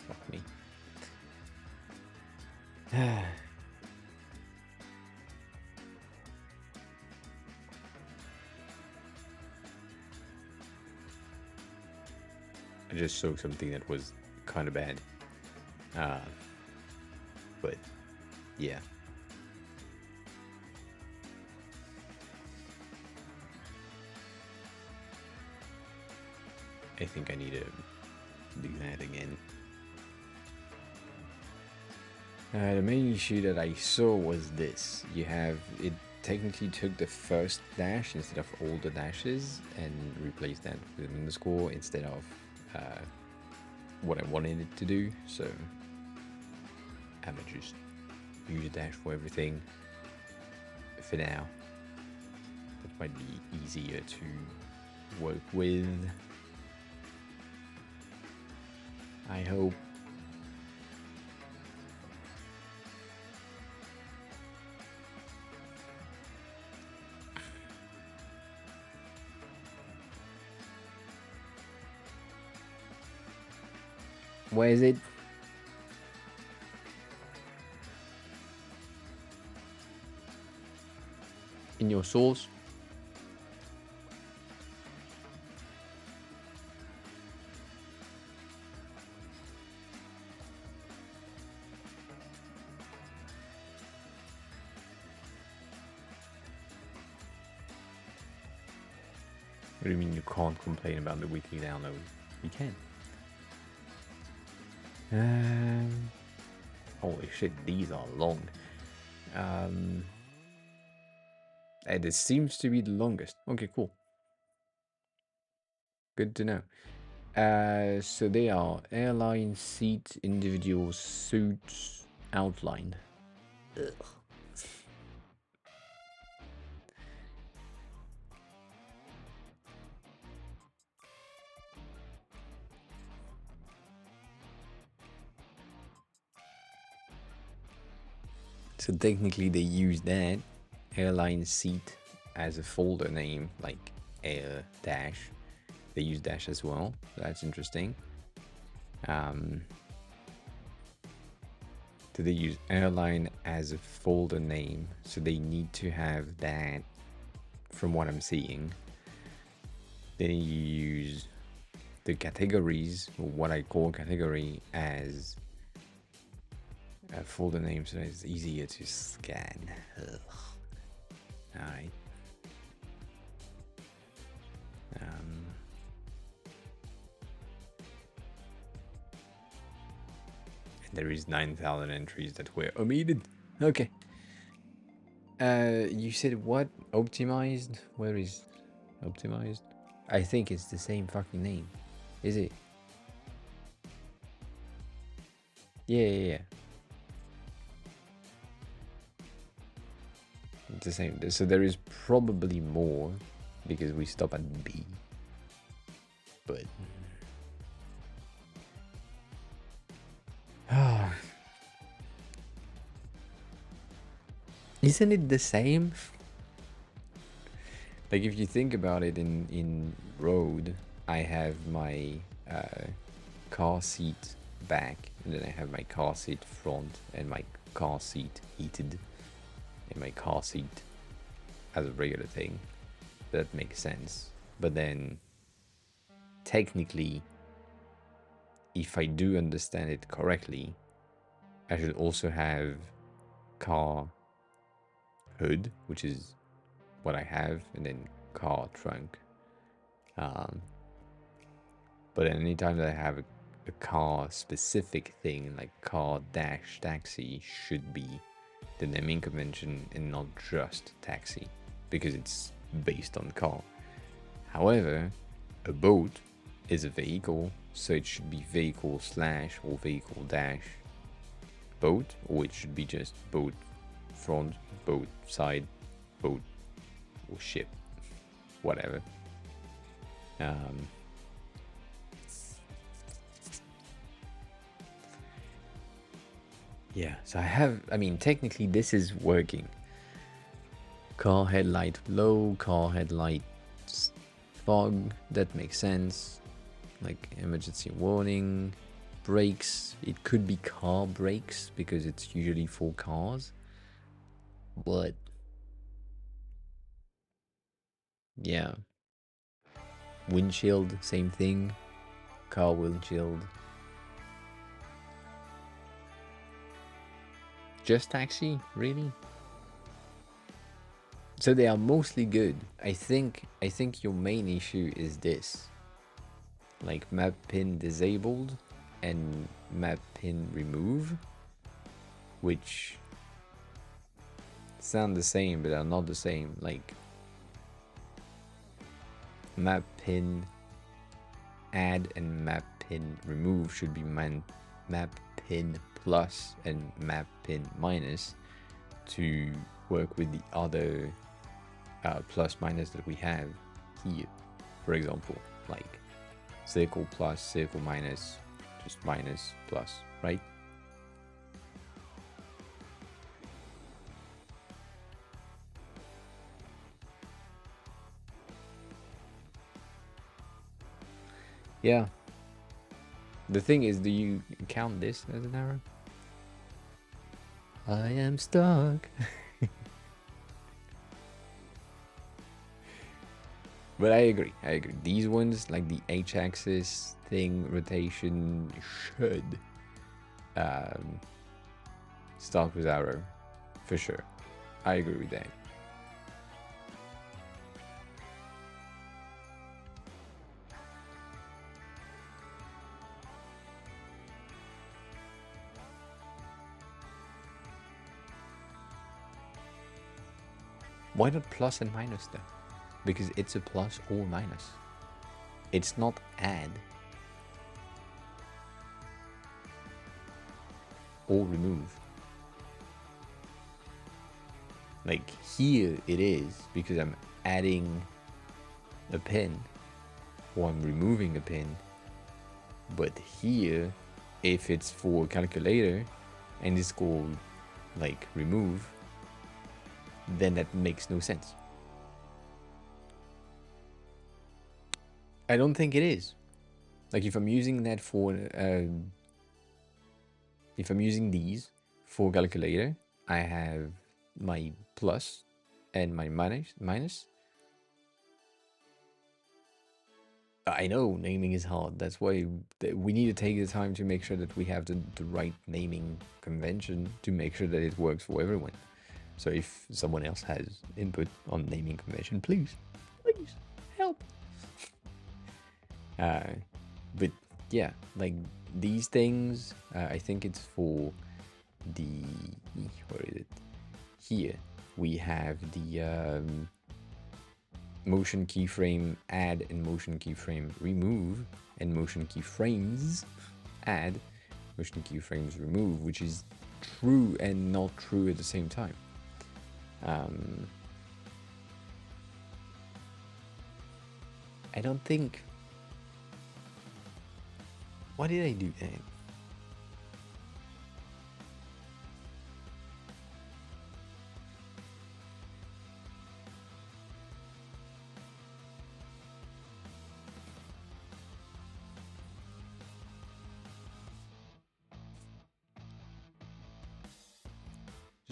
Fuck me. I just saw something that was kind of bad. But yeah. I think I need to do that again. The main issue that I saw was this. You have, it technically took the first dash instead of all the dashes and replaced that with an underscore instead of what I wanted it to do. So I'm gonna just use a dash for everything for now. That might be easier to work with. I hope. Where is it? In your source? What do you mean you can't complain about the weekly download? You can. Holy shit, these are long. And it seems to be the longest. Okay, cool. Good to know. So they are airline seat, individual suits, outline. Ugh. So technically they use that airline seat as a folder name, like air dash. They use dash as well. So that's interesting. So they use airline as a folder name. So they need to have that from what I'm seeing. Then you use the categories, or what I call category, as a folder name, so it's easier to scan. Ugh. Alright. There is 9,000 entries that were omitted. Okay. You said what? Optimized? Where is optimized? I think it's the same fucking name. Is it? Yeah. It's the same. So there is probably more because we stop at B. But isn't it the same? Like if you think about it, in road, I have my car seat back, and then I have my car seat front and my car seat heated and my car seat as a regular thing. That makes sense. But then technically, if I do understand it correctly, I should also have car hood, which is what I have, and then car trunk. But anytime that I have a car specific thing, like car dash taxi, should be the naming convention and not just taxi, because it's based on car. However, a boat is a vehicle, so it should be vehicle slash or vehicle dash boat, or it should be just boat front, boat side, boat or ship, whatever. Yeah, so I mean, technically this is working. Car headlight low, car headlight fog, that makes sense. Like emergency warning, brakes, it could be car brakes because it's usually for cars. But yeah, windshield, same thing, car windshield. Just taxi, really? So they are mostly good. I think your main issue is this. Like map pin disabled and map pin remove, which sound the same but are not the same. Like map pin add and map pin remove should be map pin plus and map pin minus to work with the other plus minus that we have here. For example, like circle plus, circle minus, just minus plus, right? Yeah. The thing is, do you count this as an arrow? I am stuck. But I agree. These ones, like the H-axis thing, rotation, should start with arrow, for sure. I agree with that. Why not plus and minus though? Because it's a plus or minus. It's not add or remove. Like here it is because I'm adding a pin or I'm removing a pin. But here, if it's for calculator and it's called like remove, then that makes no sense. I don't think it is. Like if I'm using that for, if I'm using these for calculator, I have my plus and my minus. I know naming is hard. That's why we need to take the time to make sure that we have the right naming convention to make sure that it works for everyone. So if someone else has input on naming convention, please help. But yeah, like these things, I think it's for the, where is it? Here we have the motion keyframe add and motion keyframe remove and motion keyframes add, motion keyframes remove, which is true and not true at the same time. I don't think. What did I do then?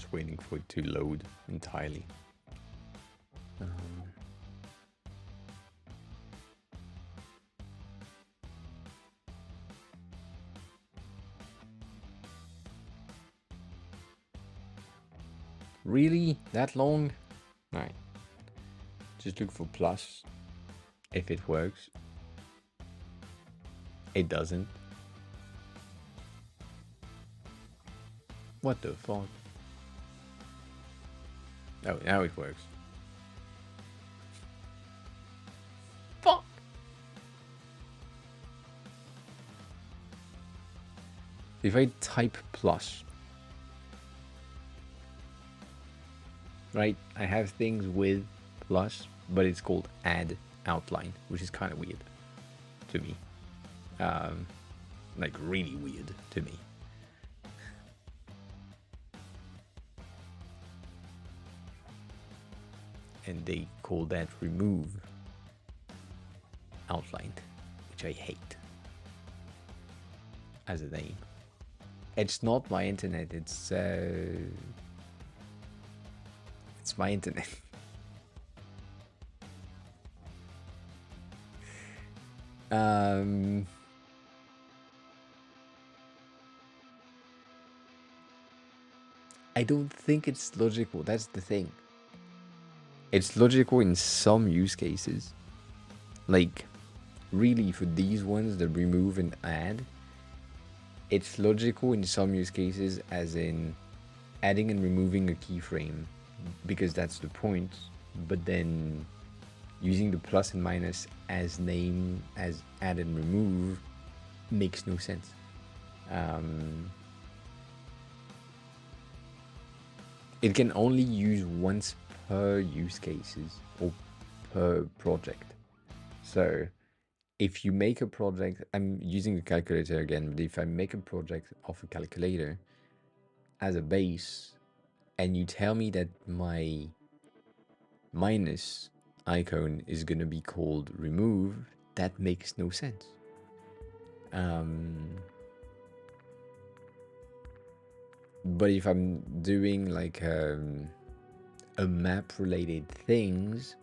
just waiting for it to load entirely. Really? That long? Alright. Just look for plus. If it works. It doesn't. What the fuck? Oh, now it works. Fuck! If I type plus, right, I have things with plus, but it's called add outline, which is kind of weird to me. Like really weird to me. And they call that remove outline, which I hate as a name. It's not my internet, it's my internet. I don't think it's logical, that's the thing. It's logical in some use cases. Like, really, for these ones, the remove and add, it's logical in some use cases, as in adding and removing a keyframe, because that's the point. But then using the plus and minus as name, as add and remove, makes no sense. It can only use once per use cases or per project. So if you make a project, I'm using a calculator again, but if I make a project of a calculator as a base, and you tell me that my minus icon is going to be called remove, that makes no sense. But if I'm doing like a map related things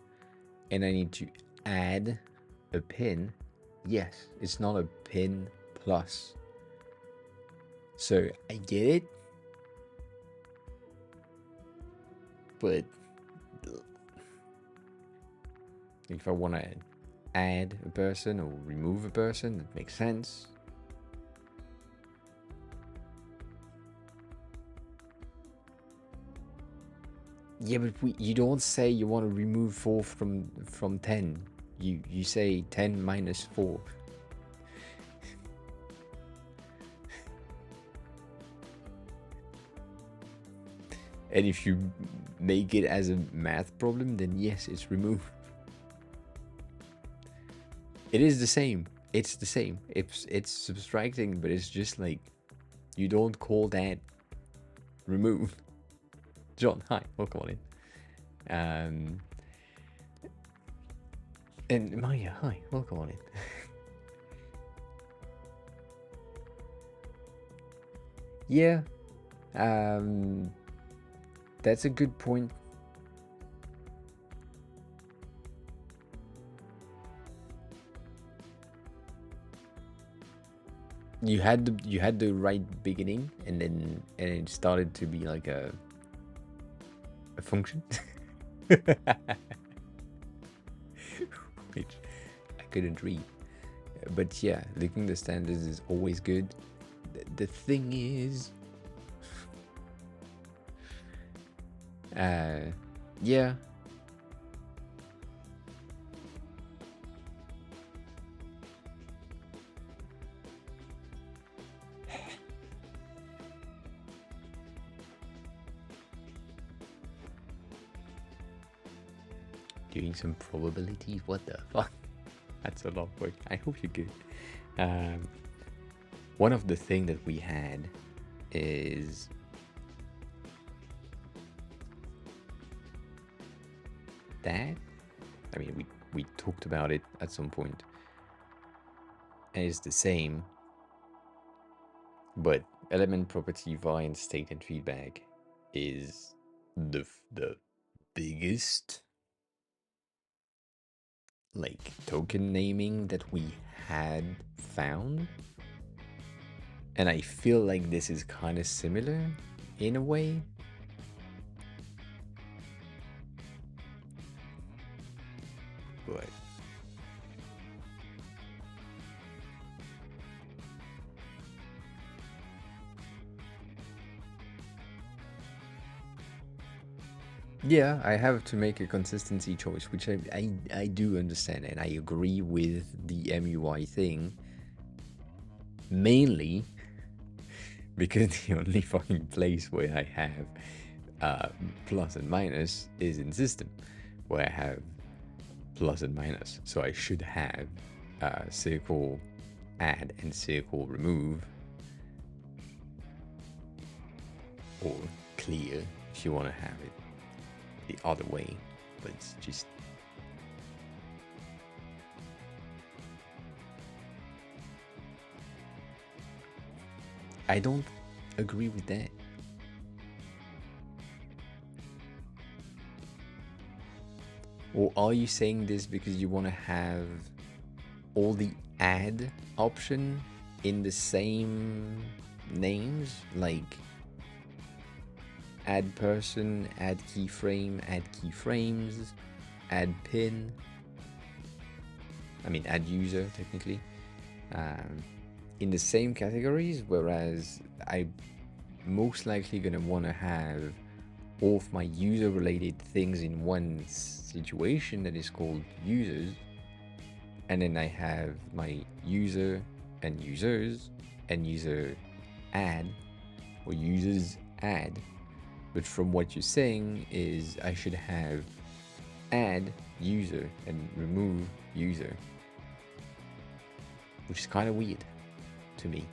and I need to add a pin, yes, it's not a pin plus. So I get it, but if I want to add a person or remove a person, that makes sense. Yeah, but you don't say you want to remove 4 from 10. You say 10 minus 4. And if you make it as a math problem, then yes, it's removed. It is the same. It's the same. It's subtracting, but it's just like, you don't call that remove. John, hi, welcome on in. And Maya, hi, welcome on in. Yeah, that's a good point. You had the right beginning, and then it started to be like a function. Which I couldn't read. But yeah, looking the standards is always good. The thing is, yeah. Doing some probabilities? What the fuck? That's a lot of work. I hope you're good. One of the things that we had is that, I mean, we talked about it at some point, and it's the same, but element, property, variant, state, and feedback is the biggest like token naming that we had found, and I feel like this is kind of similar in a way. But yeah, I have to make a consistency choice, which I do understand, and I agree with the MUI thing, mainly because the only fucking place where I have plus and minus is in system, where I have plus and minus. So I should have circle add and circle remove, or clear if you want to have it the other way, but it's just I don't agree with that. Or are you saying this because you want to have all the add option in the same names, like add person, add keyframe, add keyframes, add pin? I mean, add user technically, in the same categories, whereas I most likely gonna want to have all of my user related things in one situation that is called users, and then I have my user and users and user add or users add. But from what you're saying is I should have add user and remove user, which is kind of weird to me.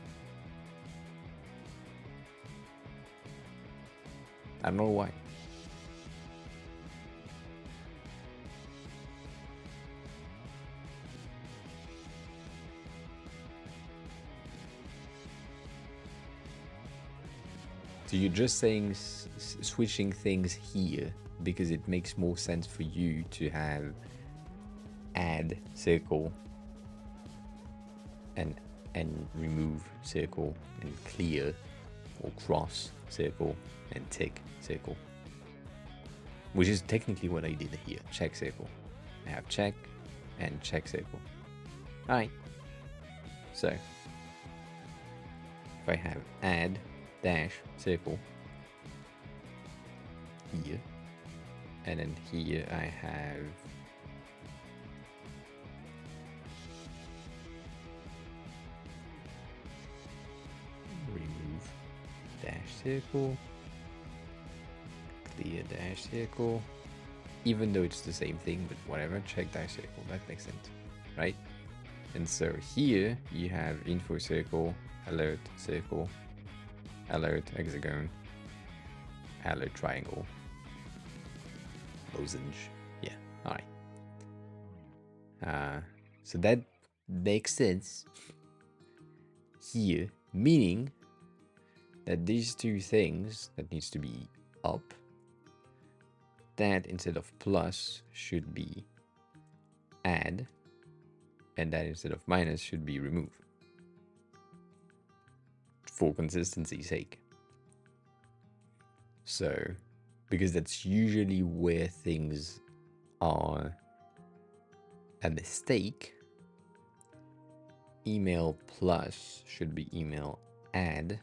I don't know why. So you're just saying switching things here because it makes more sense for you to have add circle and remove circle and clear or cross circle and tick circle, which is technically what I did here. Check circle. I have check and check circle. Alright. So if I have add dash circle here, and then here I have remove dash circle, clear dash circle, even though it's the same thing, but whatever, check dash circle, that makes sense, right? And so here you have info circle, alert circle, alert hexagon, alert triangle, lozenge. Yeah, all right. So that makes sense here, meaning that these two things that needs to be up, that instead of plus should be add, and that instead of minus should be remove, for consistency's sake. So, because that's usually where things are a mistake, email plus should be email add,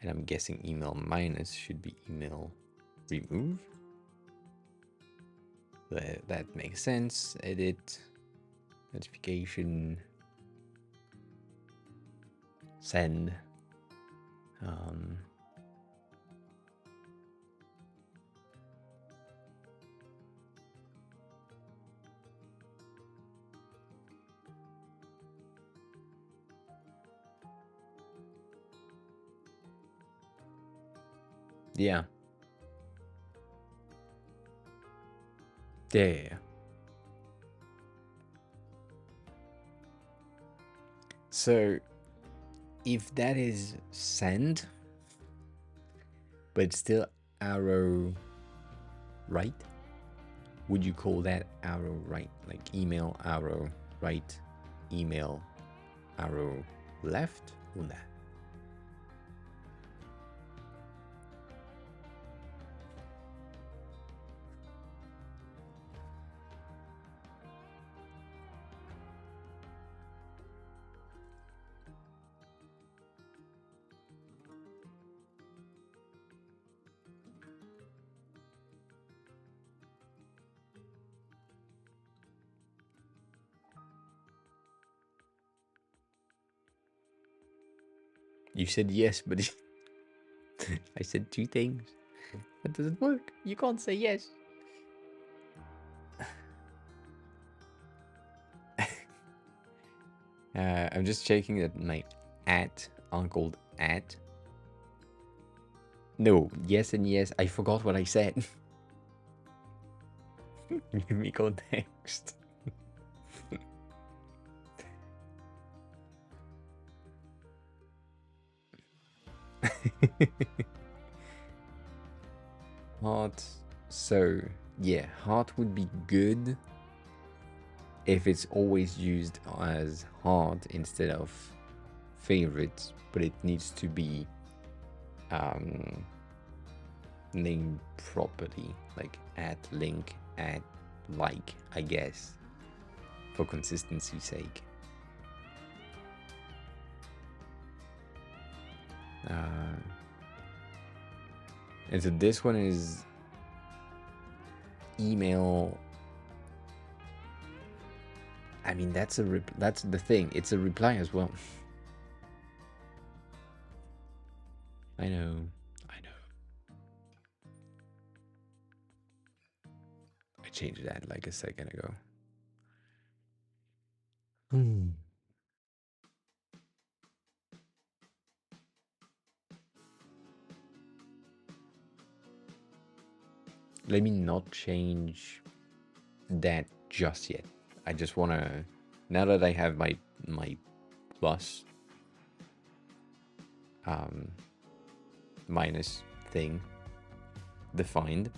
and I'm guessing email minus should be email remove. That makes sense. Edit, notification, send. Yeah. Yeah. So if that is send, but still arrow right? Would you call that arrow right? Like email arrow right, email arrow left, or that? You said yes, but I said two things. That doesn't work. You can't say yes. I'm just checking that my at aren't called at. No, yes and yes. I forgot what I said. Give me context. Heart. So, yeah, heart would be good if it's always used as heart instead of favorites, but it needs to be named properly, like at link, at like, I guess, for consistency's sake. And so this one is email. I mean, that's the thing. It's a reply as well. I know. I changed that like a second ago. Let me not change that just yet. I just wanna, now that I have my plus minus thing defined,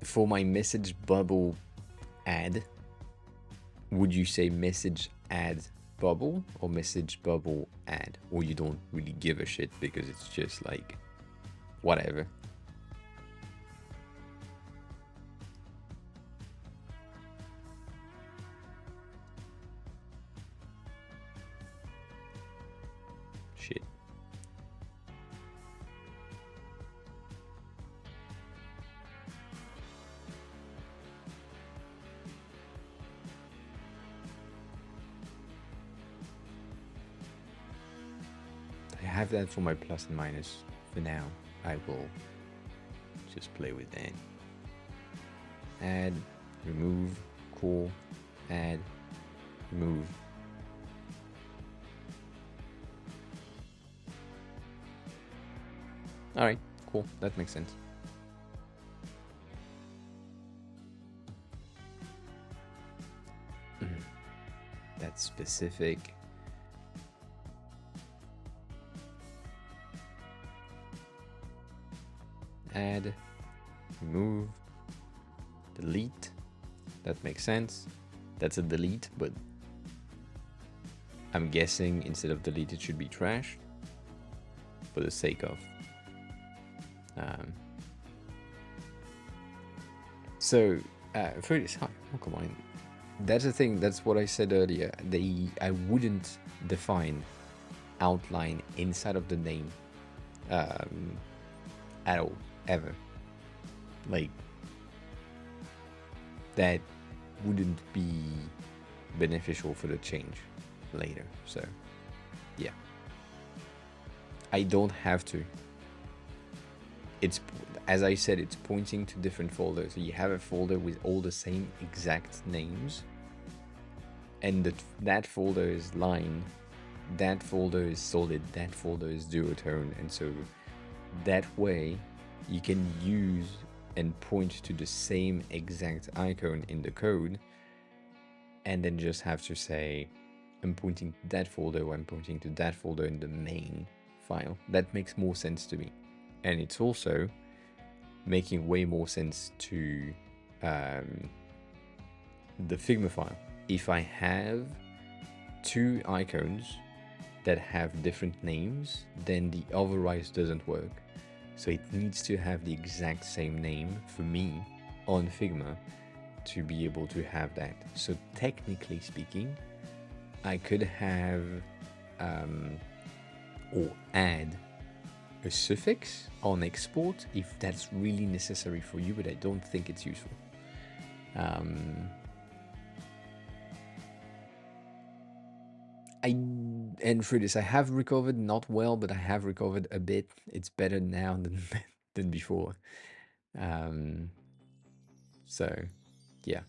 for my message bubble add, would you say message add bubble or message bubble add? Or you don't really give a shit because it's just like whatever? Shit. I have that for my plus and minus for now. I will just play with that. Add, remove, call, add, remove. All right, cool. That makes sense. That's specific. Add, remove, delete. That makes sense. That's a delete, but I'm guessing instead of delete it should be trash for the sake of for this, oh, come on, that's the thing. That's what I said earlier. I wouldn't define outline inside of the name at all, ever. Like, that wouldn't be beneficial for the change later. So yeah, I don't have to. It's, as I said, it's pointing to different folders. So you have a folder with all the same exact names, and that folder is line, that folder is solid, that folder is duotone, and so that way you can use and point to the same exact icon in the code, and then just have to say, I'm pointing to that folder, or I'm pointing to that folder in the main file. That makes more sense to me. And it's also making way more sense to the Figma file. If I have two icons that have different names, then the override doesn't work. So it needs to have the exact same name for me on Figma to be able to have that. So technically speaking, I could have or add a suffix on export if that's really necessary for you, but I don't think it's useful. And for this, I have recovered, not well, but I have recovered a bit. It's better now than before. So, yeah.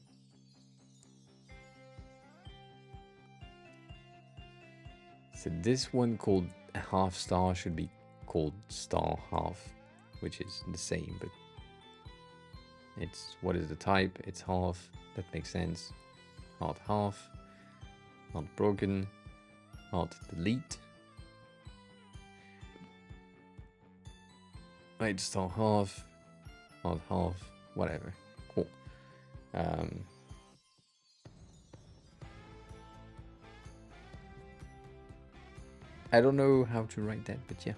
So this one called half star should be called star half, which is the same, but it's, what is the type? It's half. That makes sense. Hard half, not broken, hard delete. Right, star half, hard half, whatever. Cool. I don't know how to write that, but yeah.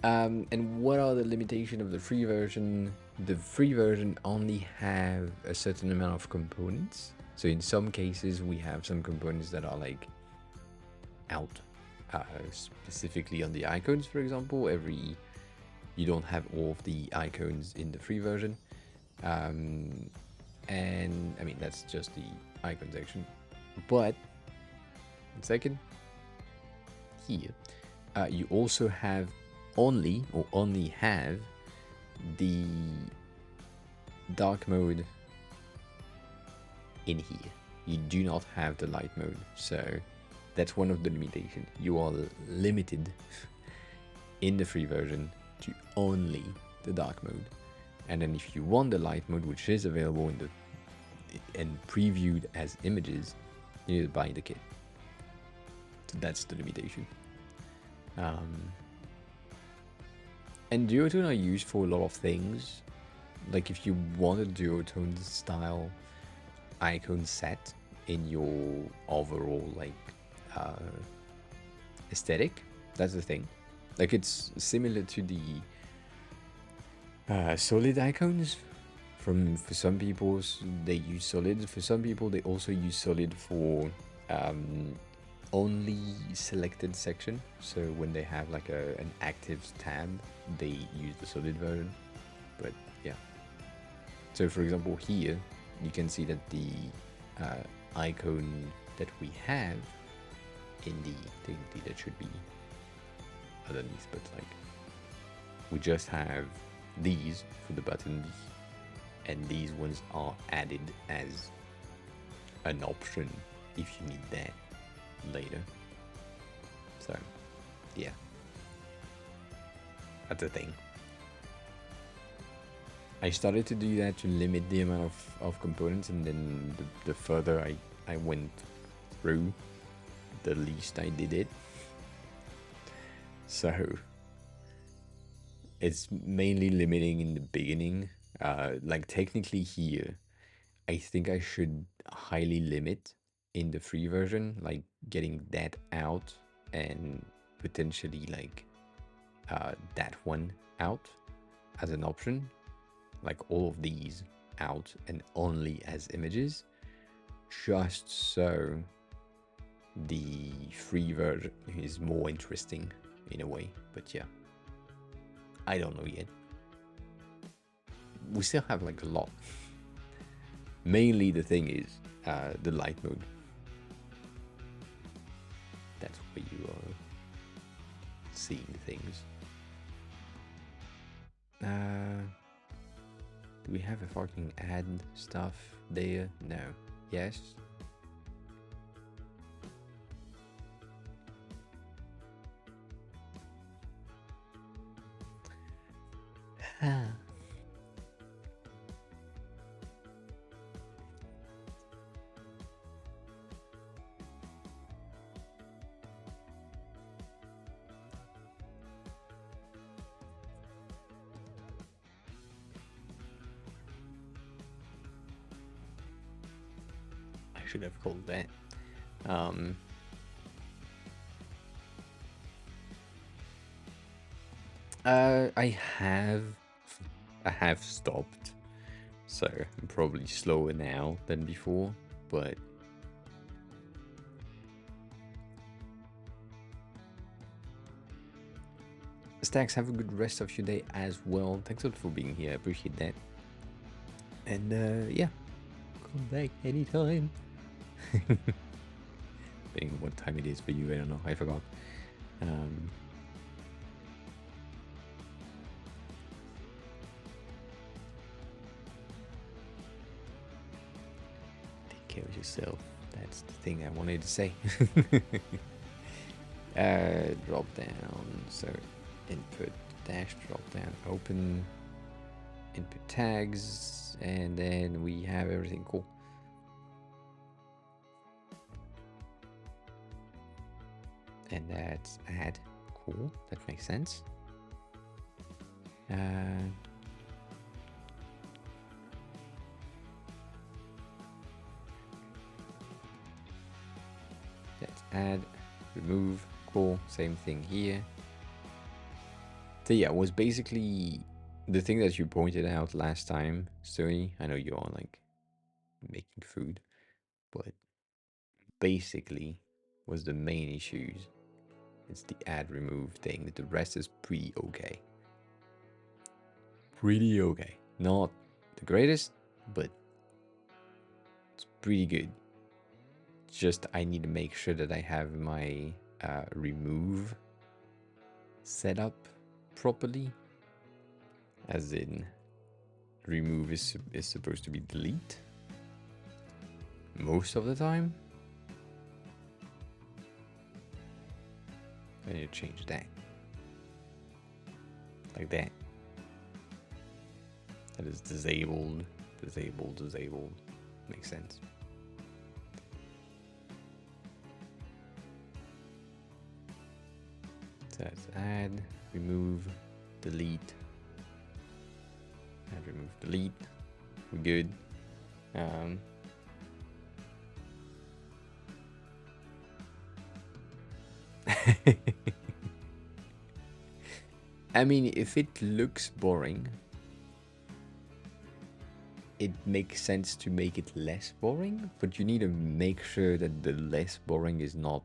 And what are the limitations of the free version? The free version only have a certain amount of components. So in some cases, we have some components that are like out, specifically on the icons, for example. You don't have all of the icons in the free version. And I mean, that's just the icon section. But, 1 second, here, you also have only have the dark mode in here. You do not have the light mode, so that's one of the limitations. You are limited in the free version to only the dark mode, and then if you want the light mode, which is available in the and previewed as images, you need to buy the kit. So that's the limitation. And duotone are used for a lot of things. Like if you want a duotone style icon set in your overall like aesthetic, that's the thing. Like it's similar to the solid icons. For some people, they use solid. For some people, they also use solid for only selected section. So when they have like an active tab, they use the solid version. But yeah. So for example, here you can see that the icon that we have in the technically that should be underneath, but like we just have these for the buttons, and these ones are added as an option if you need that later. So yeah, that's the thing. I started to do that to limit the amount of components, and then the further I went through, the least I did it. So it's mainly limiting in the beginning. Like technically here, I think I should highly limit in the free version, like getting that out and potentially like that one out as an option, like all of these out and only as images, just so the free version is more interesting in a way. But yeah, I don't know yet. We still have like a lot. Mainly the thing is the light mode. That's where you are seeing things. Do we have a fucking add stuff there? No. Yes. should have called that. Um, I have, I have stopped, so I'm probably slower now than before, but Stacks, have a good rest of your day as well. Thanks a lot for being here. I appreciate that. And yeah, come back anytime. Depending on what time it is for you, I don't know. I forgot. Um, take care of yourself. That's the thing I wanted to say. Drop down. So input dash drop down. Open input tags, and then we have everything cool. And that's add. Cool, that makes sense. Let's add, remove, cool, same thing here. So yeah, it was basically the thing that you pointed out last time, Sony. I know you're like making food, but basically was the main issues. It's the add remove thing. The rest is pretty okay. Pretty okay. Not the greatest, but it's pretty good. Just I need to make sure that I have my remove set up properly. As in, remove is supposed to be delete most of the time. I need to change that. Like that. That is disabled, disabled, disabled. Makes sense. So that's add, remove, delete. Add, remove, delete. We're good. I mean, if it looks boring, it makes sense to make it less boring, but you need to make sure that the less boring is not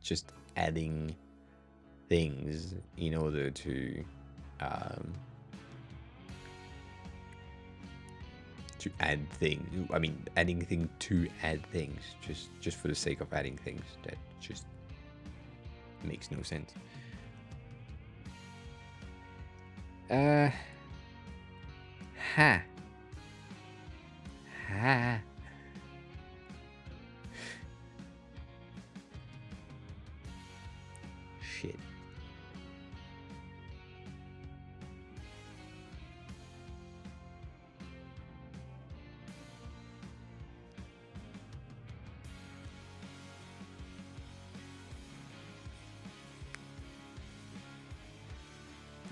just adding things in order to add things. I mean, adding things to add things just for the sake of adding things. That just makes no sense. Ha. Ha. Shit.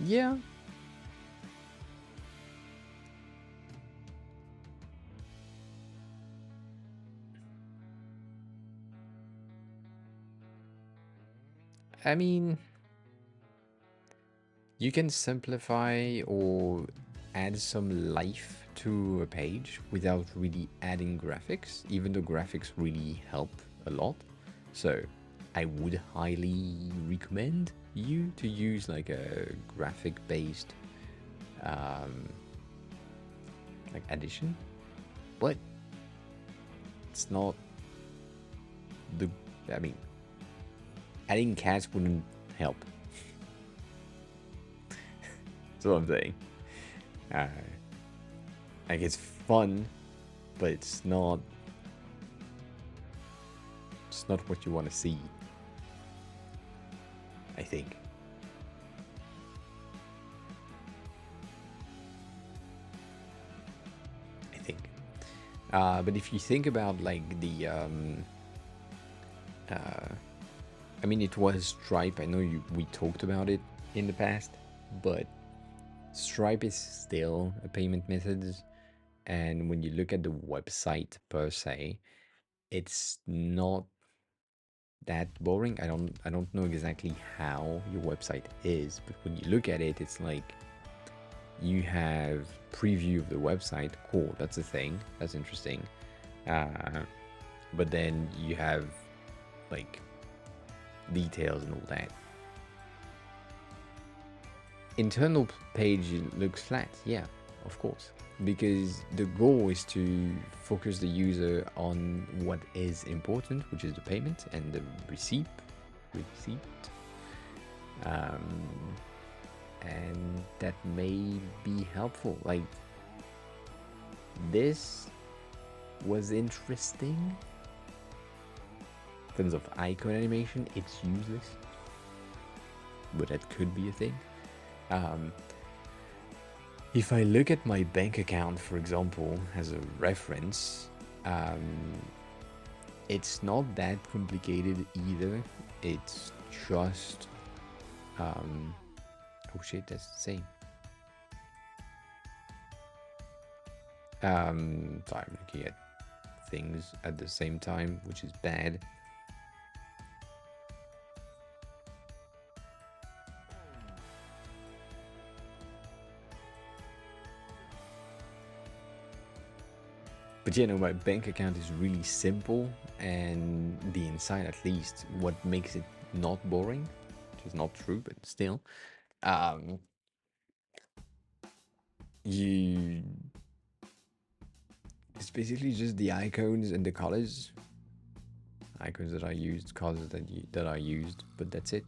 Yeah. I mean, you can simplify or add some life to a page without really adding graphics, even though graphics really help a lot. So I would highly recommend you to use like a graphic based like addition, but it's not the, I mean, adding cats wouldn't help. That's what I'm saying. Like, it's fun, but it's not what you want to see, I think. But if you think about like the I mean, it was Stripe. I know we talked about it in the past, but Stripe is still a payment method. And when you look at the website per se, it's not that boring. I don't know exactly how your website is, but when you look at it, it's like you have preview of the website. Cool, that's a thing. That's interesting. But then you have like details and all that. Internal page looks flat, yeah, of course, because the goal is to focus the user on what is important, which is the payment and the receipt. Um, and that may be helpful. Like, this was interesting. In terms of icon animation, it's useless, but that could be a thing. If I look at my bank account, for example, as a reference, it's not that complicated either. It's just, oh shit, that's the same. So I'm looking at things at the same time, which is bad. But yeah, no, my bank account is really simple, and the inside, at least, what makes it not boring, which is not true, but still, you it's basically just the icons and the colors, icons that I used, colors that I used, but that's it.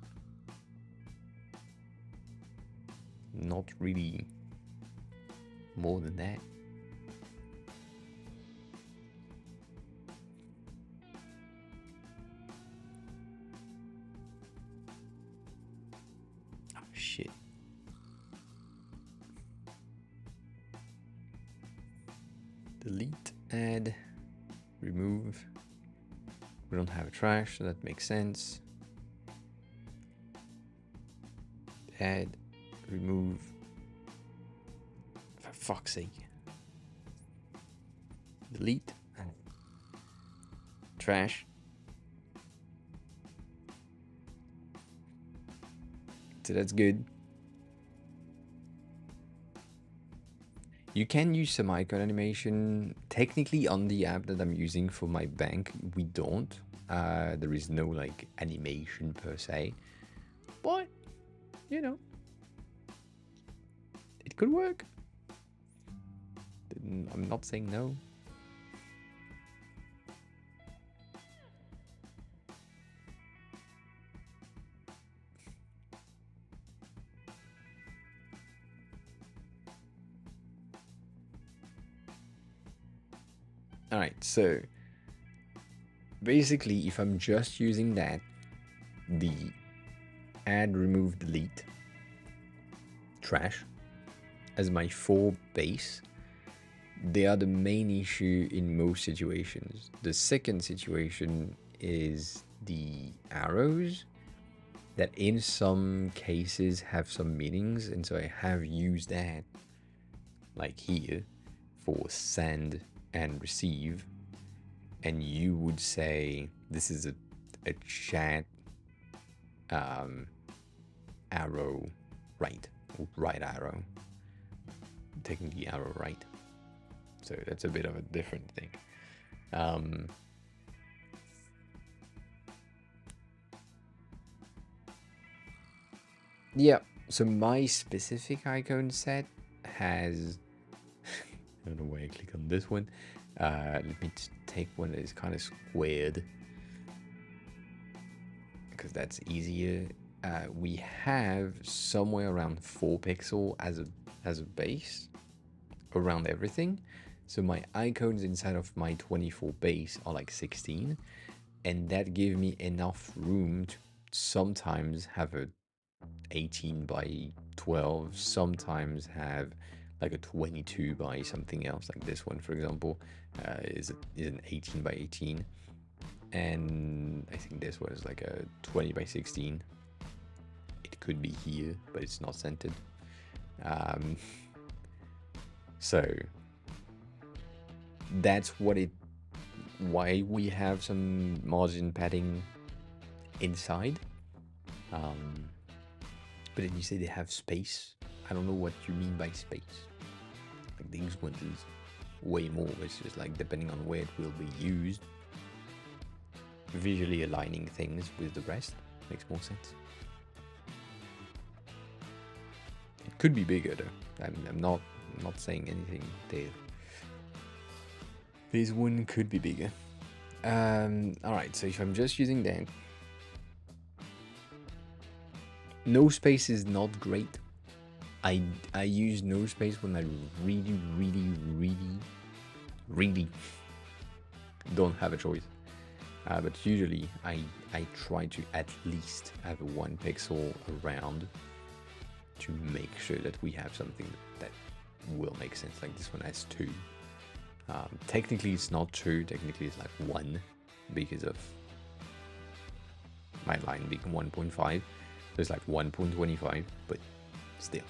Not really more than that. Oh shit. Delete, add, remove. We don't have a trash, so that makes sense. Add, remove. For fuck's sake. Delete. Trash. So that's good. You can use some icon animation. Technically, on the app that I'm using for my bank, we don't. There is no like animation per se, but you know, it could work. I'm not saying no. All right, so basically, if I'm just using that, the add, remove, delete, trash as my for base, they are the main issue in most situations. The second situation is the arrows that in some cases have some meanings, and so I have used that, like here, for send and receive, and you would say this is a chat arrow right, or right arrow, taking the arrow right. So that's a bit of a different thing. Yeah, so my specific icon set has, I don't know why I click on this one. Let me take one that is kind of squared, because that's easier. We have somewhere around 4 pixel as a base around everything. So my icons inside of my 24 base are like 16, and that gives me enough room to sometimes have a 18 by 12, sometimes have like a 22 by something else, like this one, for example, is an 18 by 18. And I think this was like a 20 by 16. It could be here, but it's not centered. So that's what it why we have some margin padding inside. But then you say they have space. I don't know what you mean by space. Like the English one is way more. It's just like depending on where it will be used. Visually aligning things with the rest makes more sense. It could be bigger though. I'm not saying anything there. This one could be bigger. Alright, so if I'm just using that, no space is not great. I use no space when I really don't have a choice. But usually I try to at least have a 1 pixel around to make sure that we have something that will make sense. Like this one has 2. Technically it's not 2, technically it's like 1 because of my line being 1.5. So it's like 1.25, but still.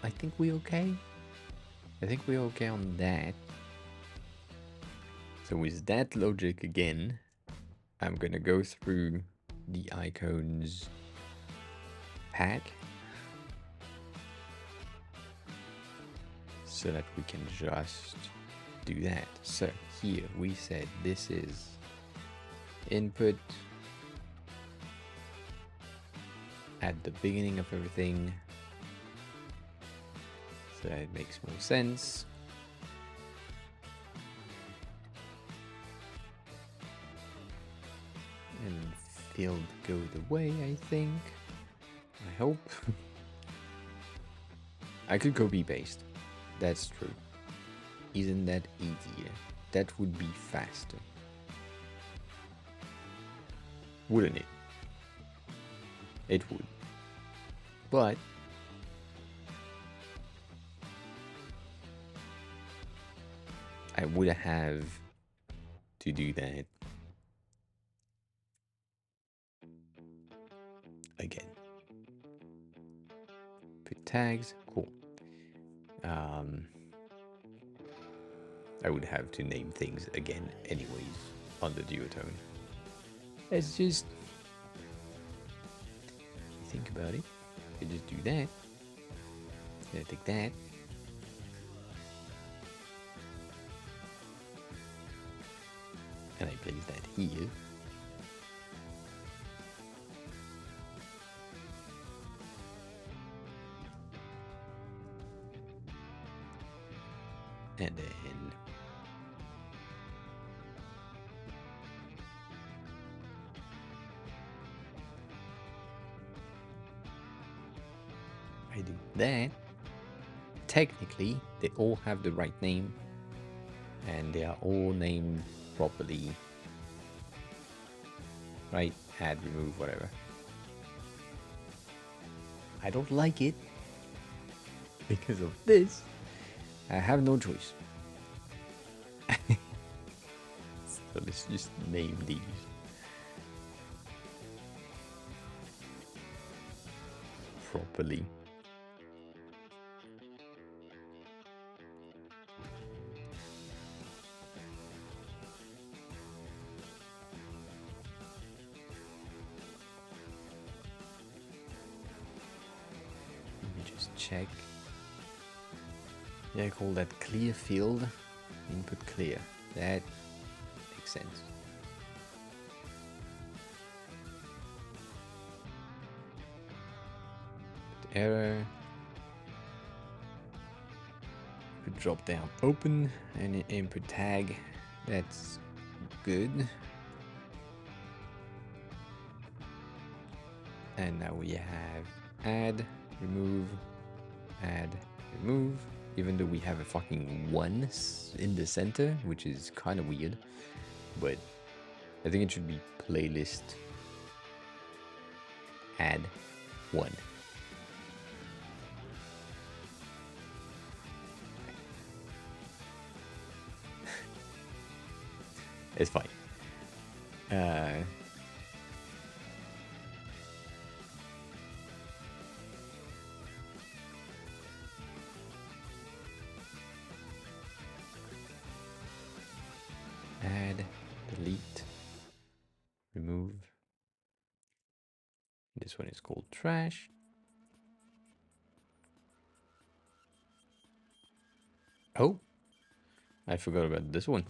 I think we're okay. I think we're okay on that. So with that logic again, I'm gonna go through the icons pack so that we can just do that. So here we said this is input at the beginning of everything, so it makes more sense. And field go the way, I think. I hope. I could copy paste. That's true. Isn't that easier? That would be faster. Wouldn't it? It would. But I would have to do that again. Put tags, cool. I would have to name things again anyways on the duotone. Let's just think about it. I just do that. Then I take that. And I place that here. And then I do that. Technically, they all have the right name and they are all named properly. Right? Add, remove, whatever. I don't like it because of this. I have no choice. So let's just name these. Properly. Let me just check. Yeah, I call that clear field. Input clear. That makes sense. Put error. Put drop down open and an input tag. That's good. And now we have add, remove, even though we have a fucking 1 in the center, which is kind of weird, but I think it should be playlist add 1. It's fine. this one is called trash. Oh, I forgot about this one.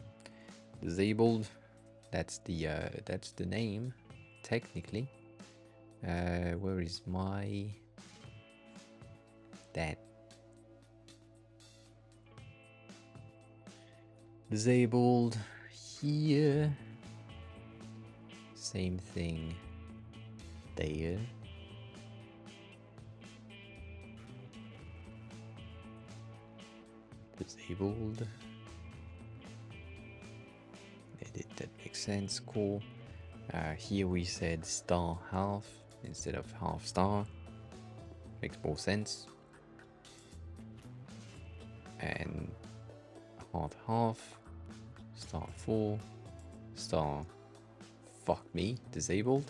Disabled. That's the name, technically. Where is my that? Disabled here. Same thing there. Disabled. Edit, that makes sense, cool. Here we said star half instead of half star. Makes more sense. And hard half, star 4, star fuck me, disabled.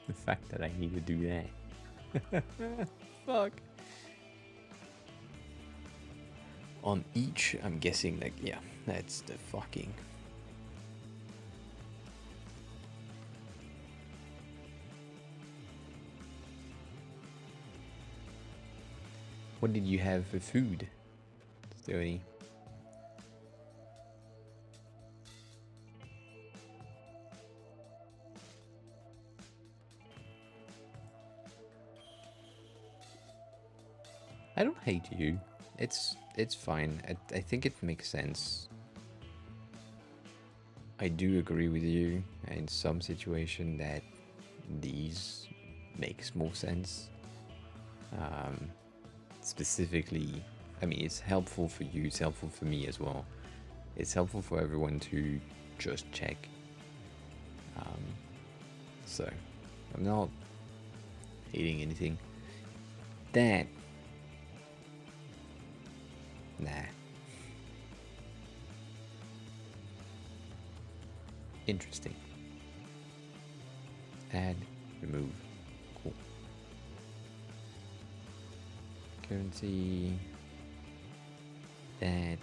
The fact that I need to do that. Fuck. On each, I'm guessing, like, yeah, that's the fucking. What did you have for food? Is there any? I don't hate you. It's fine. I think it makes sense. I do agree with you in some situation that these makes more sense. Specifically, I mean, it's helpful for you, it's helpful for me as well. It's helpful for everyone to just check. So, I'm not hating anything. That. Nah. Interesting. Add, remove. Cool. Currency. That.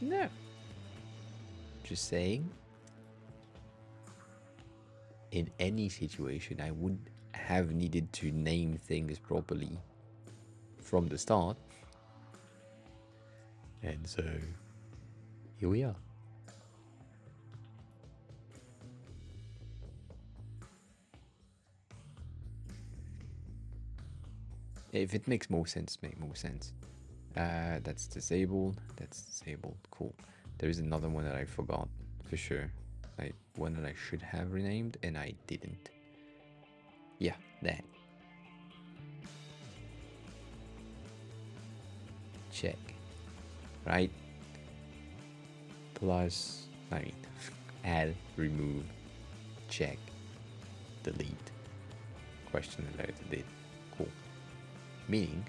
No. Just saying. In any situation, I would have needed to name things properly from the start. And so, here we are. If it makes more sense, make more sense. That's disabled. That's disabled. Cool. There is another one that I forgot for sure. Like one that I should have renamed and I didn't. Yeah, that. Check. Right? Plus, I mean, add, remove, check, delete. Question related to did. Cool. Meaning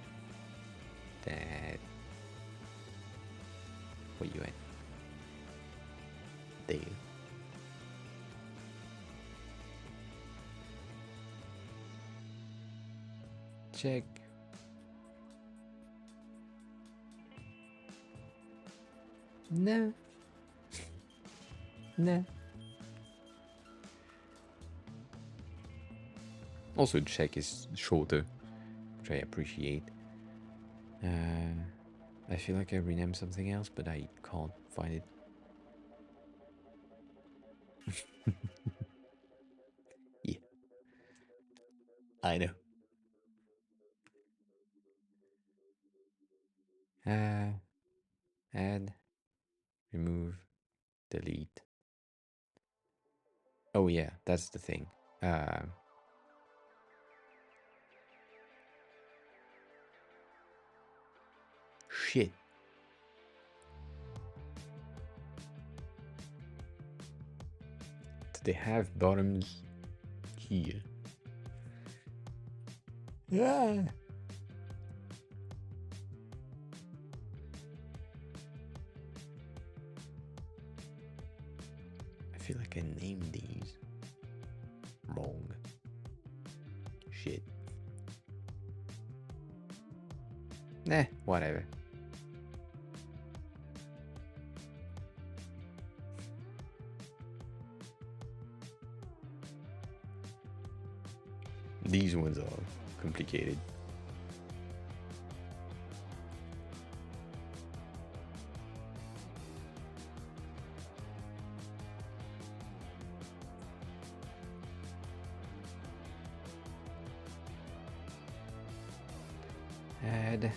that. Where you at? There. Check. No. No. Also, check is shorter, which I appreciate. I feel like I renamed something else, but I can't find it. Yeah, I know. Add, remove, delete. Oh yeah, that's the thing. Shit. Do they have bottoms here? Yeah. I feel like I named these wrong. Shit. Whatever. These ones are complicated. Add,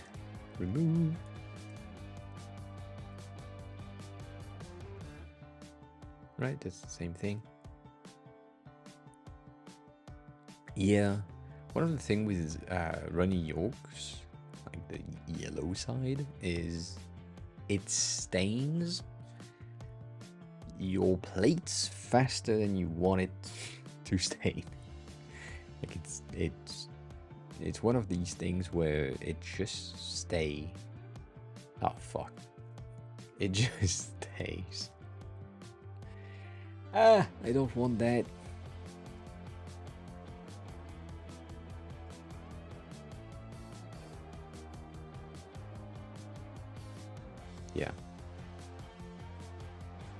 remove. Right, that's the same thing. Yeah, one of the things with runny yolks, like the yellow side, is it stains your plates faster than you want it to stain. Like it's one of these things where it just stay. Oh fuck! It just stays. I don't want that. Yeah.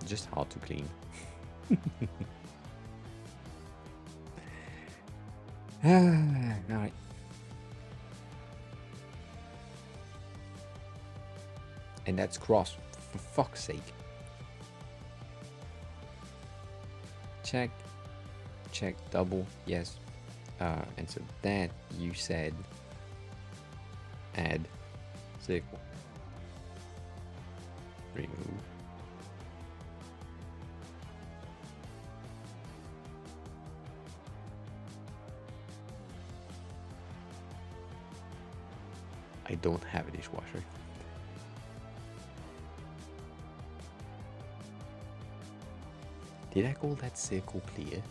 Just hard to clean. Alright. And that's cross, for fuck's sake. Check, double, yes. And so that you said add circle. Remove. I don't have a dishwasher. Did I call that circle clear?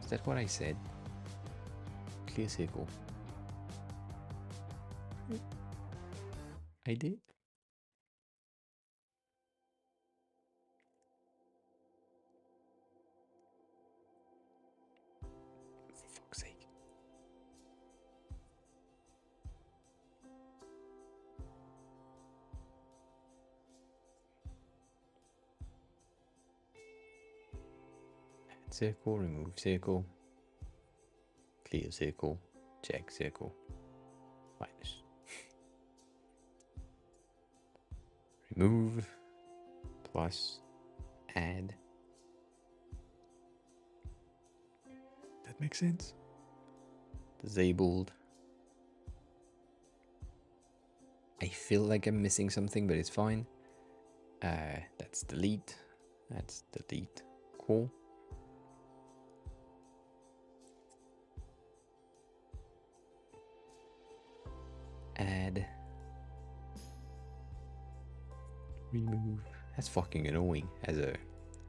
Is that what I said? Clear circle. I did? For fuck's sake. Circle, remove circle, clear circle, check circle, minus. Remove, plus, add. That makes sense. Disabled. I feel like I'm missing something, but it's fine. That's delete. That's delete. Cool. Add, remove. That's fucking annoying as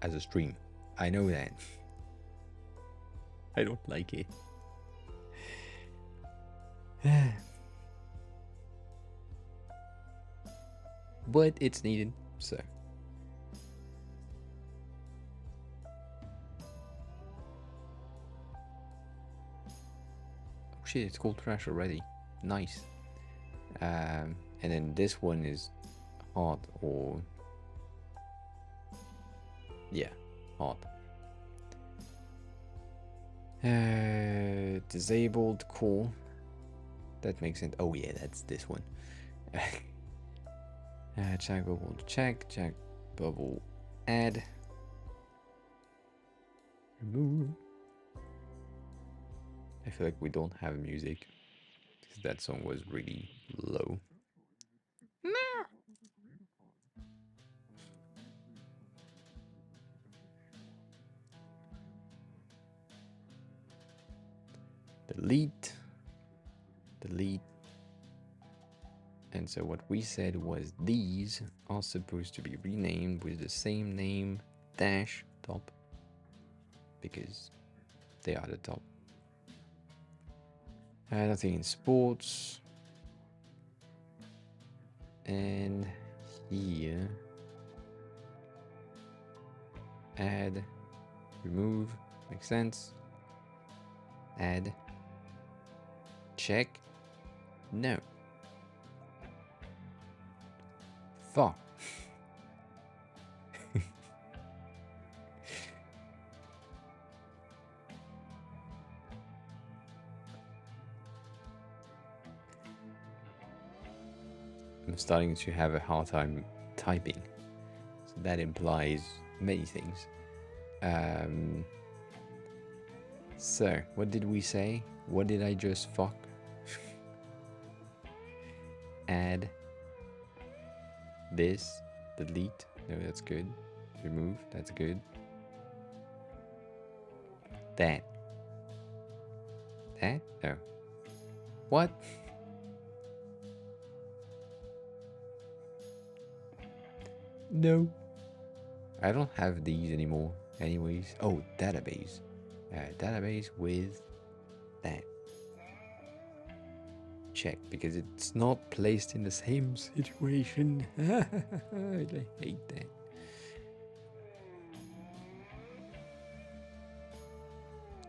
a stream. I know that. I don't like it. But it's needed, so. Oh shit, it's called trash already. Nice. And then this one is hard or yeah, hard. Disabled, cool. That makes sense. Oh yeah, that's this one. Check bubble, check bubble, add, remove. I feel like we don't have music because that song was really low. Delete. And so what we said was these are supposed to be renamed with the same name dash top because they are the top. Nothing in sports. And here, add, remove, makes sense. Add, check, no. Fuck. I'm starting to have a hard time typing. So that implies many things. So, what did we say? What did I just fuck? Add this, delete. No, that's good. Remove, that's good. That. That? No. What? No. I don't have these anymore. Anyways. Oh, database. Database with that. Check, because it's not placed in the same situation. I hate that.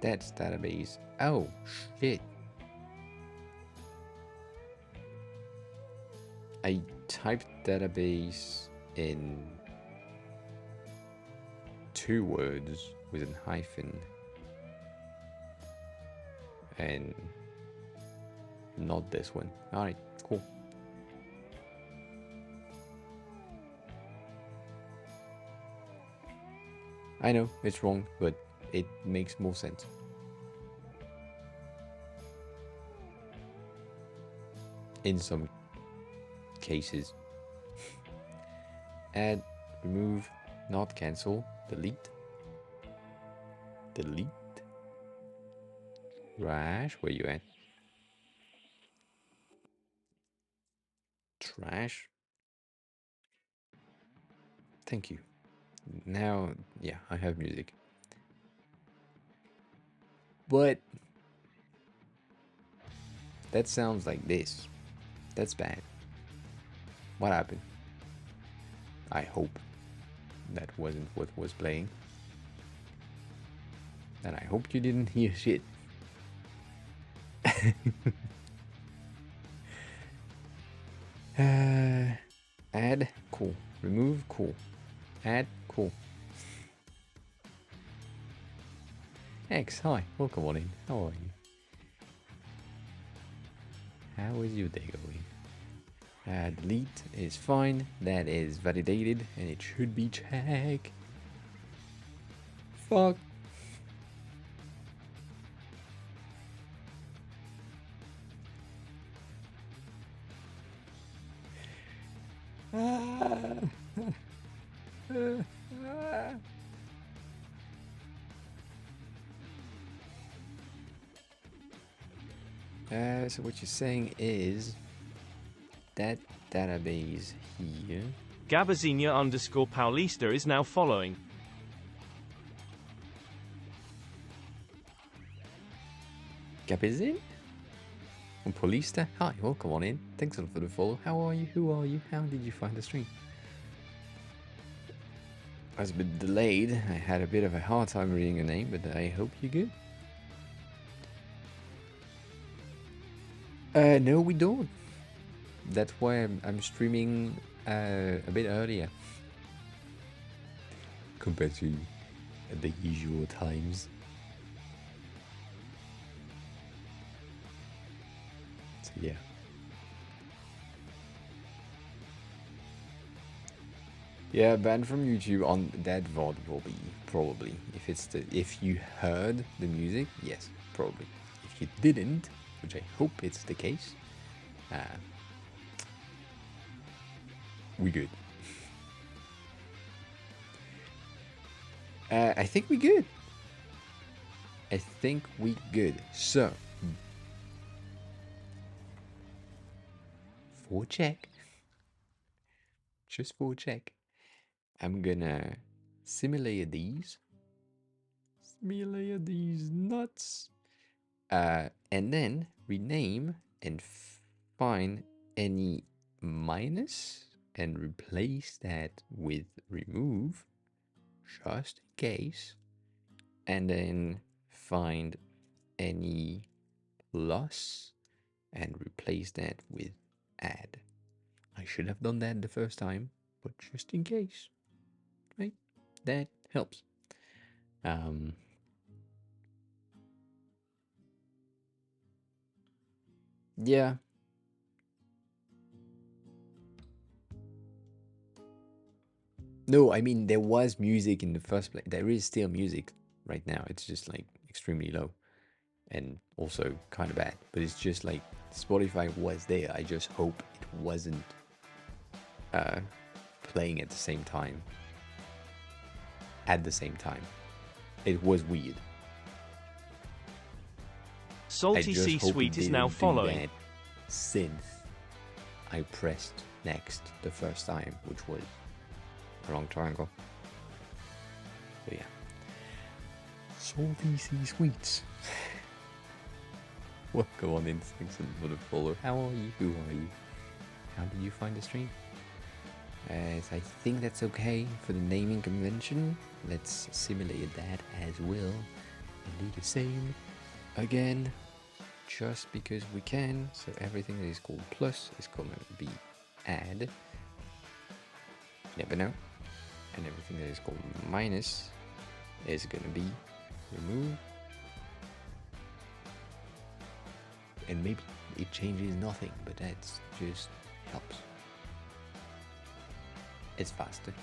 That's database. Oh, shit. I typed database in 2 words with a hyphen and not this one. Alright, cool. I know it's wrong, but it makes more sense. In some cases. Add, remove, not cancel, delete. Delete. Trash, where you at? Trash. Thank you. Now, yeah, I have music. But that sounds like this. That's bad. What happened? I hope that wasn't what was playing. And I hope you didn't hear shit. Add, cool. Remove, cool. Add, cool. X, hi, welcome on in. How are you? How is your day going? Delete is fine. That is validated and it should be check. Fuck. So what you're saying is that database here. Gabazinha_Paulista is now following. Gabizin? And Paulista? Hi, welcome on in. Thanks a lot for the follow. How are you? Who are you? How did you find the stream? I was a bit delayed. I had a bit of a hard time reading your name, but I hope you're good. No, we don't. That's why I'm streaming a bit earlier compared to the usual times. So yeah. Yeah, banned from YouTube on that VOD will be probably if you heard the music, yes, probably. If you didn't, which I hope it's the case, we good. I think we good. I think we good. So, for check, just for check, I'm gonna simulate these nuts, and then rename and find any minus and replace that with remove, just in case, and then find any plus and replace that with add. I should have done that the first time, but just in case, right? That helps. Um, yeah. No, I mean there was music in the first place. There is still music right now. It's just like extremely low and also kind of bad. But it's just like Spotify was there. I just hope it wasn't uh, playing at the same time. At the same time, it was weird. I Salty just hope C-Suite it is now didn't do following. that since I pressed next the first time, which was a wrong triangle. So yeah. Salty C-Suites. Well, go on in. Thanks for the follow. How are you? Who are you? How did you find the stream? As I think that's okay for the naming convention. Let's simulate that as well and do the same again, just because we can. So everything that is called plus is going to be add. You never know. And everything that is called minus is going to be remove. And maybe it changes nothing, but that's just helps. It's faster.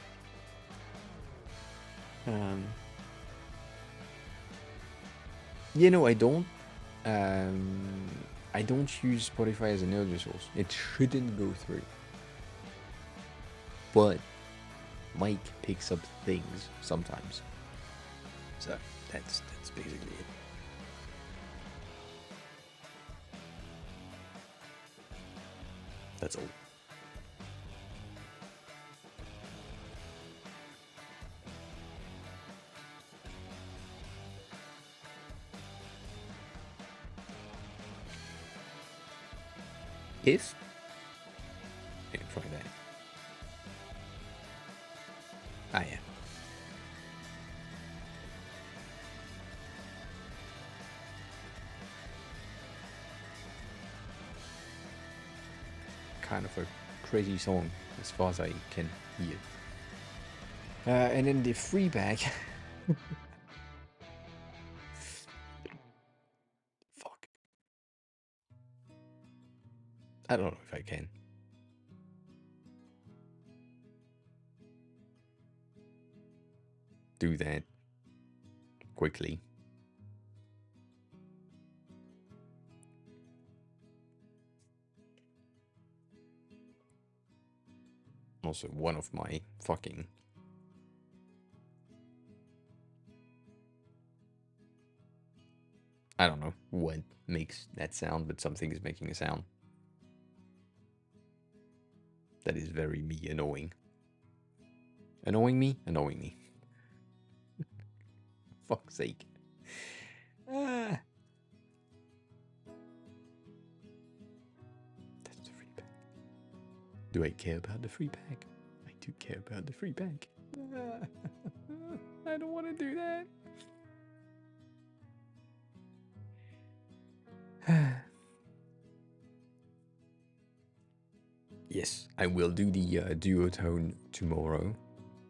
You know, I don't use Spotify as an audio source. It shouldn't go through. But Mike picks up things sometimes. So that's basically it. That's all. If yeah, try that. Ah yeah. Kind of a crazy song as far as I can hear. And then the free bag. Fuck. I don't know if I can. Do that quickly. Also, one of my fucking I don't know what makes that sound, but something is making a sound. That is very me annoying. Annoying me? Annoying me. Fuck's sake. Ah. That's the free pack. Do I care about the free pack? I do care about the free pack. I don't want to do that. Yes, I will do the duotone tomorrow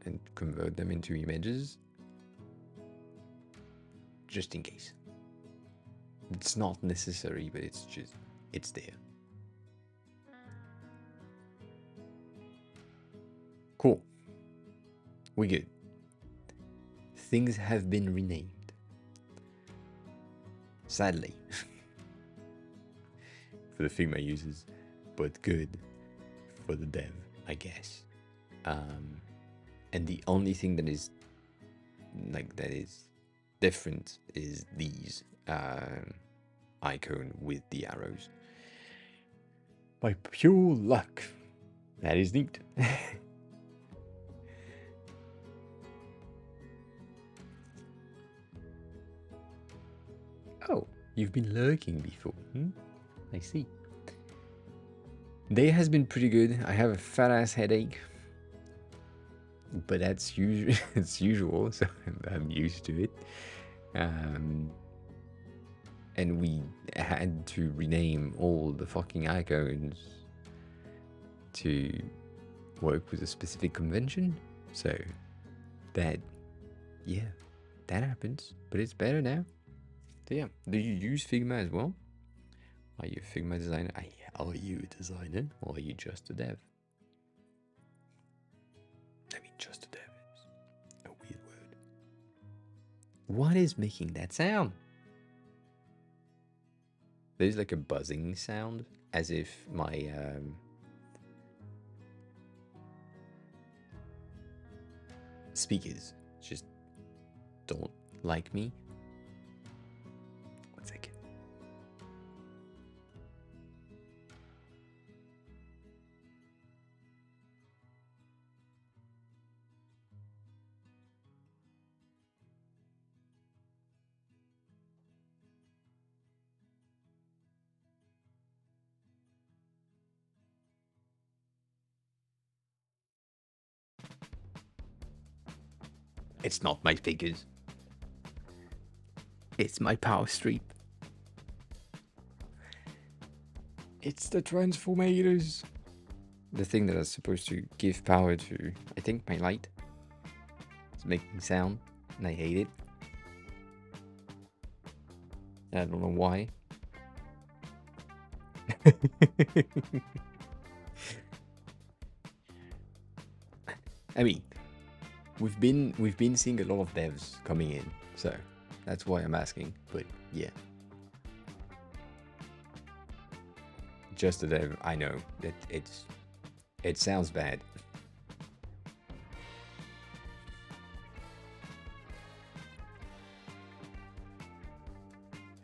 and convert them into images. Just in case. It's not necessary, but it's there. Cool. We good. Things have been renamed. Sadly. For the Figma users, but good for the dev, I guess. And the only thing that is different is these icon with the arrows. By pure luck. That is neat. Oh, you've been lurking before. I see. Day has been pretty good. I have a fat ass headache, but that's usual. It's usual, so I'm used to it. And we had to rename all the fucking icons to work with a specific convention. So that, yeah, that happens, but it's better now. So yeah, do you use Figma as well? Are you a Figma designer? Are you a designer, or are you just a dev? I mean, just a dev is a weird word. What is making that sound? There's like a buzzing sound, as if my speakers just don't like me. One second. It's not my speakers. It's my power strip. It's the transformators. The thing that is supposed to give power to, I think, my light. It's making sound, and I hate it. I don't know why. I mean, we've been seeing a lot of devs coming in, so that's why I'm asking. But yeah, just a dev. I know that it sounds bad.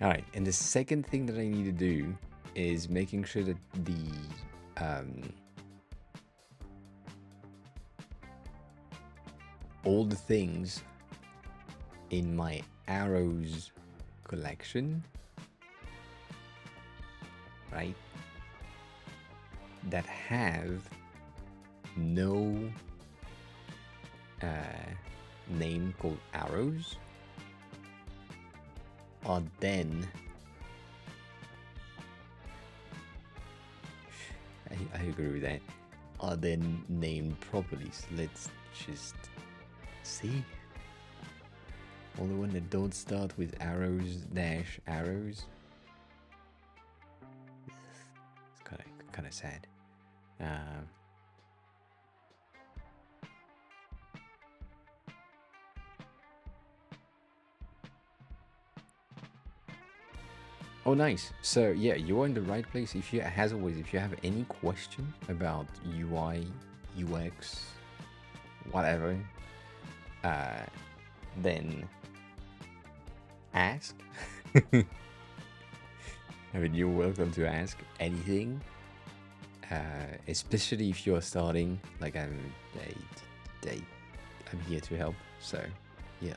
All right, and the second thing that I need to do is making sure that all the things in my arrows collection, right, that have no name called arrows are then, I agree with that, are then named properly. So let's just see. All the ones that don't start with arrows dash arrows. It's kind of sad. Oh, nice. So yeah, you're in the right place. If you, as always, if you have any question about UI, UX, whatever, then ask. I mean, you're welcome to ask anything, especially if you're starting. Like I'm here to help. So yeah.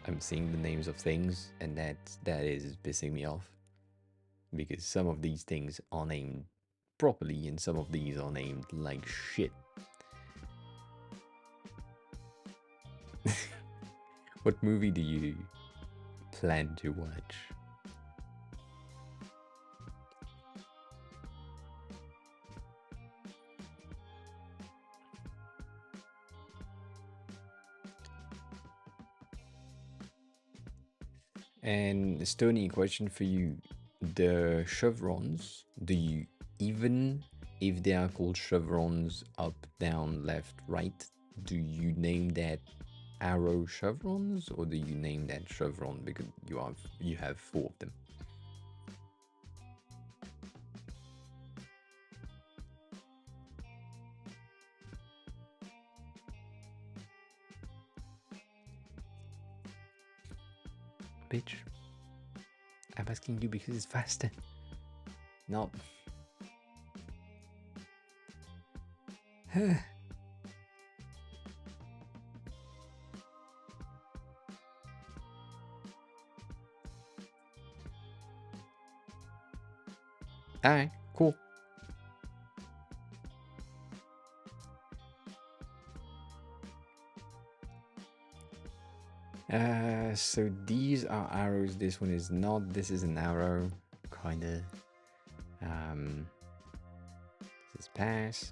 I'm seeing the names of things, and that is pissing me off, because some of these things are named properly and some of these are named like shit. What movie do you plan to watch? And Stony, question for you. The chevrons, do you, even if they are called chevrons up, down, left, right, do you name that arrow chevrons, or do you name that chevron because you have 4 of them? Bitch. I'm asking you because it's faster. No. Alright, cool. So these are arrows. This one is not. This is an arrow, kinda. Um, this is pass.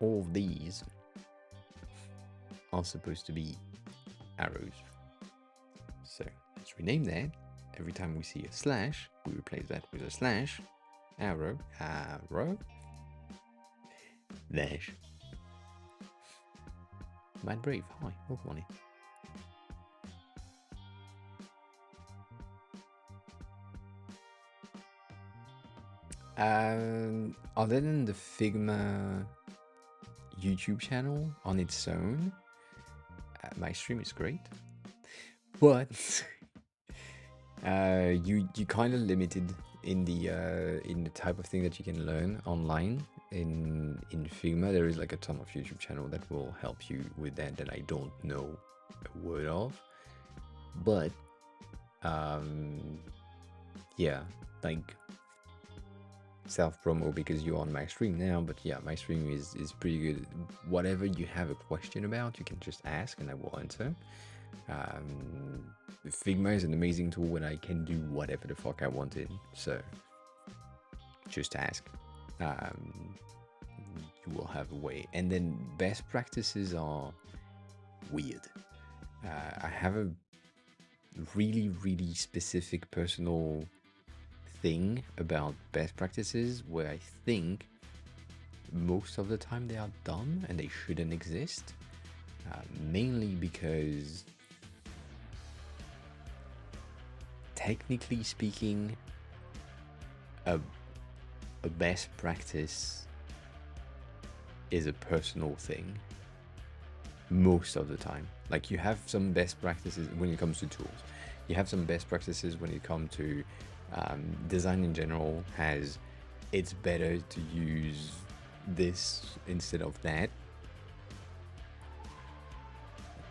All of these are supposed to be arrows. So let's rename that. Every time we see a slash, we replace that with a slash, arrow, arrow, dash. Mad Brave, hi, welcome on in. Other than the Figma YouTube channel on its own, my stream is great, but you kind of limited in the type of thing that you can learn online. In Figma, there is like a ton of YouTube channel that will help you with that I don't know a word of, but yeah, like self promo because you're on my stream now, but yeah, my stream is pretty good. Whatever you have a question about, you can just ask and I will answer. Figma is an amazing tool and I can do whatever the fuck I wanted, so just ask. You will have a way. And then best practices are weird. I have a really specific personal thing about best practices where I think most of the time they are dumb and they shouldn't exist, mainly because technically speaking, a best practice is a personal thing most of the time. Like, you have some best practices when it comes to tools, you have some best practices when it comes to design in general. Has it's better to use this instead of that.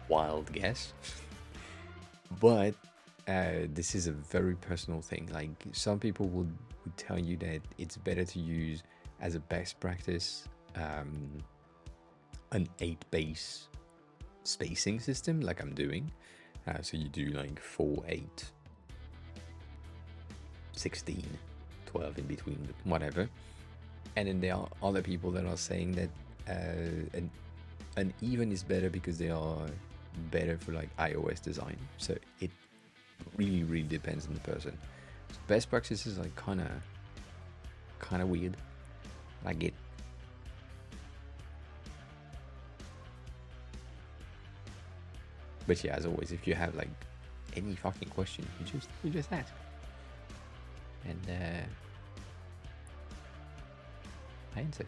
Wild guess. But this is a very personal thing. Like, some people would tell you that it's better to use as a best practice an 8-base spacing system like I'm doing. So you do like 4, 8, 16, 12 in between, whatever. And then there are other people that are saying that an even is better because they are better for like iOS design. So it really depends on the person. So best practices are kind of weird. I get. But yeah, as always, if you have like any fucking question, you just ask. And I answer.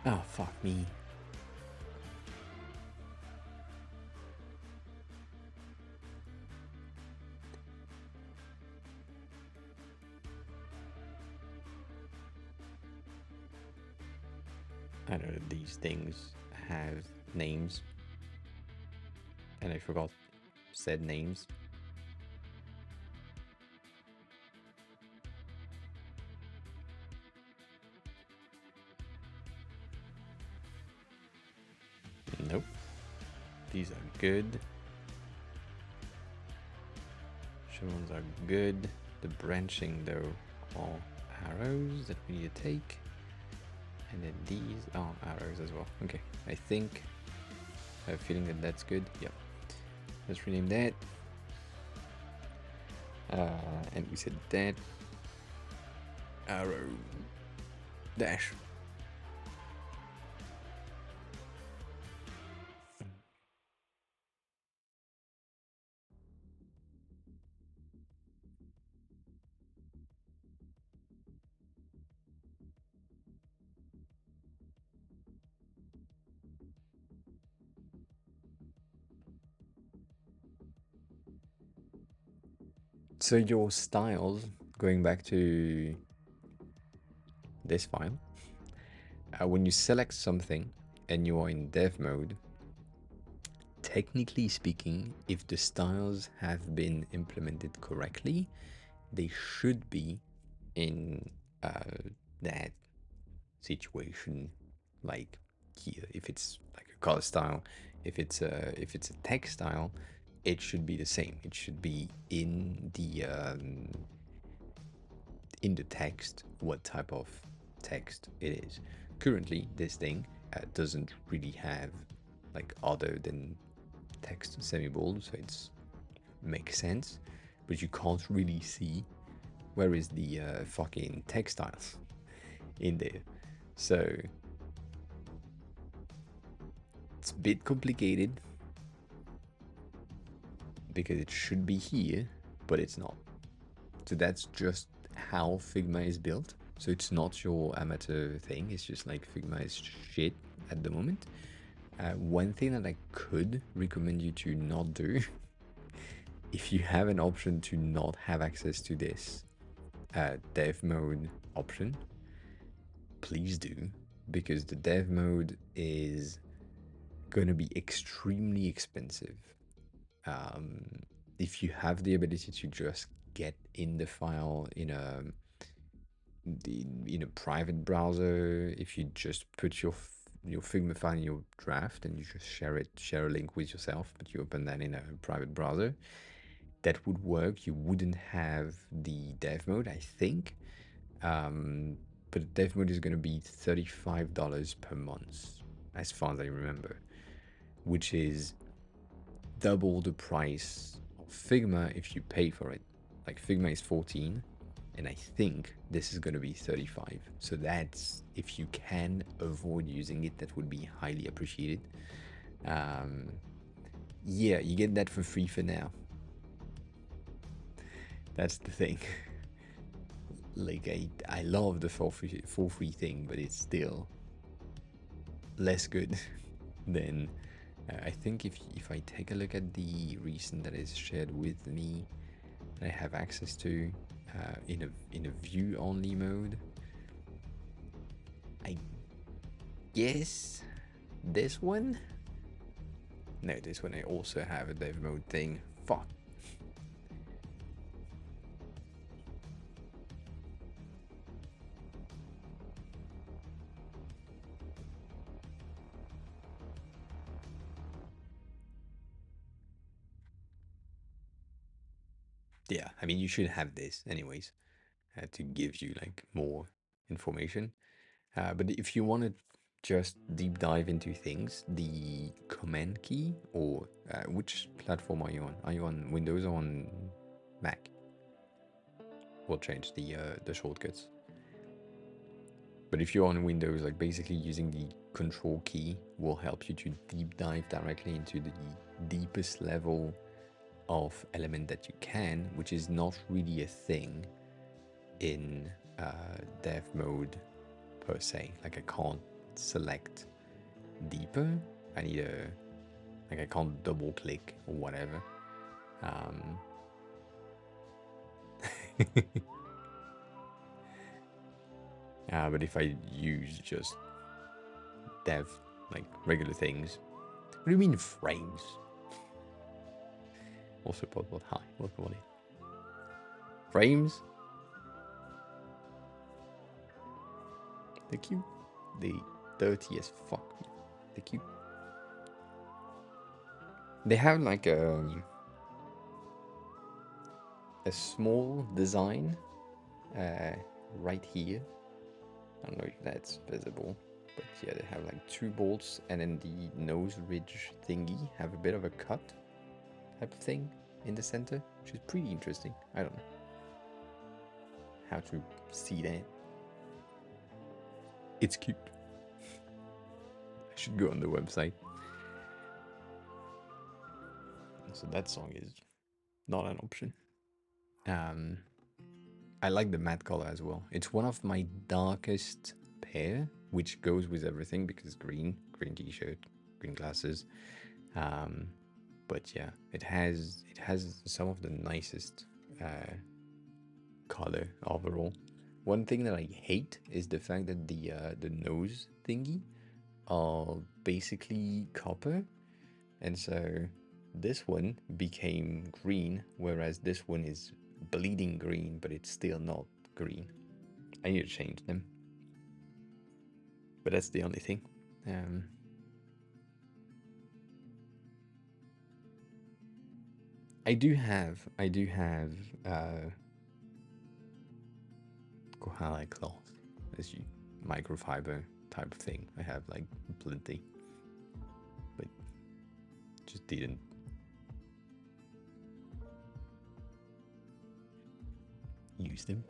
Oh, fuck me. I know that these things have names, and I forgot said names. Nope. These are good. Ones are good. The branching though are arrows that we need to take. And then these are arrows as well. Okay, I think I have a feeling that that's good. Yep. Let's rename that. And we said that arrow dash. So your styles, going back to this file, when you select something and you are in dev mode, technically speaking, if the styles have been implemented correctly, they should be in that situation like here. If it's like a color style, if it's a text style, it should be the same. It should be in the text what type of text it is. Currently, this thing doesn't really have like other than text semi-bold, so it's makes sense, but you can't really see where is the fucking textiles in there. So it's a bit complicated because it should be here, but it's not. So that's just how Figma is built. So it's not your amateur thing. It's just like Figma is shit at the moment. One thing that I could recommend you to not do, if you have an option to not have access to this dev mode option, please do, because the dev mode is going to be extremely expensive. Um, if you have the ability to just get in the file in a private browser, if you just put your Figma file in your draft and you just share a link with yourself, but you open that in a private browser, that would work. You wouldn't have the dev mode, I think. But the dev mode is going to be $35 per month, as far as I remember, which is double the price of Figma if you pay for it. Like Figma is 14, and I think this is going to be 35. So that's, if you can avoid using it, that would be highly appreciated. Yeah, you get that for free for now. That's the thing. Like I love the for free thing, but it's still less good than I think if I take a look at the recent that is shared with me that I have access to in a view only mode, I guess this one. No, this one I also have a dev mode thing. Fuck. Yeah, I mean you should have this anyways to give you like more information. But if you want to just deep dive into things, the command key, or which platform are you on? Are you on Windows or on Mac? We'll change the shortcuts. But if you're on Windows, like basically using the control key will help you to deep dive directly into the deepest level of element that you can, which is not really a thing in dev mode per se. Like I can't select deeper. I need a, like I can't double click or whatever. But if I use just dev, like regular things, what do you mean frames? Also possible. Hi, welcome on in. Frames? They're cute. They dirty as fuck. They're cute. They have like a small design right here. I don't know if that's visible, but yeah, they have like two bolts, and then the nose ridge thingy have a bit of a cut type of thing in the center, which is pretty interesting. I don't know how to see that. It's cute. I should go on the website. So that song is not an option. I like the matte color as well. It's one of my darkest pair, which goes with everything because green t-shirt, green glasses. But yeah, it has some of the nicest color overall. One thing that I hate is the fact that the nose thingy are basically copper, and so this one became green, whereas this one is bleeding green, but it's still not green. I need to change them. But that's the only thing. I do have kohala cloth, as you microfiber type of thing. I have like plenty, but just didn't use them.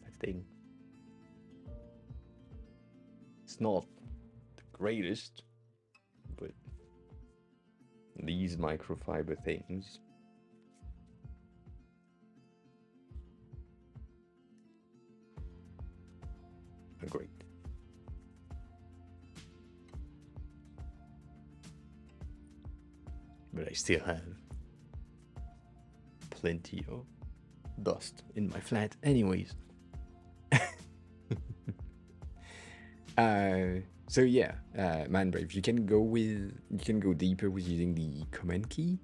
I think it's not the greatest, but these microfiber things are great. But I still have plenty of dust in my flat anyways. So yeah, Manbrave, you can go deeper with using the command key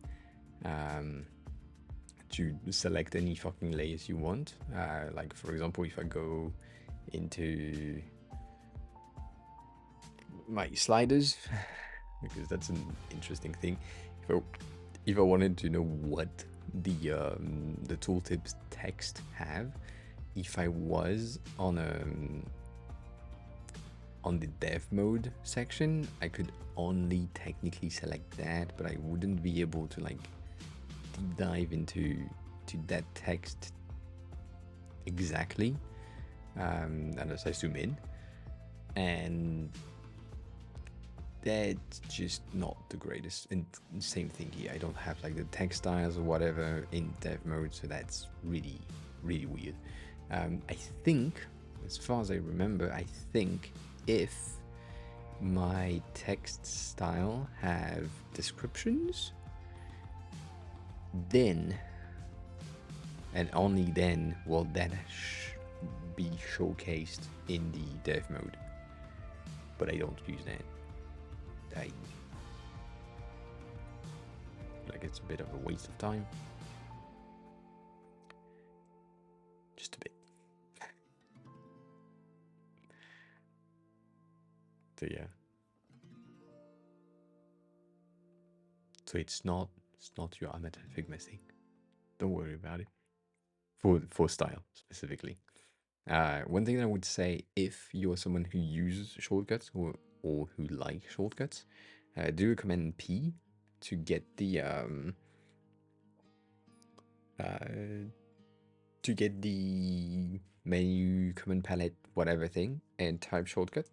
to select any fucking layers you want. Like for example, if I go into my sliders, because that's an interesting thing. If I wanted to know what the tooltips text have, if I was on the dev mode section, I could only technically select that, but I wouldn't be able to like deep dive into that text exactly unless I zoom in, and that's just not the greatest. And same thing here, I don't have like the text styles or whatever in dev mode, so that's really weird. I think, as far as I remember, I think if my text style have descriptions, then and only then will that be showcased in the dev mode. But I don't use that. I like it's a bit of a waste of time. Just a bit. So yeah. So it's not your amateur Figma thing. Don't worry about it. For style specifically. One thing I would say, if you're someone who uses shortcuts or who like shortcuts, do Command P to get the menu, command palette, whatever thing, and type shortcut.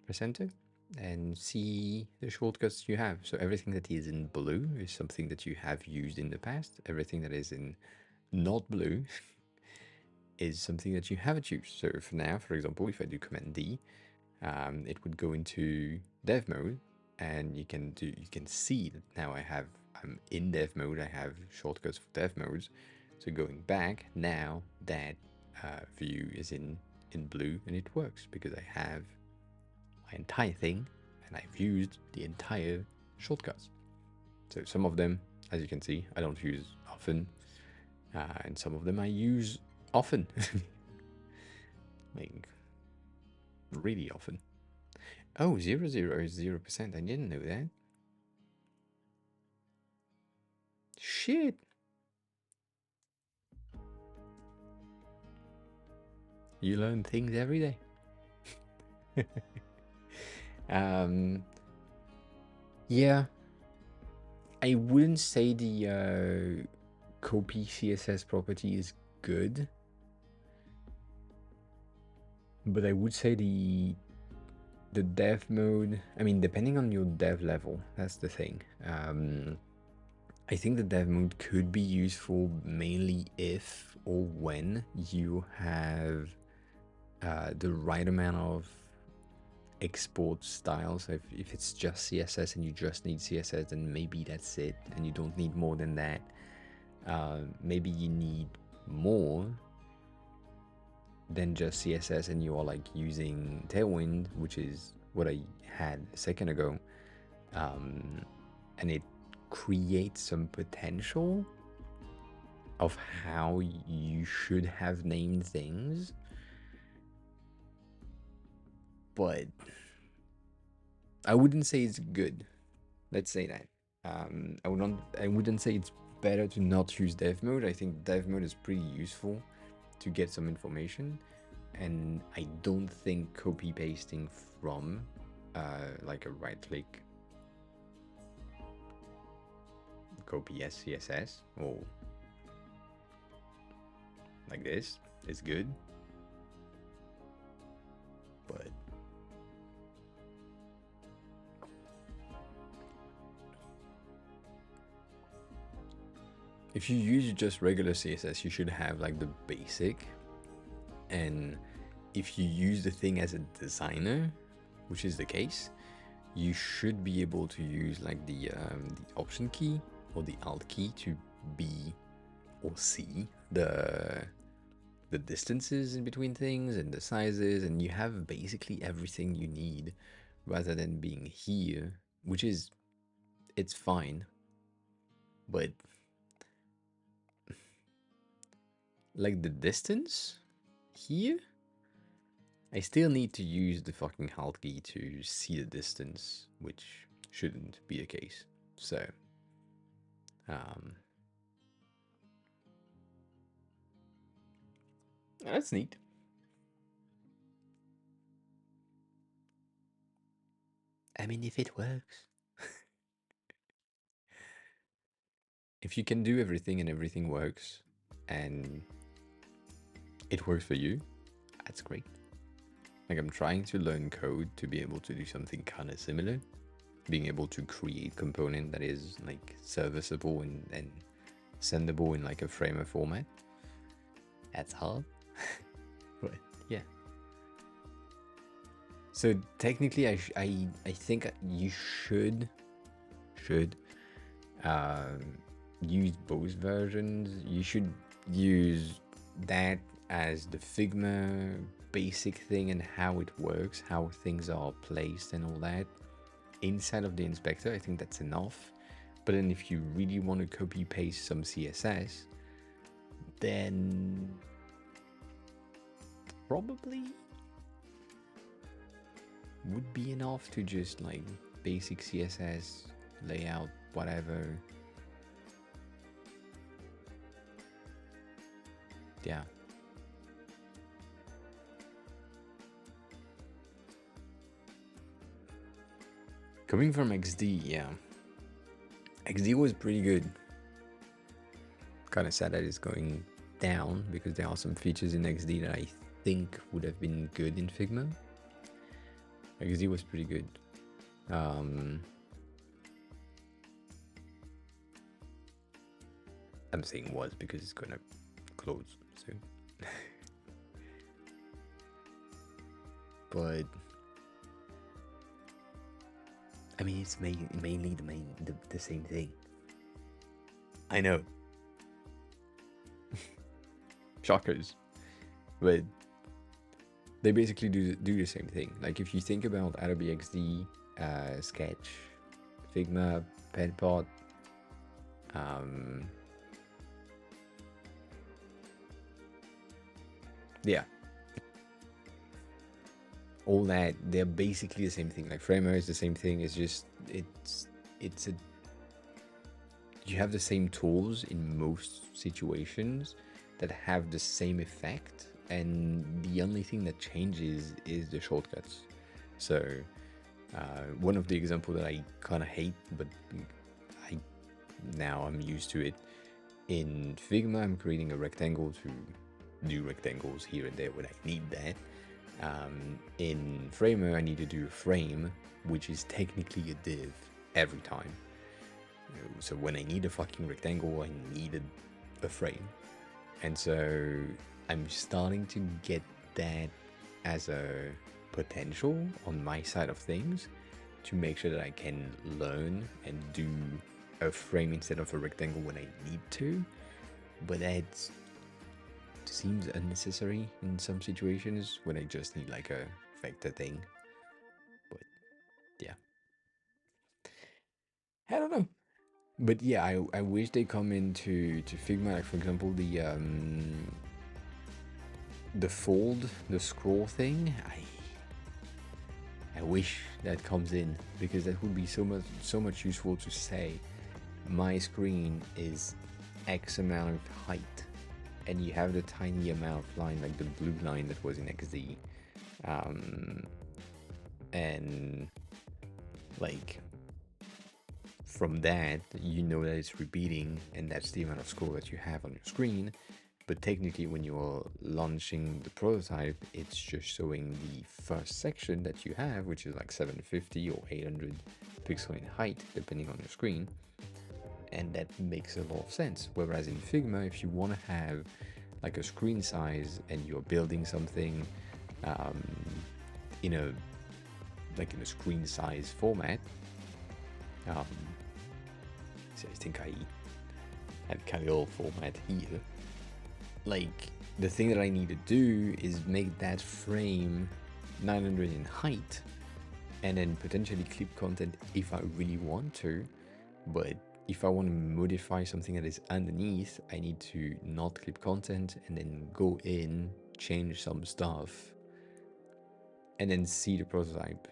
Press enter and see the shortcuts you have. So everything that is in blue is something that you have used in the past. Everything that is in not blue is something that you haven't used. So for now, for example, if I do Command D, it would go into dev mode, and you can see that now I'm in dev mode. I have shortcuts for dev modes. So going back now, that view is in blue, and it works because I have my entire thing, and I've used the entire shortcuts. So some of them, as you can see, I don't use often, and some of them I use often. Like really often. Oh, 0, 0 is 0%. I didn't know that. Shit. You learn things every day. Yeah. I wouldn't say the copy CSS property is good, but I would say the dev mode, I mean, depending on your dev level, that's the thing. I think the dev mode could be useful mainly if or when you have the right amount of export styles. So if it's just CSS and you just need CSS, then maybe that's it, and you don't need more than that. Maybe you need more than just CSS, and you are like using Tailwind, which is what I had a second ago, and it creates some potential of how you should have named things, but I wouldn't say it's good. Let's say that. I wouldn't say it's better to not use dev mode. I think dev mode is pretty useful to get some information, and I don't think copy pasting from like a right click copy as CSS or like this is good, but if you use just regular CSS, you should have like the basic. And if you use the thing as a designer, which is the case, you should be able to use like the option key or the alt key to be or see the distances in between things and the sizes, and you have basically everything you need rather than being here, which is, it's fine, but like the distance here, I still need to use the fucking alt key to see the distance, which shouldn't be the case. So, that's neat. I mean, if it works. If you can do everything and everything works, and it works for you, that's great. Like, I'm trying to learn code to be able to do something kind of similar. Being able to create component that is like serviceable and sendable in like a Framer format. That's hard. But yeah. So technically, I think you should use both versions. You should use that as the Figma basic thing and how it works, how things are placed and all that inside of the inspector. I think that's enough. But then if you really want to copy paste some CSS, then probably would be enough to just like basic CSS layout, whatever. Yeah. Coming from XD, yeah. XD was pretty good. Kind of sad that it's going down because there are some features in XD that I think would have been good in Figma. XD was pretty good. I'm saying was because it's gonna close soon. But I mean, it's mainly the same thing. I know. Shockers. But they basically do the same thing. Like if you think about Adobe XD, Sketch, Figma, Penpot, yeah, all that, they're basically the same thing. Like Framer is the same thing. It's just it's a you have the same tools in most situations that have the same effect, and the only thing that changes is the shortcuts. So one of the examples that I kind of hate, but now I'm used to it. In Figma, I'm creating a rectangle to do rectangles here and there when I need that. In Framer, I need to do a frame, which is technically a div every time. So when I need a fucking rectangle, I needed a frame. And so I'm starting to get that as a potential on my side of things to make sure that I can learn and do a frame instead of a rectangle when I need to. But that seems unnecessary in some situations when I just need like a vector thing. But yeah, I don't know. But yeah, I wish they come into to Figma. Like for example, the fold, the scroll thing. I wish that comes in because that would be so much useful to say my screen is X amount of height, and you have the tiny amount of line, like the blue line that was in XD, and like from that you know that it's repeating, and that's the amount of scroll that you have on your screen. But technically, when you're launching the prototype, it's just showing the first section that you have, which is like 750 or 800 pixel in height, depending on your screen. And that makes a lot of sense. Whereas in Figma, if you want to have like a screen size and you're building something um, in a screen size format, so I think I had Kaggle format here. Like the thing that I need to do is make that frame 900 in height, and then potentially clip content if I really want to. But if I want to modify something that is underneath, I need to not clip content and then go in, change some stuff, and then see the prototype.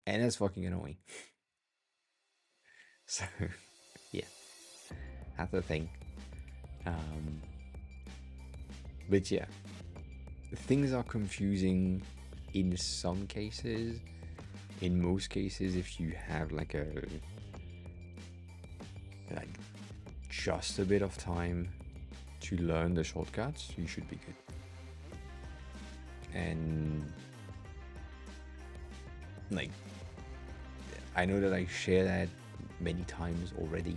And that's fucking annoying. So, yeah, have to think. But yeah, things are confusing in some cases. In most cases, if you have like just a bit of time to learn the shortcuts, you should be good. And like, I know that I share that many times already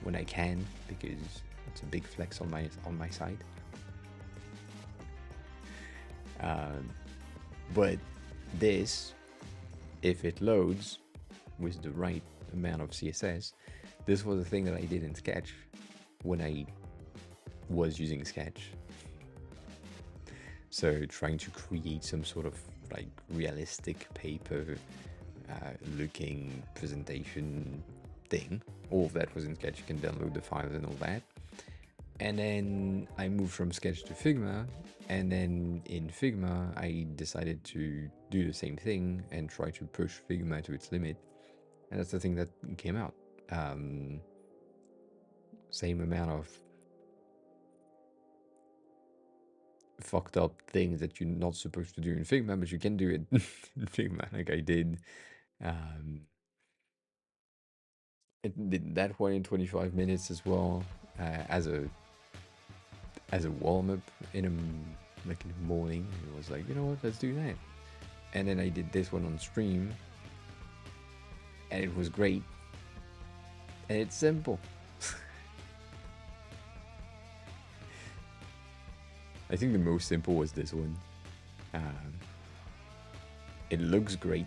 when I can, because it's a big flex on my side. But this, if it loads with the right amount of CSS, this was a thing that I did in Sketch when I was using Sketch. So trying to create some sort of like realistic paper looking presentation thing. All of that was in Sketch. You can download the files and all that. And then I moved from Sketch to Figma, and then in Figma I decided to do the same thing and try to push Figma to its limit, and that's the thing that came out. Same amount of fucked up things that you're not supposed to do in Figma, but you can do it in Figma. Like I did, it did that one in 25 minutes as well, as a warm up in the morning. It was like, you know what, let's do that. And then I did this one on stream, and it was great, and it's simple. I think the most simple was this one. It looks great.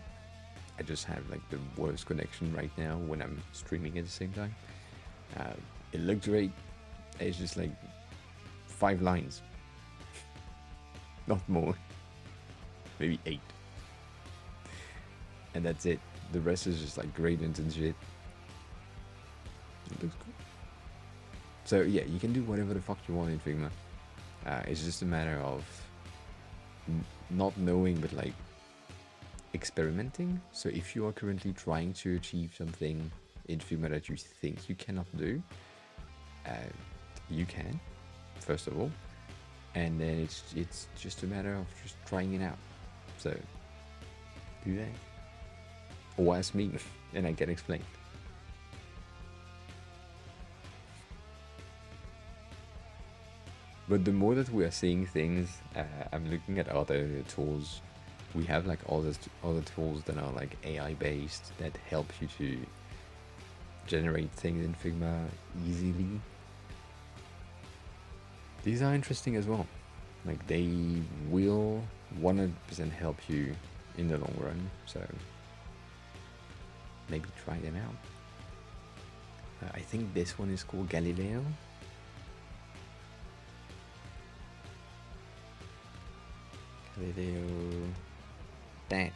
I just have like the worst connection right now when I'm streaming at the same time. It looks great. It's just like 5 lines, not more, maybe 8, and that's it. The rest is just like gradients and shit. It looks cool. So yeah, you can do whatever the fuck you want in Figma. It's just a matter of not knowing, but like experimenting. So if you are currently trying to achieve something in Figma that you think you cannot do, you can, first of all, and then it's just a matter of just trying it out. So do that, or ask me, and I can explain. But the more that we are seeing things, I'm looking at other tools. We have like other tools that are like AI based that help you to generate things in Figma easily. These are interesting as well. Like they will 100% help you in the long run. So maybe try them out. I think this one is called Galileo. Galileo. That.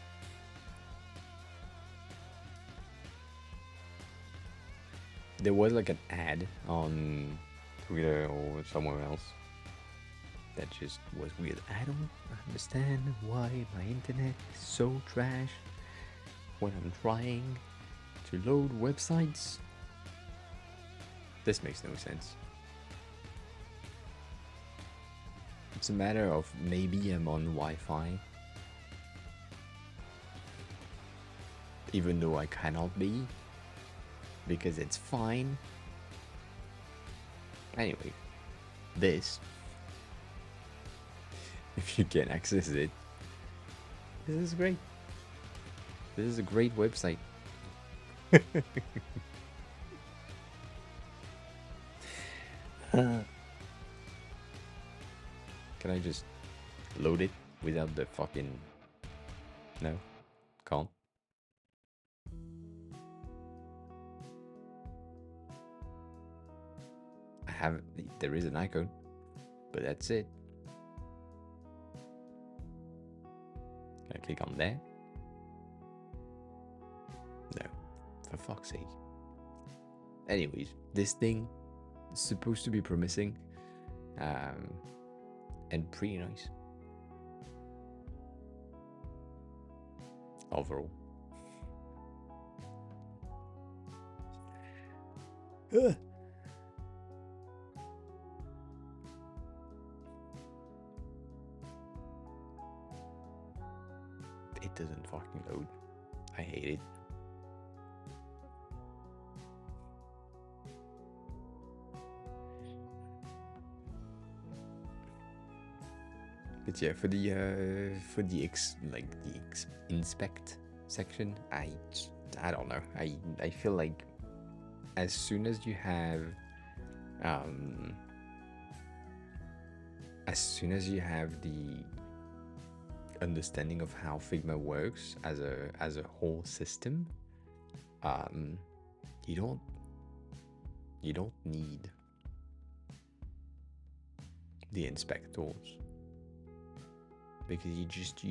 there was like an ad on Twitter or somewhere else that just was weird. I don't understand why my internet is so trash when I'm trying to load websites. This makes no sense. It's a matter of maybe I'm on Wi-Fi, even though I cannot be, because it's fine. Anyway, this, if you can access it, this is great. This is a great website. Can I just load it without the fucking... No? Can't? I have... There is an icon, but that's it. Can I click on there? No. For fuck's sake. Anyways, this thing is supposed to be promising. And pretty nice. Overall. It doesn't fucking load. I hate it. But yeah, for the inspect section, I don't know. I feel like as soon as you have the understanding of how Figma works as a whole system, you don't need the inspect tools. Because you just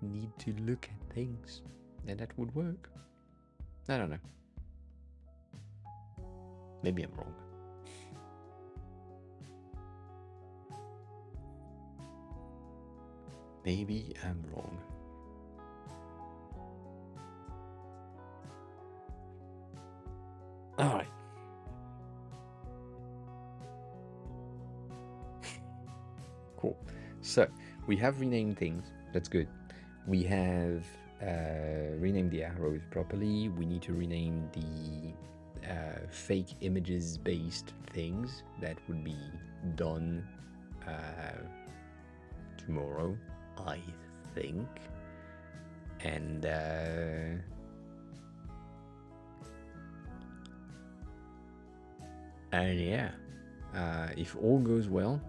need to look at things, and that would work. I don't know. Maybe I'm wrong. Maybe I'm wrong. All right. Cool. So we have renamed things. That's good. We have renamed the arrows properly. We need to rename the fake images based things. That would be done tomorrow, I think. And yeah, if all goes well.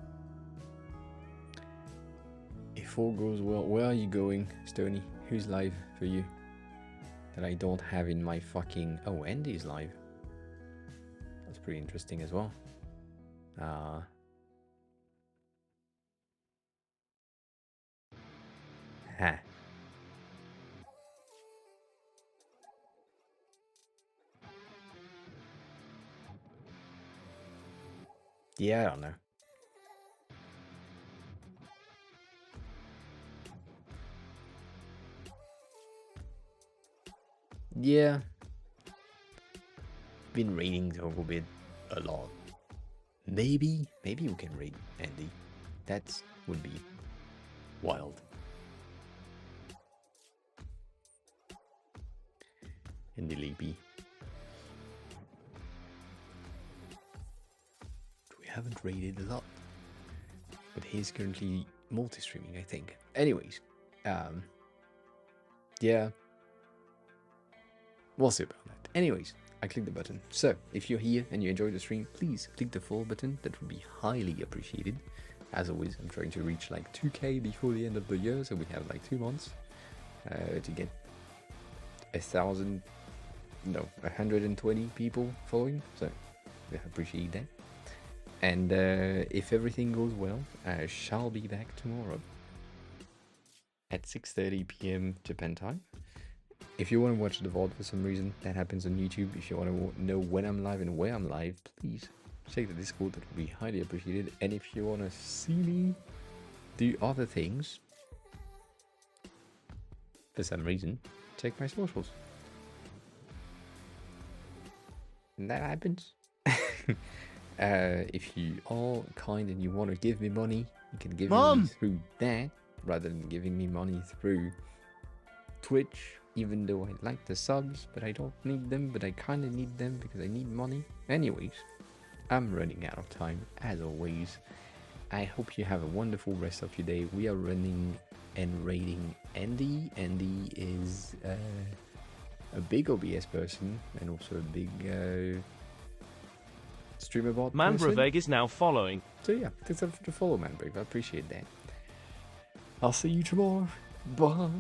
Where are you going, Stony? Who's live for you? That I don't have in my fucking... Oh, Andy's live. That's pretty interesting as well. Yeah, I don't know. Yeah. Been raiding Togo bit a lot. Maybe we can raid Andy. That would be wild. Andy Leapy. We haven't raided a lot. But he's currently multi-streaming, I think. Anyways. Yeah. We'll see about that. Anyways, I clicked the button. So, if you're here and you enjoyed the stream, please click the follow button. That would be highly appreciated. As always, I'm trying to reach like 2K before the end of the year, so we have like 2 months to get 120 people following. So, we appreciate that. And if everything goes well, I shall be back tomorrow at 6:30 p.m. Japan time. If you want to watch the VOD for some reason, that happens on YouTube. If you want to know when I'm live and where I'm live, please check the Discord. That would be highly appreciated. And if you want to see me do other things, for some reason, check my socials. And that happens. If you are kind and you want to give me money, you can give me through that rather than giving me money through Twitch. Even though I like the subs, but I don't need them, but I kind of need them because I need money. Anyways, I'm running out of time as always. I hope you have a wonderful rest of your day. We are running and rating Andy. Andy is a big OBS person and also a big streamer bot person. Manbraveg is now following. So yeah, thanks for the follow, Manbrave. I appreciate that. I'll see you tomorrow. Bye.